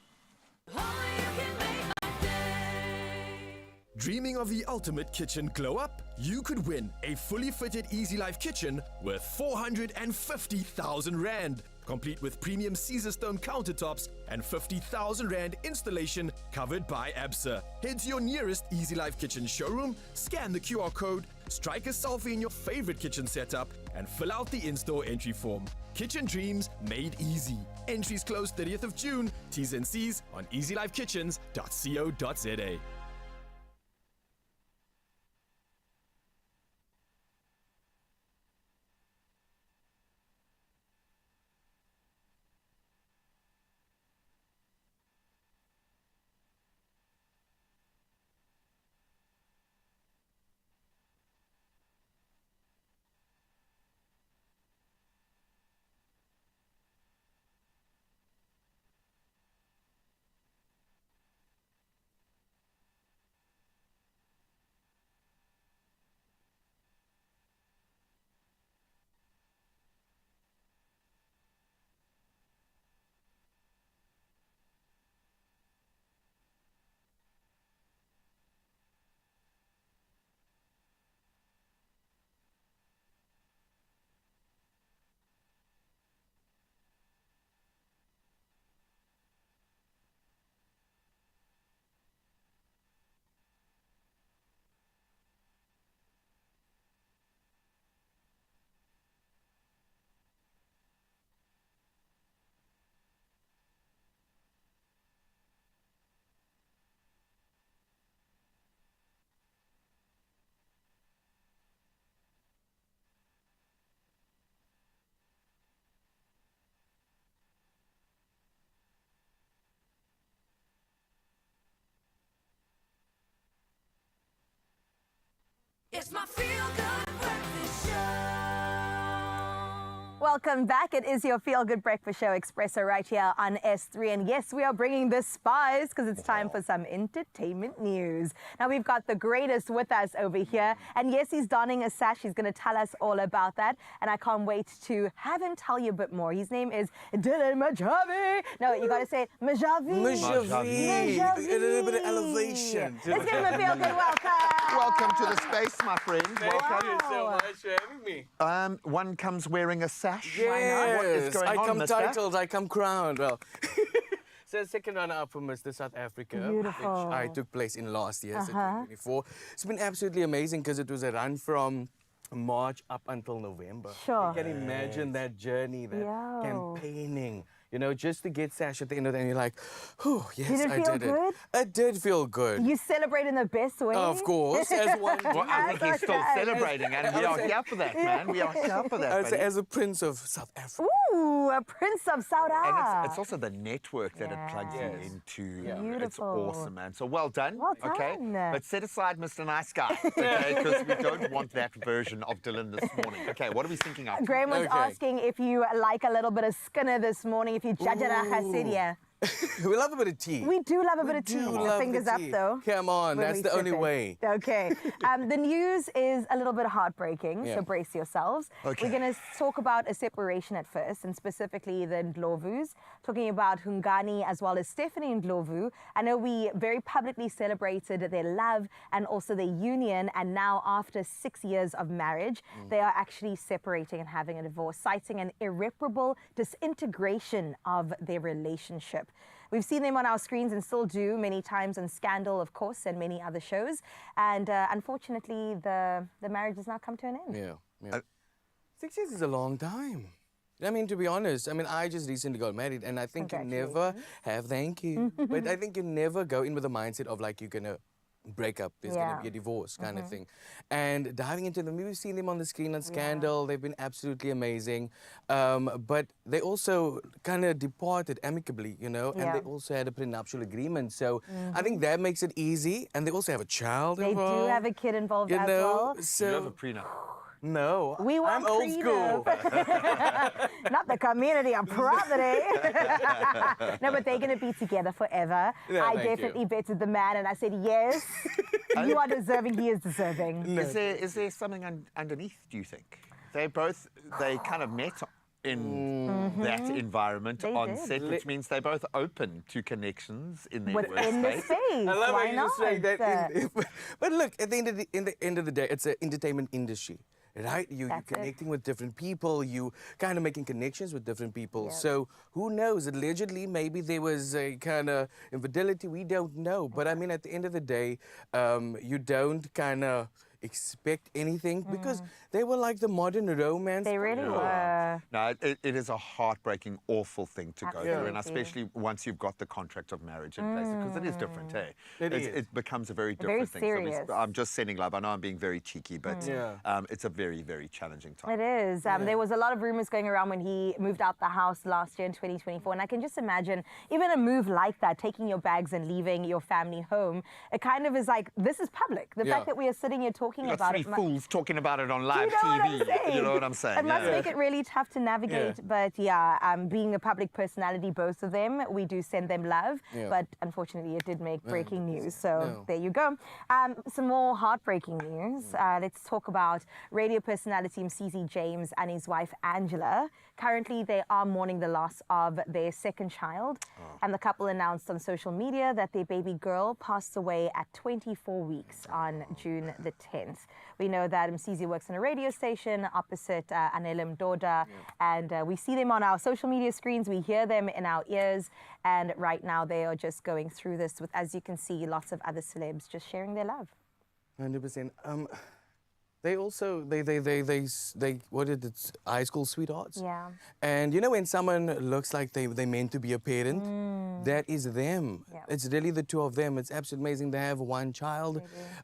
Dreaming of the ultimate kitchen glow-up? You could win a fully fitted Easy Life kitchen worth 450,000 Rand, complete with premium Caesarstone countertops and 50,000 Rand installation covered by ABSA. Head to your nearest Easy Life kitchen showroom, scan the QR code, strike a selfie in your favorite kitchen setup, and fill out the in-store entry form. Kitchen dreams made easy. Entries close 30th of June. T's and C's on easylifekitchens.co.za. It's my Feel Good Breakfast Show. Welcome back. It is your Feel Good Breakfast Show, Expresso, right here on S3. And yes, we are bringing the spies because it's time for some entertainment news. Now, we've got the greatest with us over here. And yes, he's donning a sash. He's going to tell us all about that. And I can't wait to have him tell you a bit more. His name is Dylan Majavi. No, you got to say Majavi. Majavi. A little bit of elevation. Let's give him a Feel Good welcome. Welcome to the space, my friend. Thank you so much for having me. One comes wearing a sash. Yes, What is going I on, come mister? titled, I come crowned. Well, so second runner-up for Mr. South Africa, Beautiful. which I took place in last year, so 2024. It's been absolutely amazing because it was a run from March up until November. Sure. You can imagine that journey, that Yo. campaigning, you know, just to get Sash at the end of the day, and you're like, oh, yes, Did it I feel did good? it. It did feel good. You celebrate in the best way? Of course, as one. Well, I think he's still celebrating, and we are here for that, man. We are here for that, buddy. As a prince of South Africa. Ooh, a prince of South Africa. And it's also the network that it plugs you into. It's Beautiful. awesome, man. So well done. Well Okay, done. but set aside Mr. Nice Guy, okay? Because we don't want that version of Dylan this morning. Okay, what are we thinking of? Graham was asking if you like a little bit of Skinner this morning, if you jajara Hasidia. We love a bit of tea. We do love a bit of tea. love Fingers the up, tea. though. Come on, when that's we the sip only it. way. Okay. The news is a little bit heartbreaking, Yeah. so brace yourselves. Okay. We're going to talk about a separation at first, and specifically the Ndlovus, talking about Hungani as well as Stephanie Ndlovu. I know we very publicly celebrated their love and also their union, and now after 6 years of marriage, they are actually separating and having a divorce, citing an irreparable disintegration of their relationship. We've seen them on our screens and still do many times on Scandal, of course, and many other shows. And unfortunately, the marriage has now come to an end. Yeah. 6 years is a long time. I mean, to be honest, I mean, I just recently got married, and I think you never have, thank you, but I think you never go in with the mindset of like you're going to break up, there's going to be a divorce kind of thing. And diving into them, we've seen them on the screen on Scandal, they've been absolutely amazing. But they also kind of departed amicably, you know, and they also had a prenuptial agreement. So I think that makes it easy. And they also have a child They involved. do have a kid involved you as know? well. So You have a prenup. No, We want I'm old school. Not the community of property. No, but they're going to be together forever. No, I thank you. definitely vetted the man and I said, yes, you are deserving, he is deserving. Is there something underneath, do you think? They kind of met in that environment They on did. set, which means they're both open to connections in their Within the workspace. space. I love Why how you just say not? that. But look, at the end of the day, it's an entertainment industry. Right? You're connecting with different people, you kind of making connections with different people. So who knows? Allegedly, maybe there was a kind of infidelity, we don't know. But I mean, at the end of the day, you don't kind of expect anything because they were like the modern romance. They really were. No, it is a heartbreaking, awful thing to go through, and Absolutely. especially once you've got the contract of marriage in place, because it is different, hey? It is. It becomes a very Very different thing. serious. So I'm just sending love. I know I'm being very cheeky, but it's a very, very challenging time. It is. There was a lot of rumors going around when he moved out the house last year in 2024. And I can just imagine even a move like that, taking your bags and leaving your family home, it kind of is like, this is public. The fact that we are sitting here talking You've got about three it. fools talking about it on live You know what I'm TV. saying? You know what I'm saying? It must make it really tough to navigate. But being a public personality, both of them, we do send them love. But unfortunately, it did make breaking news. So there you go. Some more heartbreaking news. Let's talk about radio personality Mcz James and his wife Angela. Currently, they are mourning the loss of their second child. And the couple announced on social media that their baby girl passed away at 24 weeks on June the 10th. We know that Mcz works in a radio station opposite Anelem Doda, and we see them on our social media screens, we hear them in our ears, and right now they are just going through this with, as you can see, lots of other celebs just sharing their love. 100%. They also, they what is it, high school sweethearts? Yeah. And you know when someone looks like they meant to be a parent, that is them. It's really the two of them. It's absolutely amazing. They have one child,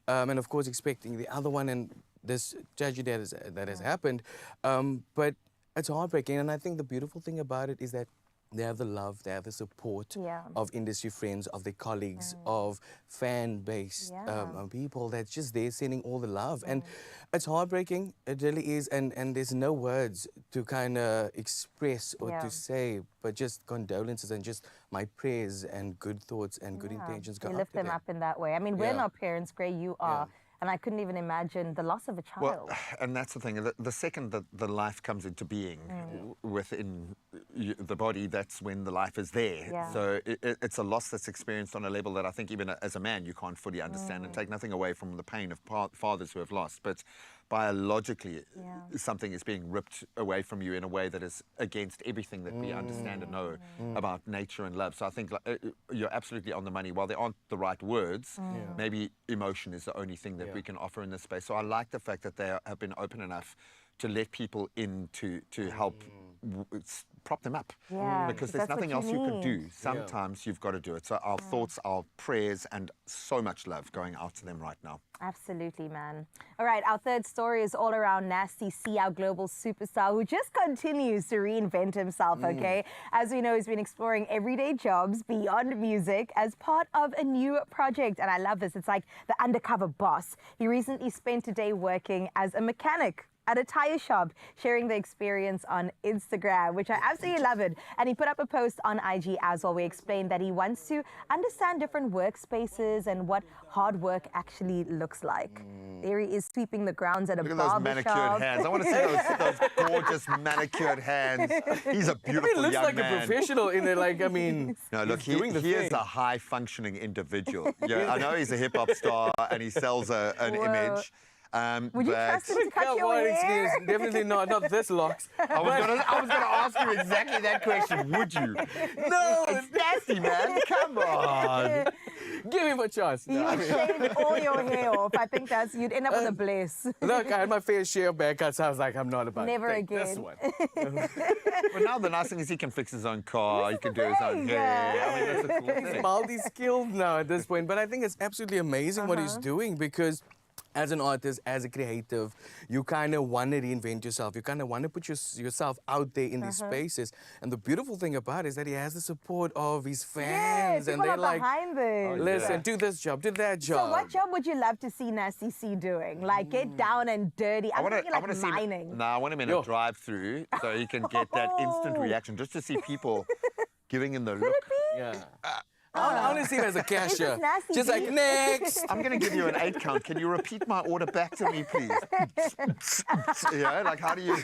and of course expecting the other one, and this tragedy that has happened. But it's heartbreaking, and I think the beautiful thing about it is that they have the love, they have the support of industry friends, of their colleagues, of fan-based people that's just there sending all the love. And it's heartbreaking, it really is, and there's no words to kind of express or to say, but just condolences and just my prayers and good thoughts and good intentions go We up lift to them up in that way. I mean, we're not parents, Gray, you are. And I couldn't even imagine the loss of a child. Well, and that's the thing. The second that the life comes into being within the body, that's when the life is there. Yeah. So it's a loss that's experienced on a level that I think even as a man you can't fully understand, and take nothing away from the pain of fathers who have lost. But biologically, something is being ripped away from you in a way that is against everything that we understand and know about nature and love. So I think you're absolutely on the money. While there aren't the right words, maybe emotion is the only thing that we can offer in this space. So I like the fact that they have been open enough to let people in to help prop them up. Yeah, because there's that's nothing what else you you can need. do. Sometimes you've got to do it. So our thoughts, our prayers, and so much love going out to them right now. Absolutely, man. All right, our third story is all around Nasty C, our global superstar, who just continues to reinvent himself, okay? As we know, he's been exploring everyday jobs beyond music as part of a new project. And I love this. It's like the undercover boss. He recently spent a day working as a mechanic at a tire shop, sharing the experience on Instagram, which I absolutely love it. And he put up a post on IG as well. We explained that he wants to understand different workspaces and what hard work actually looks like. There he is sweeping the grounds at a Look at barber those manicured shop. hands. I want to see those gorgeous manicured hands. He's a beautiful He looks young like man. a professional in it. Like, I mean, No, look, he's doing the he is thing. a high-functioning individual. Yeah, I know he's a hip-hop star and he sells an image. Would you trust him to cut your hair? Excuse, definitely not this locks. I was gonna ask you exactly that question. Would you? No, It's nasty, man. Come on. Give him a chance. You would shave all your hair off. I think you'd end up with a bliss. Look, I had my fair share of haircuts. I was like, I'm not about Never to take this again. one. But now the nice thing is he can fix his own car. He can do his own hair. I mean, that's a cool He's thing. multi-skilled now at this point. But I think it's absolutely amazing what he's doing, because as an artist, as a creative, you kind of want to reinvent yourself. You kind of want to put yourself out there in these spaces. And the beautiful thing about it is that he has the support of his fans. Yes, and people they're are like, behind this. listen, do this job, do that job. So what job would you love to see Nasty C doing? Like, get down and dirty. I'm thinking like see him. mining. No, I want him in a drive-through so he can get that instant reaction, just to see people giving him the look. Yeah. I want to see him as a cashier. Nasty Just C. like, next. I'm going to give you an 8 count. Can you repeat my order back to me, please? Yeah, like how do you...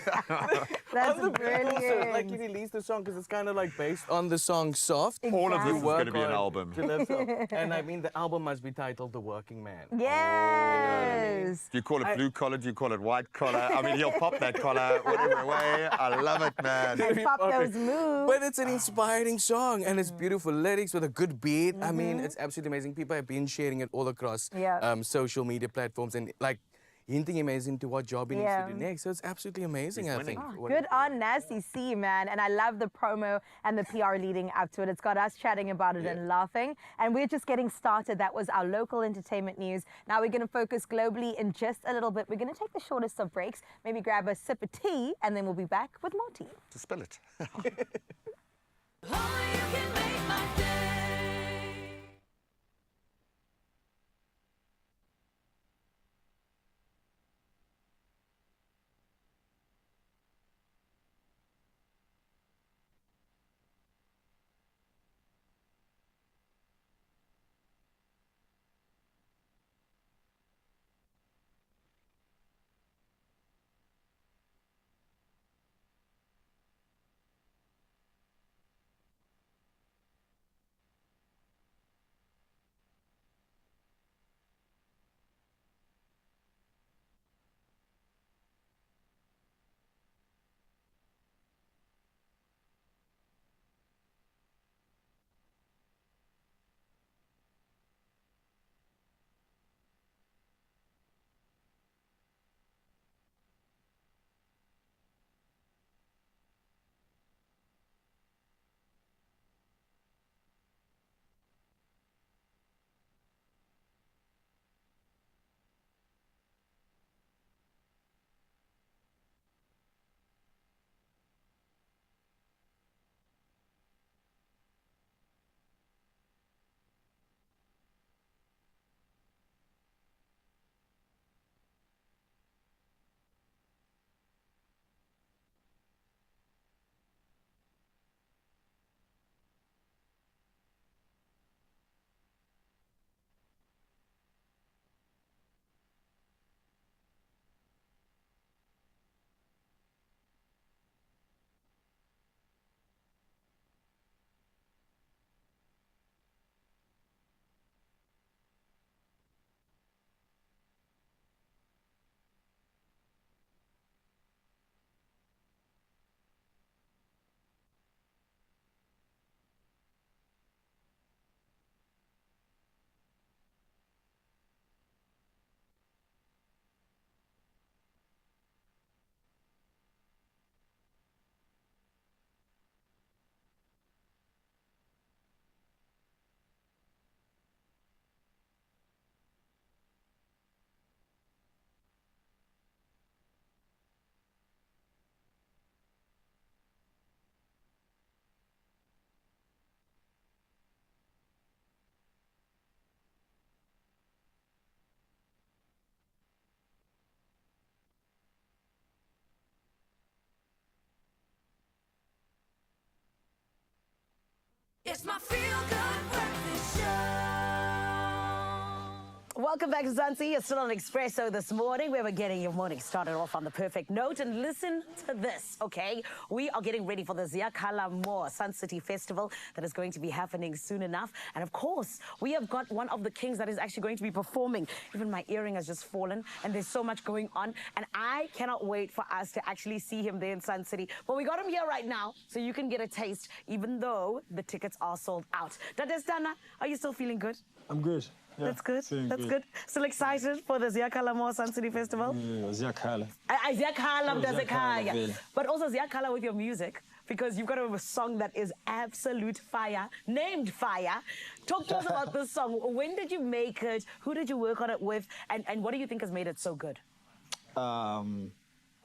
That's Also, brilliant. like he released the song because it's kind of like based on the song Soft. All of this You is work going to be an on album. to live so. And I mean, the album must be titled The Working Man. Yes. Do you call it blue collar? Do you call it white collar? I mean, he'll pop that collar whatever way. I love it, man. And pop those moves. But it's an inspiring song, and it's beautiful lyrics with a good beat. I mean, it's absolutely amazing. People have been sharing it all across social media platforms and like hinting him as into what job he needs to do next. So it's absolutely amazing, I think. Good on Nasty C, man. And I love the promo and the PR leading up to it. It's got us chatting about it and laughing. And we're just getting started. That was our local entertainment news. Now we're going to focus globally in just a little bit. We're going to take the shortest of breaks, maybe grab a sip of tea, and then we'll be back with more tea. To spill it. It's my feel-good breakfast show. Welcome back to Zanzi. You're still on Expresso this morning, where we're getting your morning started off on the perfect note. And listen to this, okay? We are getting ready for the Ziyakhala More Sun City Festival that is going to be happening soon enough. And of course, we have got one of the kings that is actually going to be performing. Even my earring has just fallen, and there's so much going on. And I cannot wait for us to actually see him there in Sun City. But we got him here right now, so you can get a taste, even though the tickets are sold out. Dadestana, are you still feeling good? I'm good. Yeah, That's good. That's good. good. Still excited for the Ziyakhala More Sun City Festival? Ziyakhala. Ziyakhala. But also Ziyakhala with your music, because you've got a song that is absolute fire, named Fire. Talk to us about this song. When did you make it? Who did you work on it with? And what do you think has made it so good?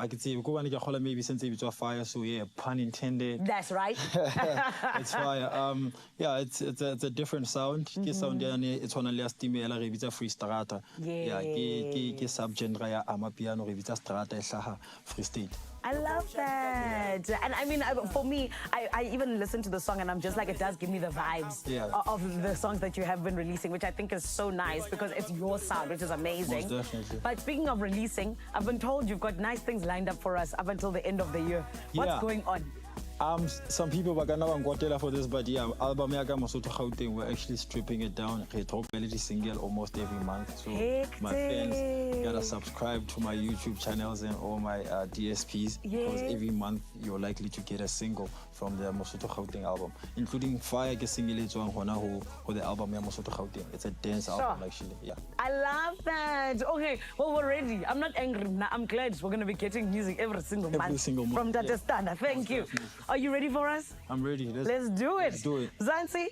I could say maybe since it's fire, so yeah, pun intended. That's right. It's fire. Yeah, it's a different sound. Ke sound it's one last timela re bitsa free strata. Yeah, ke subgenre ya amapiano re bitsa strata ehlaha Free State. I love that. And I mean, for me, I even listen to the song and I'm just like, it does give me the vibes of the songs that you have been releasing, which I think is so nice because it's your sound, which is amazing. Most definitely. But speaking of releasing, I've been told you've got nice things lined up for us up until the end of the year. What's going on? Some people were gonna want for this, but yeah, album Yaga Mosotho Gauteng, we're actually stripping it down. We drop a single almost every month. So my fans gotta subscribe to my YouTube channels and all my DSPs because every month you're likely to get a single from the Mosotho Gauteng album, including Fire single or the album Mosotho Gauteng. It's a dance album actually. Yeah. I love that. Okay, well we're ready. I'm not angry. I'm glad we're gonna be getting music every single month from Dadestana. Thank you. Are you ready for us? I'm ready. Let's do it. Let's do it. Zanzi,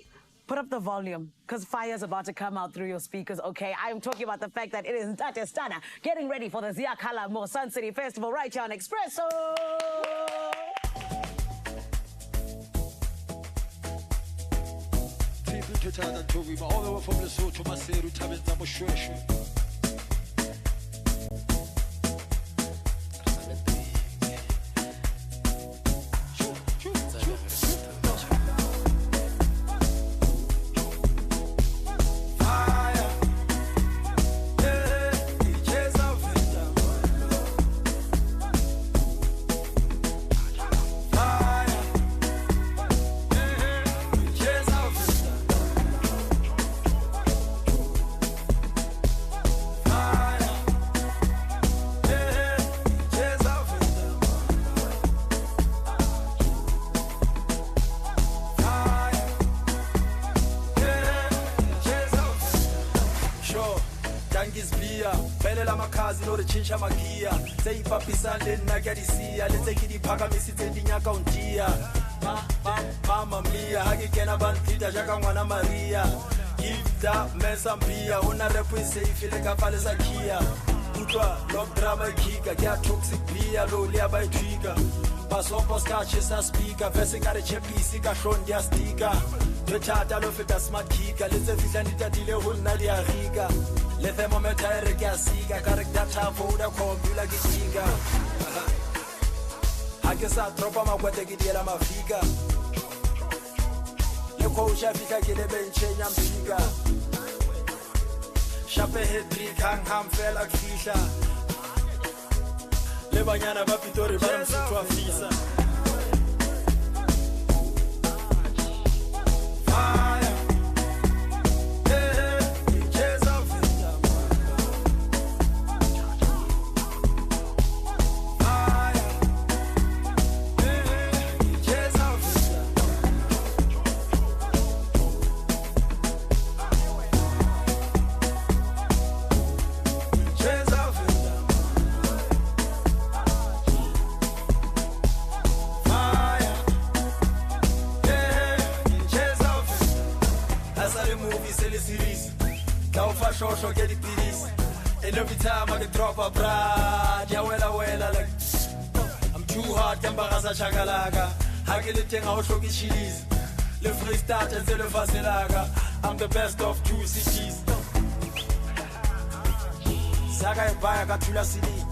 put up the volume, because fire's about to come out through your speakers, okay? I'm talking about the fact that it is Dadestana getting ready for the Ziyakhala More Sun City Festival right here on Expresso. All the way from Lesotho, Maseru, Tabenza, Moshweshwe. Chincha magia, say papisa le nagadisia, let's take the pagamisi tendinga countia. Mama mia, hagikena bantita, Jacawana Maria. Give that mesambia, una repuise, feel like a palasakia. Utwa, log drama kika, get toxic beer, lolia by trigger. Pasopos catches a speaker, versing at a chepisica, shon dia sticker. The chata of it a smart kicker, let's say Fisanita Dile Nadia Riga. Le thermometer regasiga, character voda compula giga. Hakesa tropa ma kwete gidiela mafika. Le coach afika gile benche nyampiga. Shape head hang ham fela kisha. Le banyana ba pitori ba msitu afisa. Shosho get the piece. And every time I get drop a bra, yeah, well, like I'm too hard, Kambaraza Chakalaga. I get the thing out of cheese. Le free start and the Vasilaga. I'm the best of two cities. Saga Bayaga Tula City.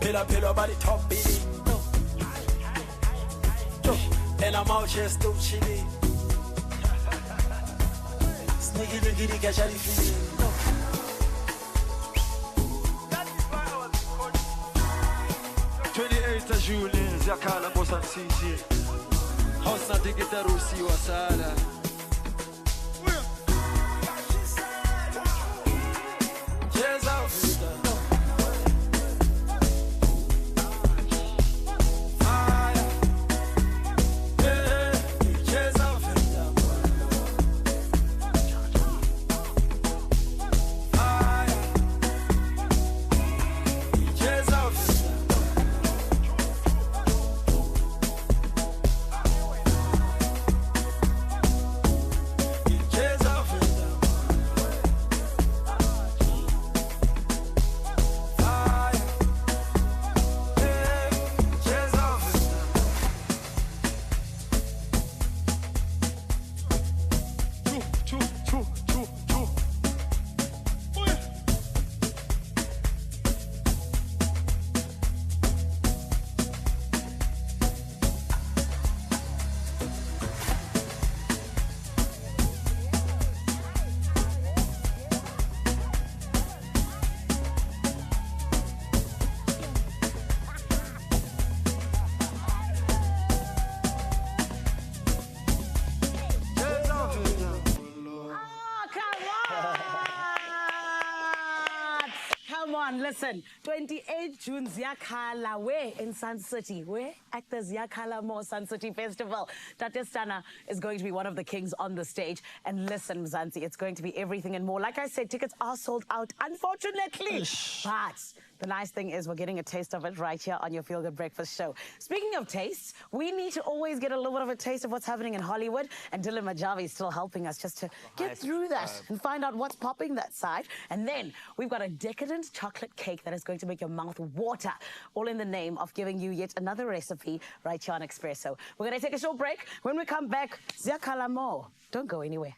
Pillar by the top beat. and I'm out here still chilling. Sneaky diggity catch any feeling. 28 Juli ziyakhala Bosan City. Hausa digita ruhusiwa sana. Cheza vida. Listen, 28 June ziyakhala where in Sun City, where at the Ziyakhala More Sun City Festival. Tate Stana is going to be one of the kings on the stage. And listen, Mzansi, it's going to be everything and more. Like I said, tickets are sold out, unfortunately. But the nice thing is we're getting a taste of it right here on your Feel Good Breakfast show. Speaking of tastes, we need to always get a little bit of a taste of what's happening in Hollywood. And Dylan Majavi is still helping us just to get through that and find out what's popping that side. And then we've got a decadent chocolate cake that is going to make your mouth water, all in the name of giving you yet another recipe right here on Expresso. We're going to take a short break. When we come back, Ziyakhala More. Don't go anywhere.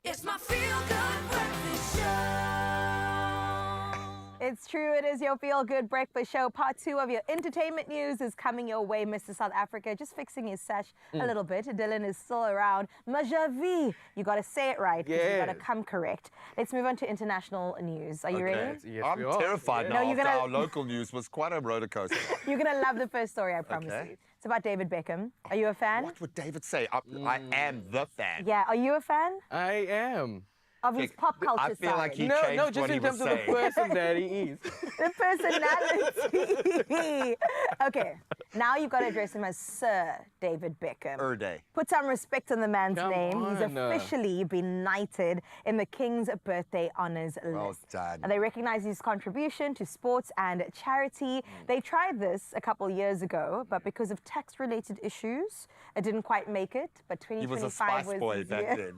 It's my Feel Good Breakfast Show. It's true, it is your Feel Good Breakfast Show. Part 2 of your entertainment news is coming your way, Mr. South Africa. Just fixing his sash a little bit. Dylan is still around. Majavi. You got to say it right because you got to come correct. Let's move on to international news. Are you ready? Yes, I'm terrified now. No, Our local news was quite a roller coaster. You're going to love the first story, I promise you. It's about David Beckham. Are you a fan? What would David say? I am the fan. Yeah, are you a fan? I am. Of his pop culture I feel side. like he changed No, just what in he was terms of the saying. person that he is. The personality. Okay, now you've got to address him as Sir David Beckham. Erday. Put some respect on the man's Come name. He's on. officially been knighted in the King's Birthday Honours Well list. done. And they recognize his contribution to sports and charity. They tried this a couple years ago, but because of tax-related issues, it didn't quite make it. But He was 2025 a spice boy his back year.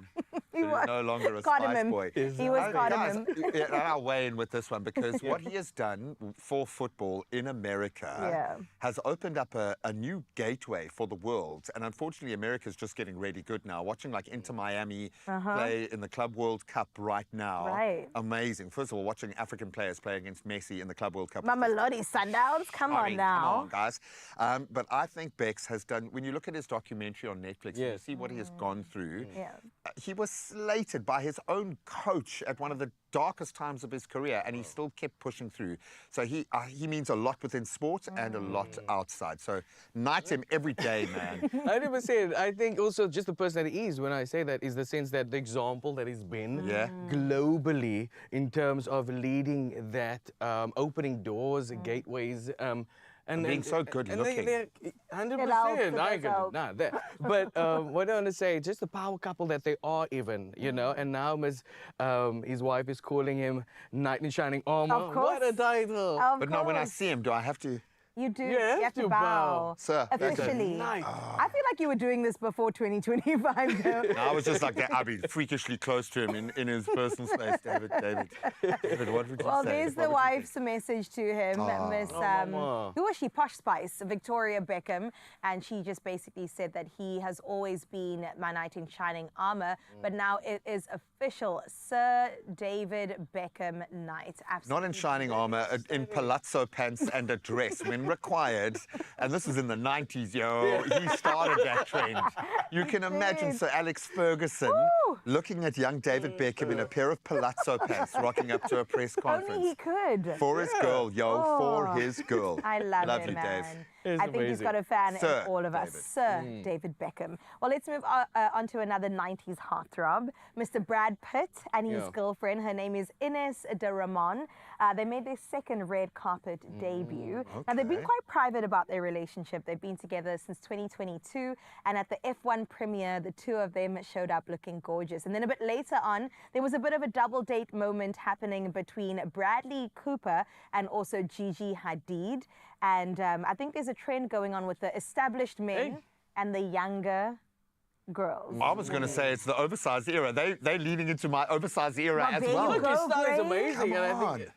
then. He He's was. no longer a Cardamom. spice boy. He was cardamom. Guys, I'll weigh in with this one because what he has done for football in America has opened up a new gateway for the world. And unfortunately, America's just getting really good now. Watching like Inter Miami play in the Club World Cup right now. Right. Amazing. First of all, watching African players play against Messi in the Club World Cup. Mamelodi Sundowns, come on now. Come on, guys. But I think Bex has done, when you look at his documentary on Netflix, you see what he has gone through. He was slated by his own coach at one of the darkest times of his career, and he still kept pushing through. So he means a lot within sport and a lot outside. So knight him every day, man. 100%. I think also just the person that he is, when I say that, is the sense that the example that he's been globally in terms of leading that, opening doors, gateways, and being so good looking. 100%. I can, nah, that. But what I want to say, just the power couple that they are, even, you know. And now his wife is calling him Knight in Shining Armor. Of course. What a title! But now when I see him, do I have to? You do. Yeah, you have to bow. Sir, officially. Nice. I feel like you were doing this before 2025, though. No, I was just like that. I'd be freakishly close to him in his personal space, David, what would you Well, say? there's the wife's message to him, Miss, who was she? Posh Spice, Victoria Beckham. And she just basically said that he has always been my knight in shining armor, but now it is official. Sir David Beckham Knight. Absolutely. Not in shining armor, in palazzo pants and a dress when required. And this is in the 90s, yo. He started that trend. You can imagine Sir Alex Ferguson looking at young David Beckham in a pair of palazzo pants rocking up to a press conference. Only he could. For his girl, yo, for his girl. I love you, him, man. Dave. I think he's got a fan in all of us. Sir David Beckham. Well, let's move on to another 90s heartthrob, Mr. Brad Pitt and his girlfriend. Her name is Ines de Ramon. They made their second red carpet debut. Now, they've been quite private about their relationship. They've been together since 2022. And at the F1 premiere, the two of them showed up looking gorgeous. And then a bit later on, there was a bit of a double date moment happening between Bradley Cooper and also Gigi Hadid. And I think there's a trend going on with the established men and the younger girls. I was going to say it's the oversized era. They're leading into my oversized era as well. Look, his style is amazing. Come and on. I think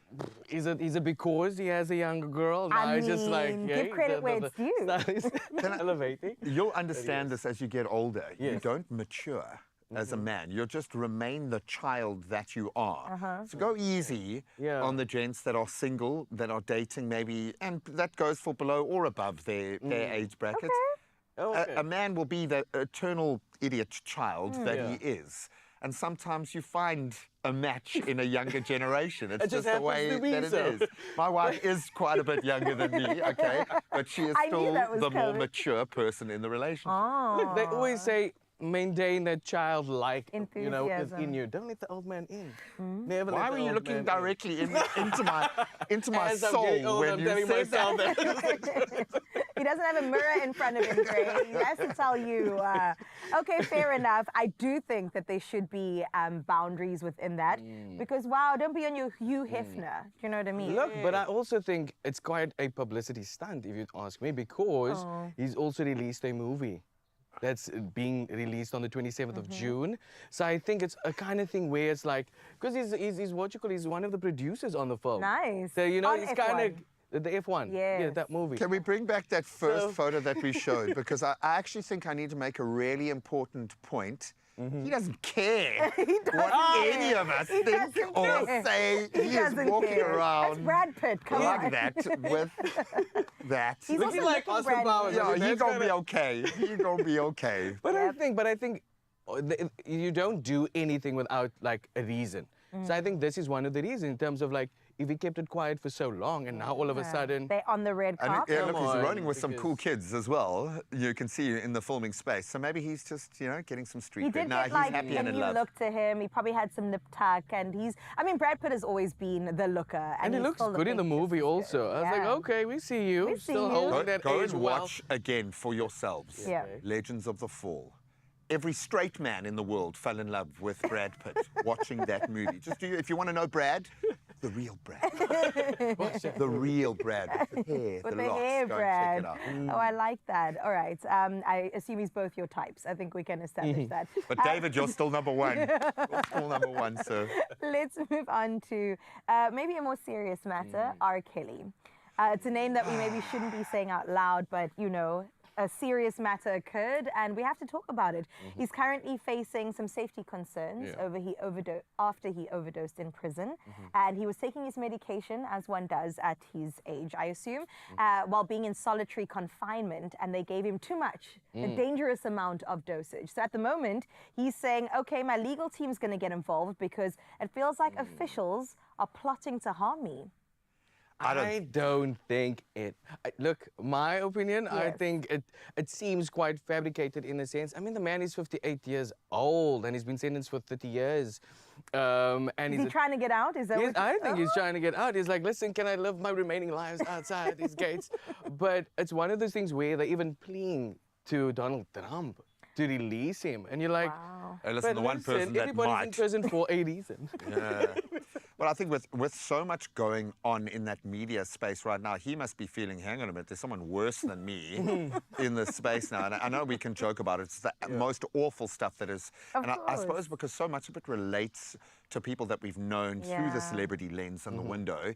is it because he has a younger girl? I It's just like, mean, give credit where it's due. Style is elevating. You'll understand this as you get older. You don't mature as a man. You just remain the child that you are. So go easy on the gents that are single, that are dating maybe, and that goes for below or above their age brackets. A man will be the eternal idiot child that he is. And sometimes you find a match in a younger generation. It's just the way that it is. My wife is quite a bit younger than me, okay? But she is still the more mature person in the relationship. Look, they always say, maintain that childlike, you know, is Enthusiasm. in you. Don't let the old man in. Never let Why the were you old looking man directly into my As I'm soul getting older, when I'm you telling said myself that? He doesn't have a mirror in front of him, Grace. He has to tell you. Okay, fair enough. I do think that there should be boundaries within that. Because, wow, don't be on your Hugh Hefner. Do you know what I mean? Look, but I also think it's quite a publicity stunt, if you'd ask me, because he's also released a movie that's being released on the 27th of June. So I think it's a kind of thing where it's like, because he's what you call, he's one of the producers on the film. Nice. So, you know, On it's F1. kind of the F1. Yeah, that movie. Can we bring back that first photo that we showed? Because I actually think I need to make a really important point. He doesn't care what any of us think or say. He is walking around That's Brad Pitt. Come like on. that with that. He's also like Austin Powers. Yeah, I mean, he's gonna be okay. He's gonna be okay. But I think you don't do anything without like a reason. So I think this is one of the reasons in terms of like, if he kept it quiet for so long and now all of a sudden... They're on the red And carpet. look, he's running with some cool kids as well. You can see in the filming space. So maybe he's just, you know, getting some street He cred. did Nah, get he's like happy a and in new love. look to him. He probably had some nip tuck, and I mean, Brad Pitt has always been the looker. And he he's looks still good in the looking movie just as also. good. I was like, Yeah. okay, we see you. We see Still you. holding that Go age and well. watch again for yourselves. Yeah. Legends of the Fall. Every straight man in the world fell in love with Brad Pitt watching that movie. Just if you want to know Brad, The real Brad. The real Brad with the hair, With the the locks. hair, Go Brad. and check it out. Oh, I like that. All right. I assume he's both your types. I think we can establish that. But David, you're still number one. You're still number one, sir. Let's move on to maybe a more serious matter, R. Kelly. It's a name that we maybe shouldn't be saying out loud, but you know, a serious matter occurred and we have to talk about it. He's currently facing some safety concerns after he overdosed in prison. And he was taking his medication, as one does at his age, I assume, while being in solitary confinement, and they gave him too much, a dangerous amount of dosage. So at the moment, he's saying, okay, my legal team's going to get involved because it feels like officials are plotting to harm me. I don't think it. Look, my opinion, I think it seems quite fabricated in a sense. I mean, the man is 58 years old and he's been sentenced for 30 years. And is he trying to get out? Is that what I think he's trying to get out. He's like, listen, can I live my remaining lives outside these gates? But it's one of those things where they're even pleading to Donald Trump to release him. And you're like, Hey, listen, the one person that everybody's might. in prison for a reason. Yeah. Well, I think with so much going on in that media space right now, he must be feeling, hang on a minute, there's someone worse than me in this space now. And I know we can joke about it. It's the most awful stuff that is. I suppose because so much of it relates to people that we've known through the celebrity lens and the window.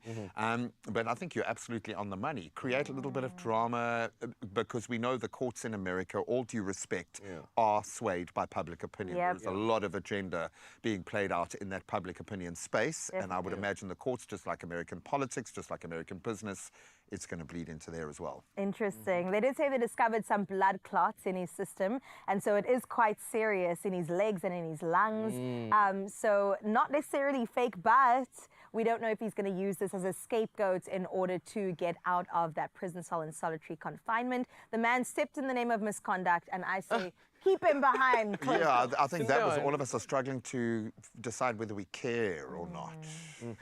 But I think you're absolutely on the money. Create a little bit of drama because we know the courts in America, all due respect, are swayed by public opinion. There's a lot of agenda being played out in that public opinion space. And I would imagine the courts, just like American politics, just like American business, it's going to bleed into there as well. Interesting. They did say they discovered some blood clots in his system, and so it is quite serious in his legs and in his lungs. So not necessarily fake, but we don't know if he's going to use this as a scapegoat in order to get out of that prison cell in solitary confinement. The man stepped in the name of misconduct, and I say keep him behind closed doors. I think that was all of us are struggling to decide whether we care or not.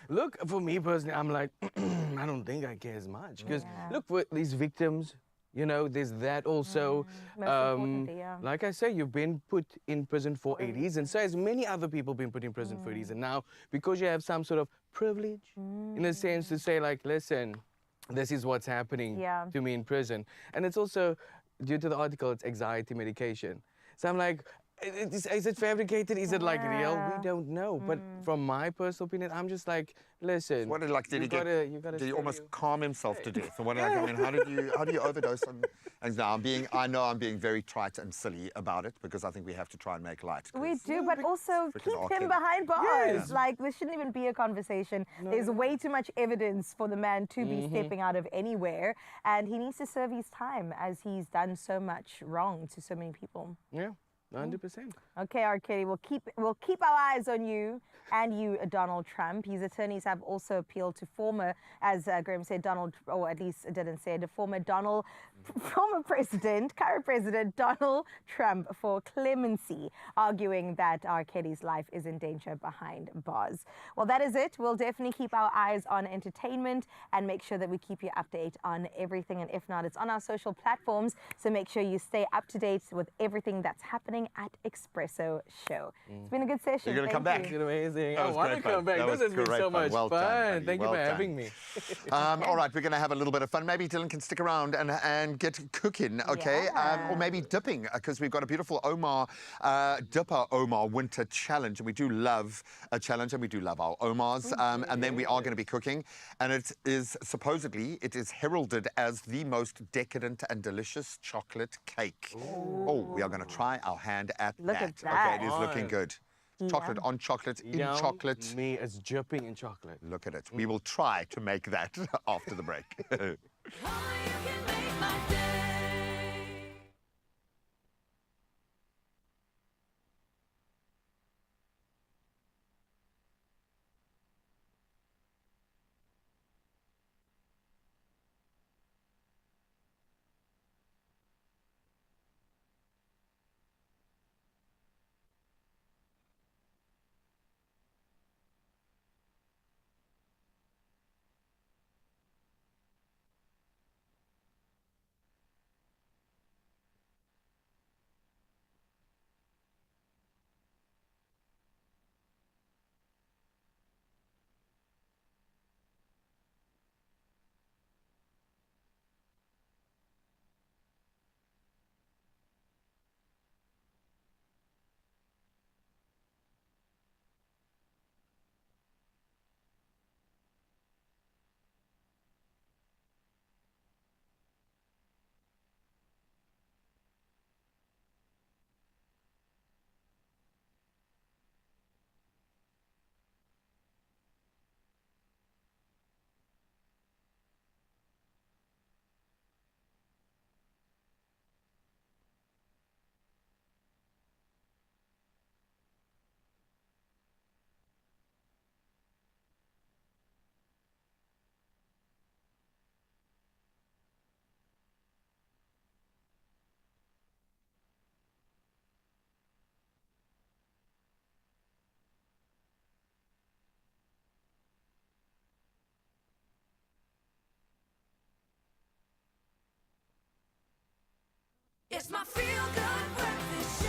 Look, for me personally, I'm like, I don't think I care as much. Because look, for these victims, you know, there's that also. Like I say, you've been put in prison for a reason. So as many other people been put in prison for a reason. Now, because you have some sort of privilege, in a sense, to say like, listen, this is what's happening to me in prison. And it's also, due to the article, it's anxiety medication. So I'm like, is it fabricated? Is it like real? We don't know. But from my personal opinion, I'm just like, listen. What did he almost calm himself to death? Or what? I mean, how do you overdose on? And now I know I'm being very trite and silly about it because I think we have to try and make light. We do, but also keep him behind bars. Like this shouldn't even be a conversation. There's way too much evidence for the man to be stepping out of anywhere, and he needs to serve his time as he's done so much wrong to so many people. Yeah. 100%. Okay, R. Kelly, we'll keep our eyes on you and you, Donald Trump. His attorneys have also appealed to former, as Graham said, current President Donald Trump for clemency, arguing that R. Kelly's life is in danger behind bars. Well, that is it. We'll definitely keep our eyes on entertainment and make sure that we keep you up to date on everything. And if not, it's on our social platforms. So make sure you stay up to date with everything that's happening at Expresso Show. It's been a good session. You're going to come back. It's been amazing. I want to come back. This has been so much fun. Thank you for having me. All right, we're going to have a little bit of fun. Maybe Dylan can stick around and get cooking, okay? Or maybe dipping, because we've got a beautiful Dipper Omar Winter Challenge. And we do love a challenge, and we do love our Omars. And then we are going to be cooking. And it is heralded as the most decadent and delicious chocolate cake. Oh, we are going to try our hand at Look that. at that. Okay, it is looking good. Chocolate on chocolate, in chocolate. Me, it's dripping in chocolate. Look at it. We will try to make that after the break. It's my feel-good breakfast show.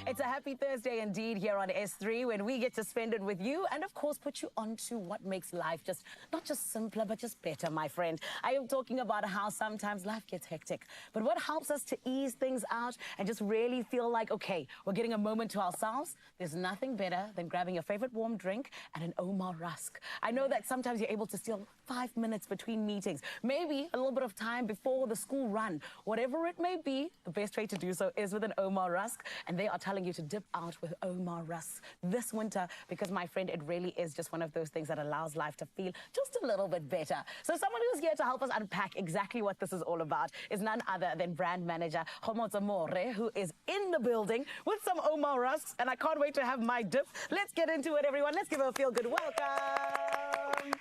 It's a happy Thursday indeed here on S3 when we get to spend it with you and, of course, put you on to what makes life just not just simpler, but just better, my friend. I am talking about how sometimes life gets hectic, but what helps us to ease things out and just really feel like, okay, we're getting a moment to ourselves. There's nothing better than grabbing your favorite warm drink and an Omar Rusk. I know that sometimes you're able to steal 5 minutes between meetings, maybe a little bit of time before the school run. Whatever it may be, the best way to do so is with an Omar Rusk, and they are telling you to dip out with Omar Rusk this winter because, my friend, it really is just one of those things that allows life to feel just a little bit better. So someone who's here to help us unpack exactly what this is all about is none other than brand manager Homotsa More, who is in the building with some Omar Rusks, and I can't wait to have my dip. Let's get into it, everyone. Let's give her a feel-good welcome.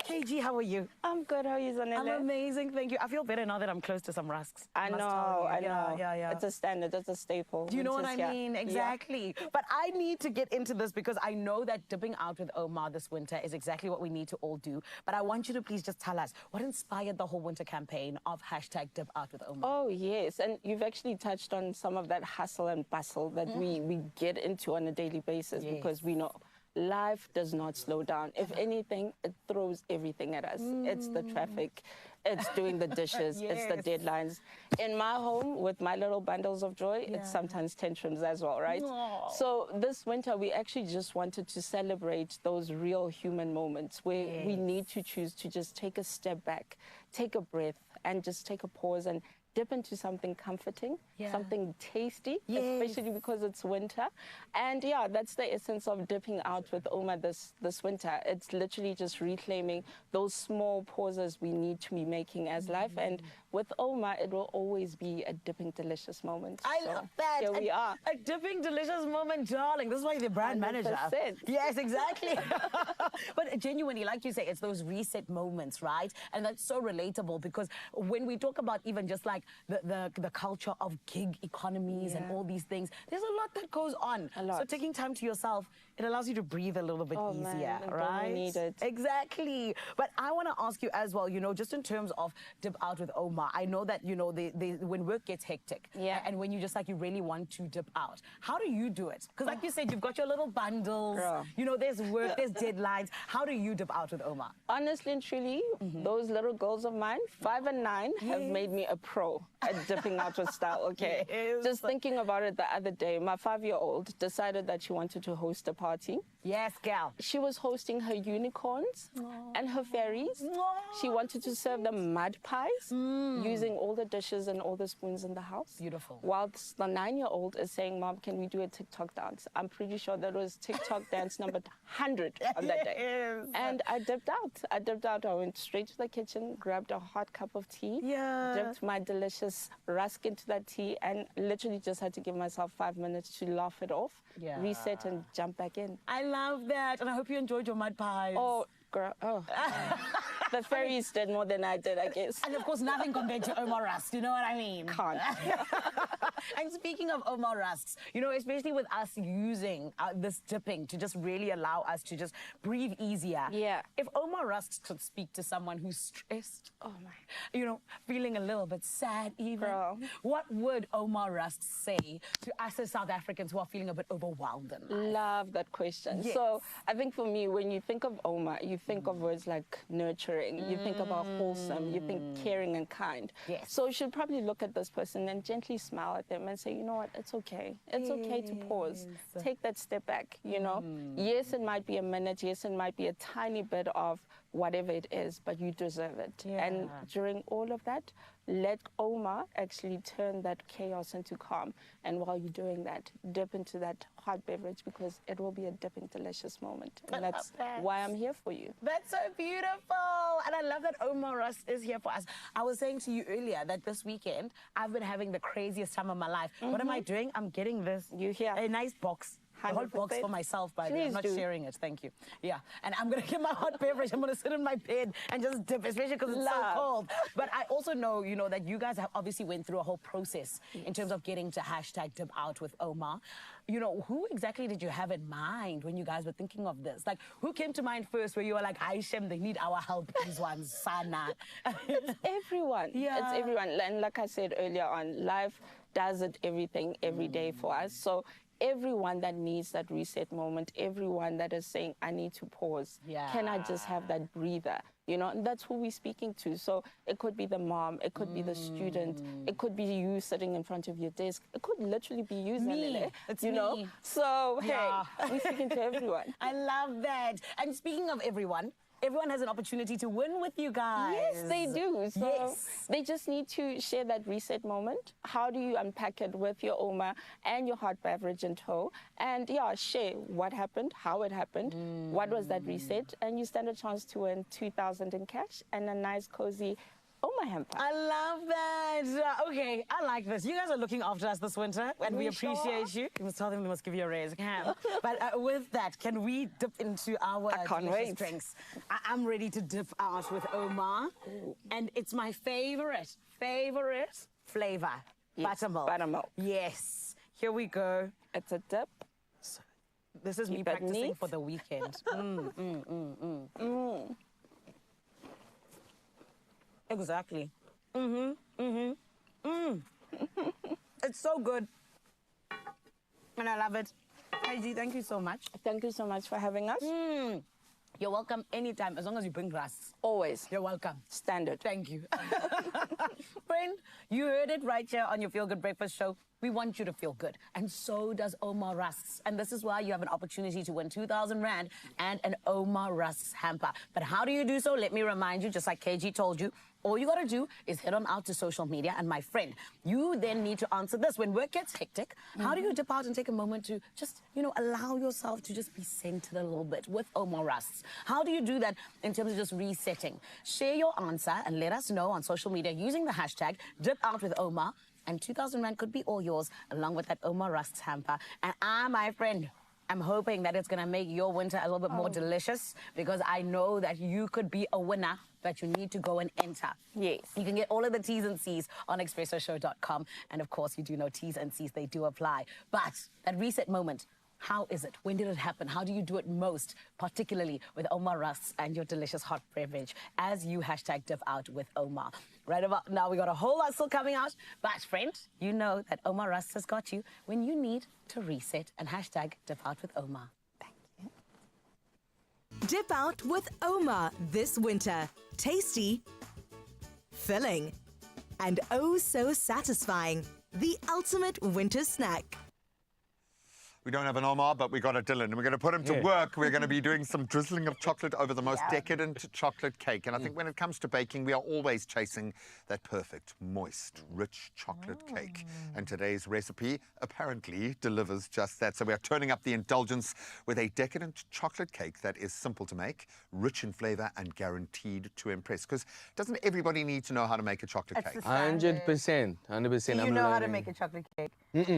KG, how are you? I'm good. How are you, Zanele? I'm amazing, thank you. I feel better now that I'm close to some rusks. I must know, tell you. I know. Yeah. It's a standard, it's a staple. Do you know what I Winter's mean? here. Exactly. Yeah. But I need to get into this because I know that dipping out with Omar this winter is exactly what we need to all do. But I want you to please just tell us what inspired the whole winter campaign of hashtag dip out with Omar. Oh, yes. And you've actually touched on some of that hustle and bustle that we get into on a daily basis because we know life does not slow down. If anything, it throws everything at us. It's the traffic, it's doing the dishes, it's the deadlines. In my home, with my little bundles of joy, it's sometimes tantrums as well, right? Aww. So this winter, we actually just wanted to celebrate those real human moments where we need to choose to just take a step back, take a breath, and just take a pause and dip into something comforting, something tasty, especially because it's winter. And yeah, that's the essence of dipping out with Omar this winter. It's literally just reclaiming those small pauses we need to be making as life. And with Omar, it will always be a dipping delicious moment. I love that. Here we are. A dipping delicious moment, darling. This is why you're the brand manager. 100%. Yes, exactly. But genuinely, like you say, it's those reset moments, right? And that's so relatable because when we talk about even just like the culture of gig economies and all these things, there's a lot that goes on. So taking time to yourself, it allows you to breathe a little bit easier, right? You need it. Exactly. But I want to ask you as well, you know, just in terms of dip out with Omar, I know that, you know, when work gets hectic and when you just like, you really want to dip out, how do you do it? Because like you said, you've got your little bundles, you know, there's work, there's deadlines. How do you dip out with Omar? Honestly and truly, those little girls of mine, 5 and 9, have made me a pro at dipping out with style, okay? Just thinking about it the other day, my 5-year-old decided that she wanted to host a party. Yes, gal. She was hosting her unicorns and her fairies. She wanted to serve them mud pies using all the dishes and all the spoons in the house. Beautiful. Whilst the 9-year-old is saying, Mom, can we do a TikTok dance? I'm pretty sure that was TikTok dance number 100 on that day. And I dipped out. I went straight to the kitchen, grabbed a hot cup of tea, dipped my delicious rusk into that tea, and literally just had to give myself 5 minutes to laugh it off, reset, and jump back in. I love that. And I hope you enjoyed your mud pies. Oh, girl. Oh. The fairies did more than I did, I guess. And of course, nothing compared to Omar Rusks, you know what I mean? Can't. And speaking of Omar Rusks, you know, especially with us using this dipping to just really allow us to just breathe easier. Yeah. If Omar Rusks could speak to someone who's stressed, you know, feeling a little bit sad even, what would Omar Rusks say to us as South Africans who are feeling a bit overwhelmed in life? Love that question. Yes. So I think for me, when you think of Omar, you think of words like nurturing, you think about wholesome, you think caring and kind. Yes. So you should probably look at this person and gently smile at them and say, you know what, it's okay. It's okay to pause. Take that step back, you know. Yes, it might be a minute. Yes, it might be a tiny bit of whatever it is, but you deserve it. And during all of that, let Omar actually turn that chaos into calm. And while you're doing that, dip into that hot beverage because it will be a dipping delicious moment. And that's why I'm here for you. That's so beautiful. And I love that Omar Rusk is here for us. I was saying to you earlier that this weekend, I've been having the craziest time of my life. What am I doing? I'm getting this. You hear? A nice box. The whole box for myself, by the way. I'm Please not do. sharing it. Thank you. Yeah. And I'm going to get my hot beverage. I'm going to sit in my bed and just dip, especially because it's so Love. cold. But I also know, you know, that you guys have obviously went through a whole process in terms of getting to hashtag dip out with Omar. You know, who exactly did you have in mind when you guys were thinking of this? Like, who came to mind first where you were like, "Hi, Shem, they need our help, these ones, Sana"? It's everyone. Yeah. It's everyone. And like I said earlier on, life does it everything every day for us. So everyone that needs that reset moment, everyone that is saying, I need to pause. Yeah. Can I just have that breather? You know, and that's who we're speaking to. So it could be the mom, it could be the student, it could be you sitting in front of your desk. It could literally be you, Me. Zanele, It's you know? me. So, hey, Yeah. we're speaking to everyone. I love that. And speaking of everyone has an opportunity to win with you guys. Yes, they do. So yes. they just need to share that reset moment. How do you unpack it with your Oma and your hot beverage in tow? And yeah, share what happened, how it happened, what was that reset, and you stand a chance to win 2,000 in cash and a nice, cozy Oma hamper. I love that. Okay, I like this. You guys are looking after us this winter, and we We sure appreciate you. You must tell them they must give you a raise. But with that, can we dip into our can't delicious wait. drinks? I'm ready to dip out with Omar, and it's my favorite flavor. Yes, Buttermilk. buttermilk. Yes. Here we go. It's a dip. This is me Keep it practicing neat. for the weekend. Exactly. It's so good. And I love it. Heidi, thank you so much. Thank you so much for having us. You're welcome anytime, as long as you bring grass. Always. You're welcome. Standard. Thank you. Friend, you heard it right here on your Feel Good Breakfast Show. We want you to feel good. And so does Omar Rusks. And this is why you have an opportunity to win 2,000 Rand and an Omar Rusks hamper. But how do you do so? Let me remind you, just like KG told you, all you got to do is head on out to social media. And my friend, you then need to answer this. When work gets hectic, how do you dip out and take a moment to just, you know, allow yourself to just be centered a little bit with Omar Rusks? How do you do that in terms of just resetting? Share your answer and let us know on social media using the hashtag #DipOutWithOmar. And 2,000 Rand could be all yours, along with that Omar Rusks hamper. And my friend, I'm hoping that it's going to make your winter a little bit more delicious, because I know that you could be a winner, but you need to go and enter. Yes. You can get all of the T's and C's on expressoshow.com. And of course, you do know T's and C's, they do apply. But that reset moment, how is it? When did it happen? How do you do it most, particularly with Omar Rusks and your delicious hot beverage, as you hashtag dip out with Omar? Right about now, we got a whole lot still coming out. But friend, you know that Omar Rusks has got you when you need to reset, and hashtag dip out with Omar. Dip out with Omar this winter. Tasty, filling, and oh so satisfying. The ultimate winter snack. We don't have an Omar, but we got a Dylan, and we're going to put him to work. We're going to be doing some drizzling of chocolate over the most decadent chocolate cake. And I think when it comes to baking, we are always chasing that perfect, moist, rich chocolate cake. And today's recipe apparently delivers just that. So we are turning up the indulgence with a decadent chocolate cake that is simple to make, rich in flavor, and guaranteed to impress. Because doesn't everybody need to know how to make a chocolate That's cake? the standard. 100%. Do you know how to make a chocolate cake?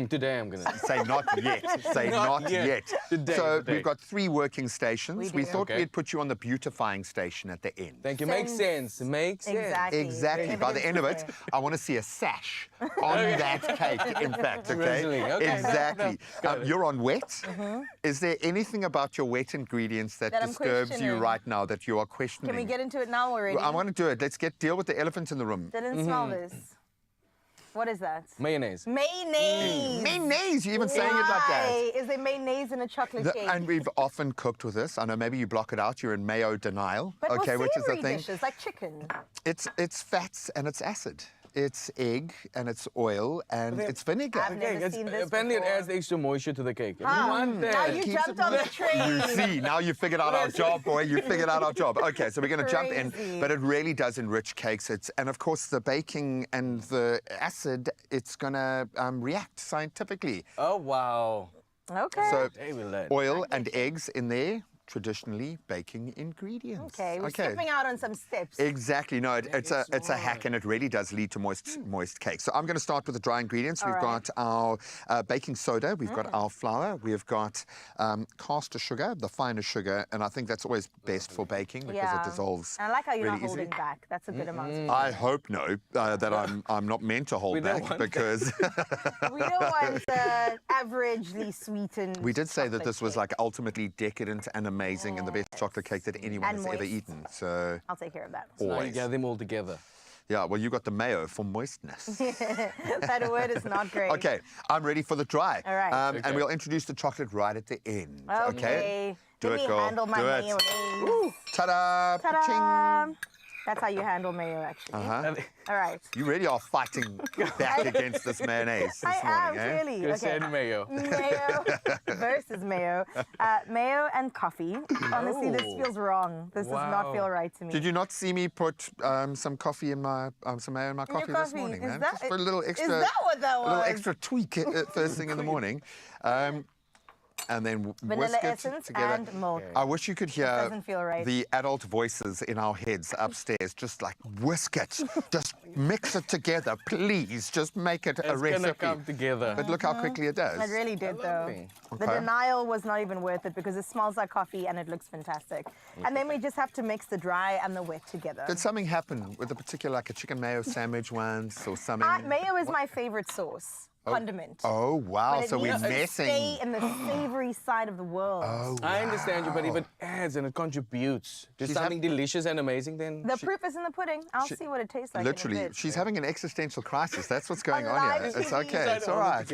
Today I'm going to. Say not yet. Say not yet. Today, so today. we've got 3 working stations. We do. thought we'd put you on the beautifying station at the end. Thank you. Makes sense. Makes sense. Exactly. Exactly. By the end of it, I want to see a sash on that cake, in fact, okay? Drizzling. Okay. Exactly. Got it. You're on wet. Is there anything about your wet ingredients that I'm disturbs you questioning. right now that you are questioning? Can we get into it now already? I want to do it. Let's deal with the elephant in the room. Didn't smell this. What is that? Mayonnaise. Mayonnaise. Mayonnaise. You're even saying it like that. Why is there mayonnaise in a chocolate cake? And we've often cooked with this. I know maybe you block it out. You're in mayo denial. But okay, with which is the savoury thing. dishes like chicken. It's fats and it's acid. It's egg and it's oil and it's vinegar. I've never seen this Apparently before. it adds extra moisture to the cake. You Ah, want that. now you Keeps jumped it on the moving. train. You see, now you figured out our job, boy. You figured out our job. Okay, so we're going to jump in, Crazy. but it really does enrich cakes. And of course, the baking and the acid, it's going to react scientifically. Oh, wow. Okay. So Hey, with that. oil and eggs in there. traditionally baking ingredients. Okay, we're skipping out on some steps. Exactly. No, it's a hack, and it really does lead to moist cake. So I'm going to start with the dry ingredients. We've got our baking soda. We've got our flour. We've got caster sugar, the finer sugar, and I think that's always best for baking because it dissolves. And I like how you're really not holding easily. back. That's a good amount. I hope no, that I'm not meant to hold back because We don't want averagely sweetened. we did say that chocolate this was cake. like ultimately decadent and amazing and the best chocolate cake that anyone And has ever moist. eaten. So I'll take care of that. Now you always. gather them all together. Yeah, well, you got the mayo for moistness. That word is not great. Okay, I'm ready for the dry. All right. And we'll introduce the chocolate right at the end. Okay. Do Let it, me girl. handle my Do it. mayonnaise. Ta-da! Ta-da! That's how you handle mayo, actually. All right. You really are fighting back against this mayonnaise this morning, eh? Clearly. You said mayo. Mayo versus mayo. Mayo and coffee. Honestly, this feels wrong. This does not feel right to me. Did you not see me put some coffee in my some mayo in my coffee this morning, man? Just for a little extra. Is that what that was? A little extra tweak first thing in the morning. And then Vanilla whisk it essence together. and milk. I wish you could hear doesn't feel right. the adult voices in our heads upstairs, just like whisk it, just mix it together, please. Just make it a recipe. It's gonna come together. But look how quickly it does. It really did, though. The Okay. denial was not even worth it because it smells like coffee and it looks fantastic. And then we just have to mix the dry and the wet together. Did something happen with a particular, like a chicken mayo sandwich once or something? Mayo is my favorite sauce. Condiment. Oh, wow. But it So we're needs to messing. stay in the savory side of the world. Oh, I understand you, but if it adds and it contributes to something delicious and amazing, then The proof is in the pudding. I'll see what it tastes like. in a Literally, bit. she's having an existential crisis. That's what's going on live here. It's TV. okay. It's all right.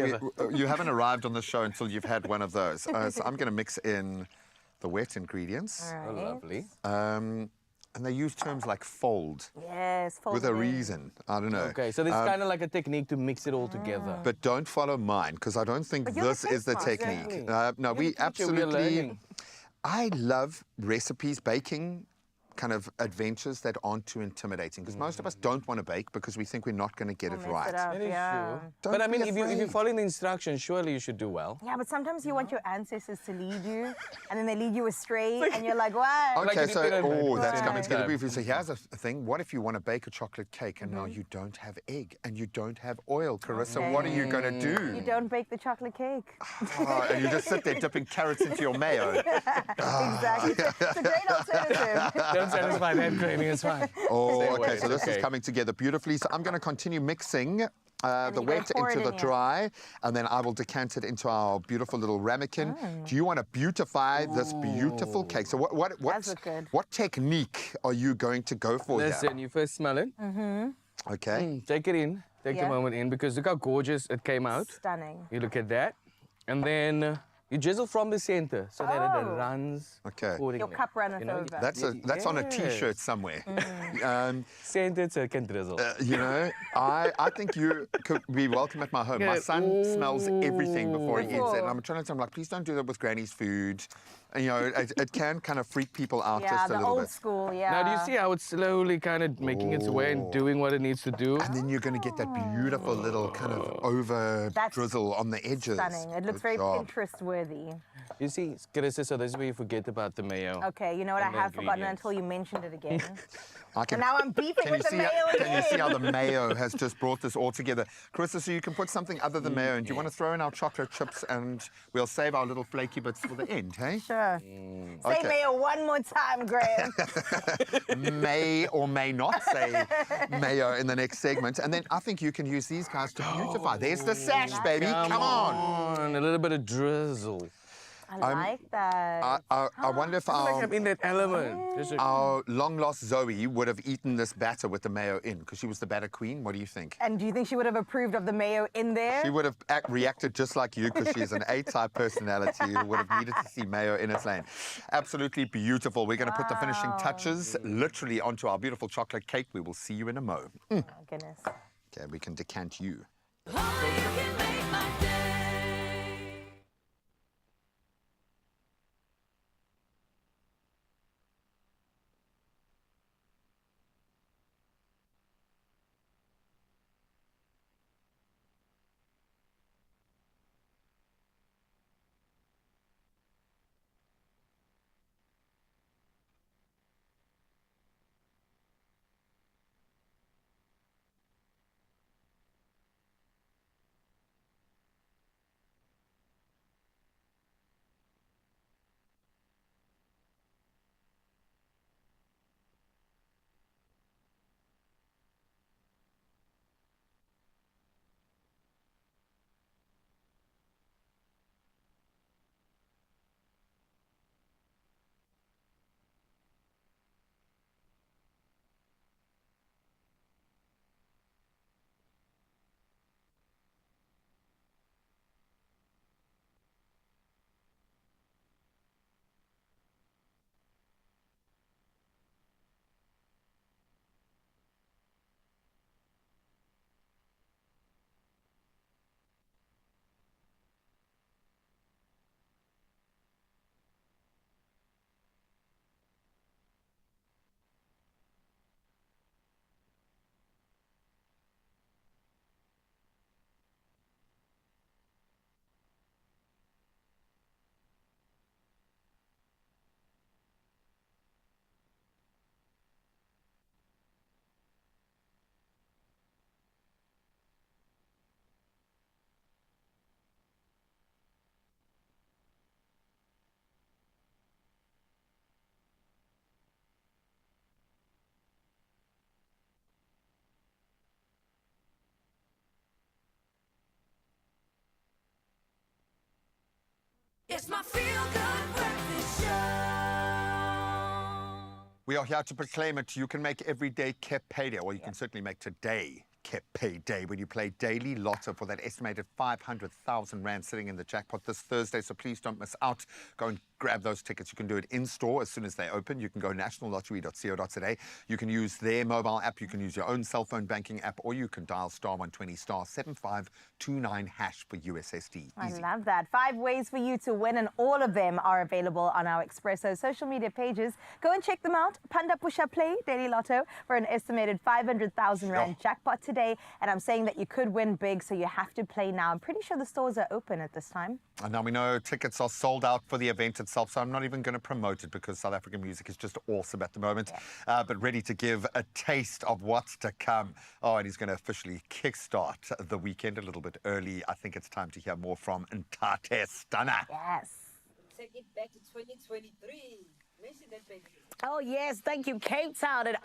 You haven't arrived on the show until you've had one of those. So I'm going to mix in the wet ingredients. All right. Oh, lovely. And they use terms like fold Yes, fold with it a in. reason. I don't know. Okay, so this is kind of like a technique to mix it all together. But don't follow mine because I don't think But you're the this is the taste master. technique. Exactly. No, You're we the teacher, we are absolutely. learning. I love recipes, baking kind of adventures that aren't too intimidating because most of us don't want to bake because we think we're not going to get it mess right. it up, That is yeah. true. Don't But I be mean, if you're afraid. following the instructions, surely you should do well. Yeah, but sometimes you want your ancestors to lead you, and then they lead you astray, and you're like, what? Okay, Like so, if you did it that's coming together time. beautifully. So here's a thing. What if you want to bake a chocolate cake and now you don't have egg and you don't have oil, Carissa? What are you going to do? You don't bake the chocolate cake. Oh, and you just sit there dipping carrots into your mayo. Exactly. It's a great alternative. Don't satisfy that craving, it's fine. Oh, Stay okay, away, so this okay. is coming together beautifully. So I'm going to continue mixing the you're gonna wet pour into it the in here. dry, and then I will decant it into our beautiful little ramekin. Do you want to beautify this beautiful cake? So what technique are you going to go for Listen, you first smell it. here? Okay. Take it in. Take Yeah. the moment in because look how gorgeous it came out. Stunning. You look at that. And then you drizzle from the center so that it Oh. runs Okay. accordingly. Your cup runneth You know, over. That's on a T-shirt somewhere. Scented so it can drizzle. You know, I think you could be welcome at my home. My son smells everything before he eats it. And I'm trying to tell him, like, please don't do that with Granny's food. And, you know, it can kind of freak people out Yeah, just a the little old bit. school, yeah. Now, do you see how it's slowly kind of making its way and doing what it needs to do? And then you're going to get that beautiful little kind of over That's drizzle on the edges. Stunning. It looks Good very job. Pinterest-worthy. You see, Carissa, so this is where you forget about the mayo. Okay, you know what? I And the have forgotten ingredients. until you mentioned it again. I And now I'm beefing with the mayo Can you see how the again. mayo has just brought this all together? Carissa, so you can put something other than mayo. And do you want to throw in our chocolate chips and we'll save our little flaky bits for the end, hey? Sure. Say Okay. mayo one more time, Graham. May or may not say mayo in the next segment. And then I think you can use these guys to beautify. There's the sash, baby. Come on. A little bit of drizzle. I like that. I wonder if our, I'm in that element. our long-lost Zoe would have eaten this batter with the mayo in because she was the batter queen. What do you think? And do you think she would have approved of the mayo in there? She would have reacted just like you because she's an A-type personality who would have needed to see mayo in its lane. Absolutely beautiful. We're going to put the finishing touches literally onto our beautiful chocolate cake. We will see you in a mo. Oh, goodness. Okay, we can decant you. It's my feel-good breakfast show. We are here to proclaim it. You can make every day kept payday, or you can certainly make today kept payday when you play daily Lotto for that estimated 500,000 Rand sitting in the jackpot this Thursday. So please don't miss out. Go and grab those tickets. You can do it in-store as soon as they open. You can go nationallottery.co.za. You can use their mobile app. You can use your own cell phone banking app, or you can dial *120 *7529# for USSD. I love that. 5 ways for you to win, and all of them are available on our Expresso social media pages. Go and check them out. Panda Pusha Play Daily Lotto for an estimated 500,000 Rand jackpot today. And I'm saying that you could win big, so you have to play now. I'm pretty sure the stores are open at this time. And now we know tickets are sold out for the event itself, so I'm not even going to promote it because South African music is just awesome at the moment. But ready to give a taste of what's to come. Oh, and he's going to officially kickstart the weekend a little bit early. I think it's time to hear more from Ntate Stunner. Yes. Take it back to 2023. Mention that, baby. Oh, yes. Thank you, Cape Town. And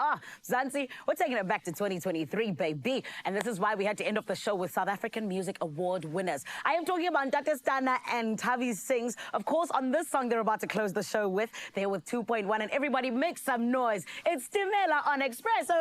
Zanzi, we're taking it back to 2023, baby. And this is why we had to end off the show with South African Music Award winners. I am talking about Ntate Stunner and Tavi Sings. Of course, on this song they're about to close the show with. They're with 2.1. And everybody make some noise. It's Timela on Expresso.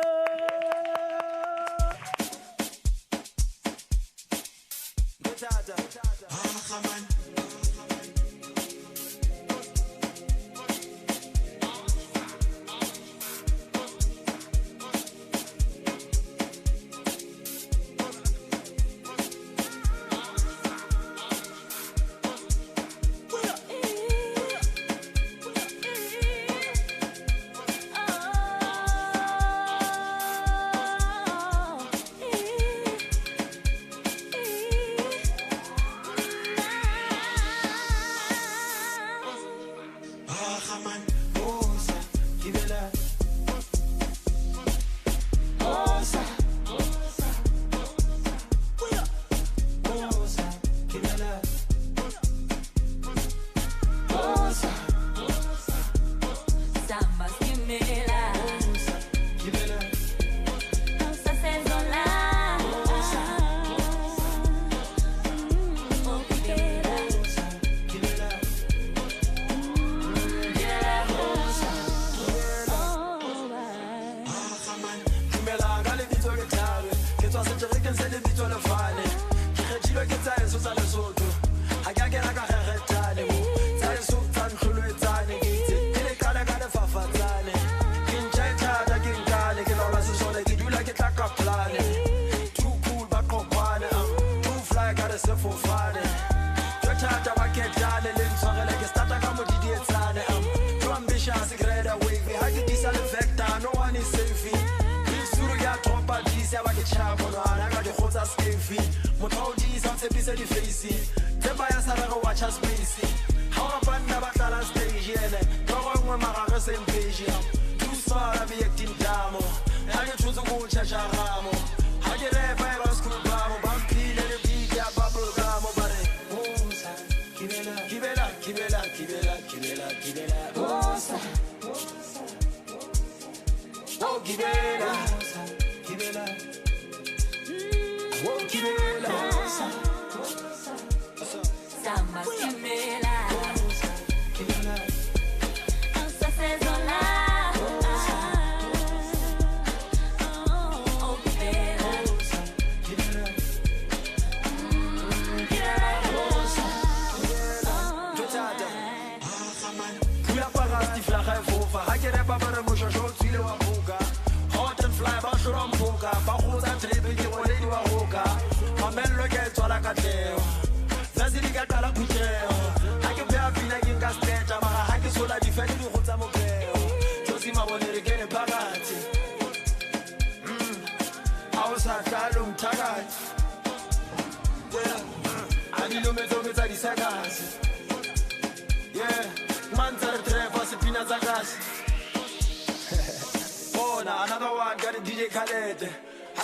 Another one got a DJ Khaled.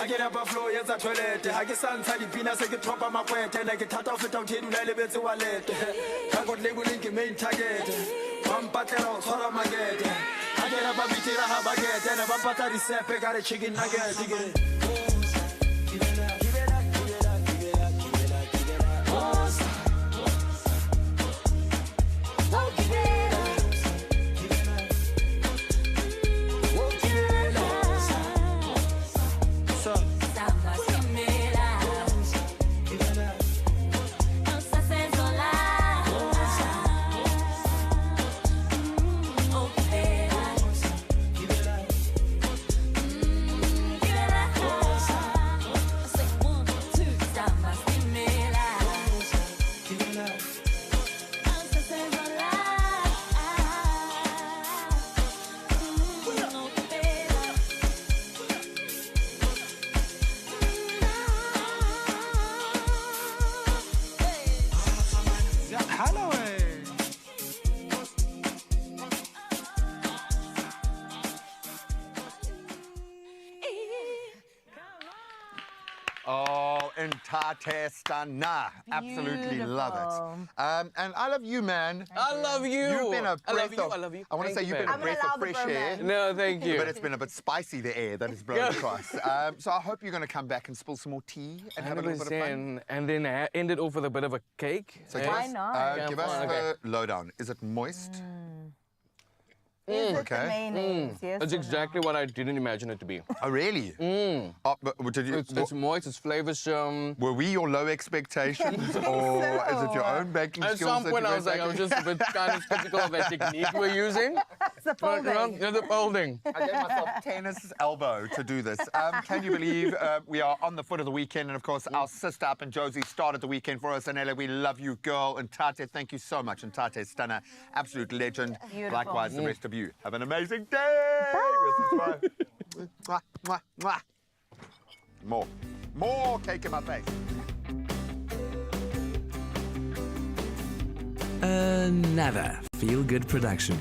I get up a flow, yes, I toilet. I get some tiny peanuts, I get drop on my point, and I get cut off it out here to elevate the wallet. I got label link main target. One pattern, sort of my get. I get up a bit of a baguette, and a vampata recipe, got a chicken nugget. Holloway. Oh, Entate Stana. Absolutely love it. And I love you, man. I love you. You've been a I love breath you. of... I love you. I want to say you've been a breath of fresh air. No, thank you. But it's been a bit spicy, the air that has blown across. So I hope you're going to come back and spill some more tea and have a little bit of fun. And then end it off with a bit of a cake. So Why not? Give us the lowdown. Is it moist? Is it the mayonnaise? Yes. That's exactly what I didn't imagine it to be. Oh, really? Oh, but did you, it's moist, it's flavoursome. Were we your low expectations, or is it your own baking skills? At some point I was like, I was just a bit kind of skeptical of that technique we're using. It's the folding. Yeah, the folding. I gave myself tennis elbow to do this. Can you believe we are on the foot of the weekend? And of course, our sister up in Josie started the weekend for us. Anela, we love you, girl. And Tate, thank you so much. And Tate Stunner, absolute legend. Beautiful. Likewise, the rest of you. Have an amazing day. Bye. Mwah, mwah, mwah. More cake in my face. Another feel-good production.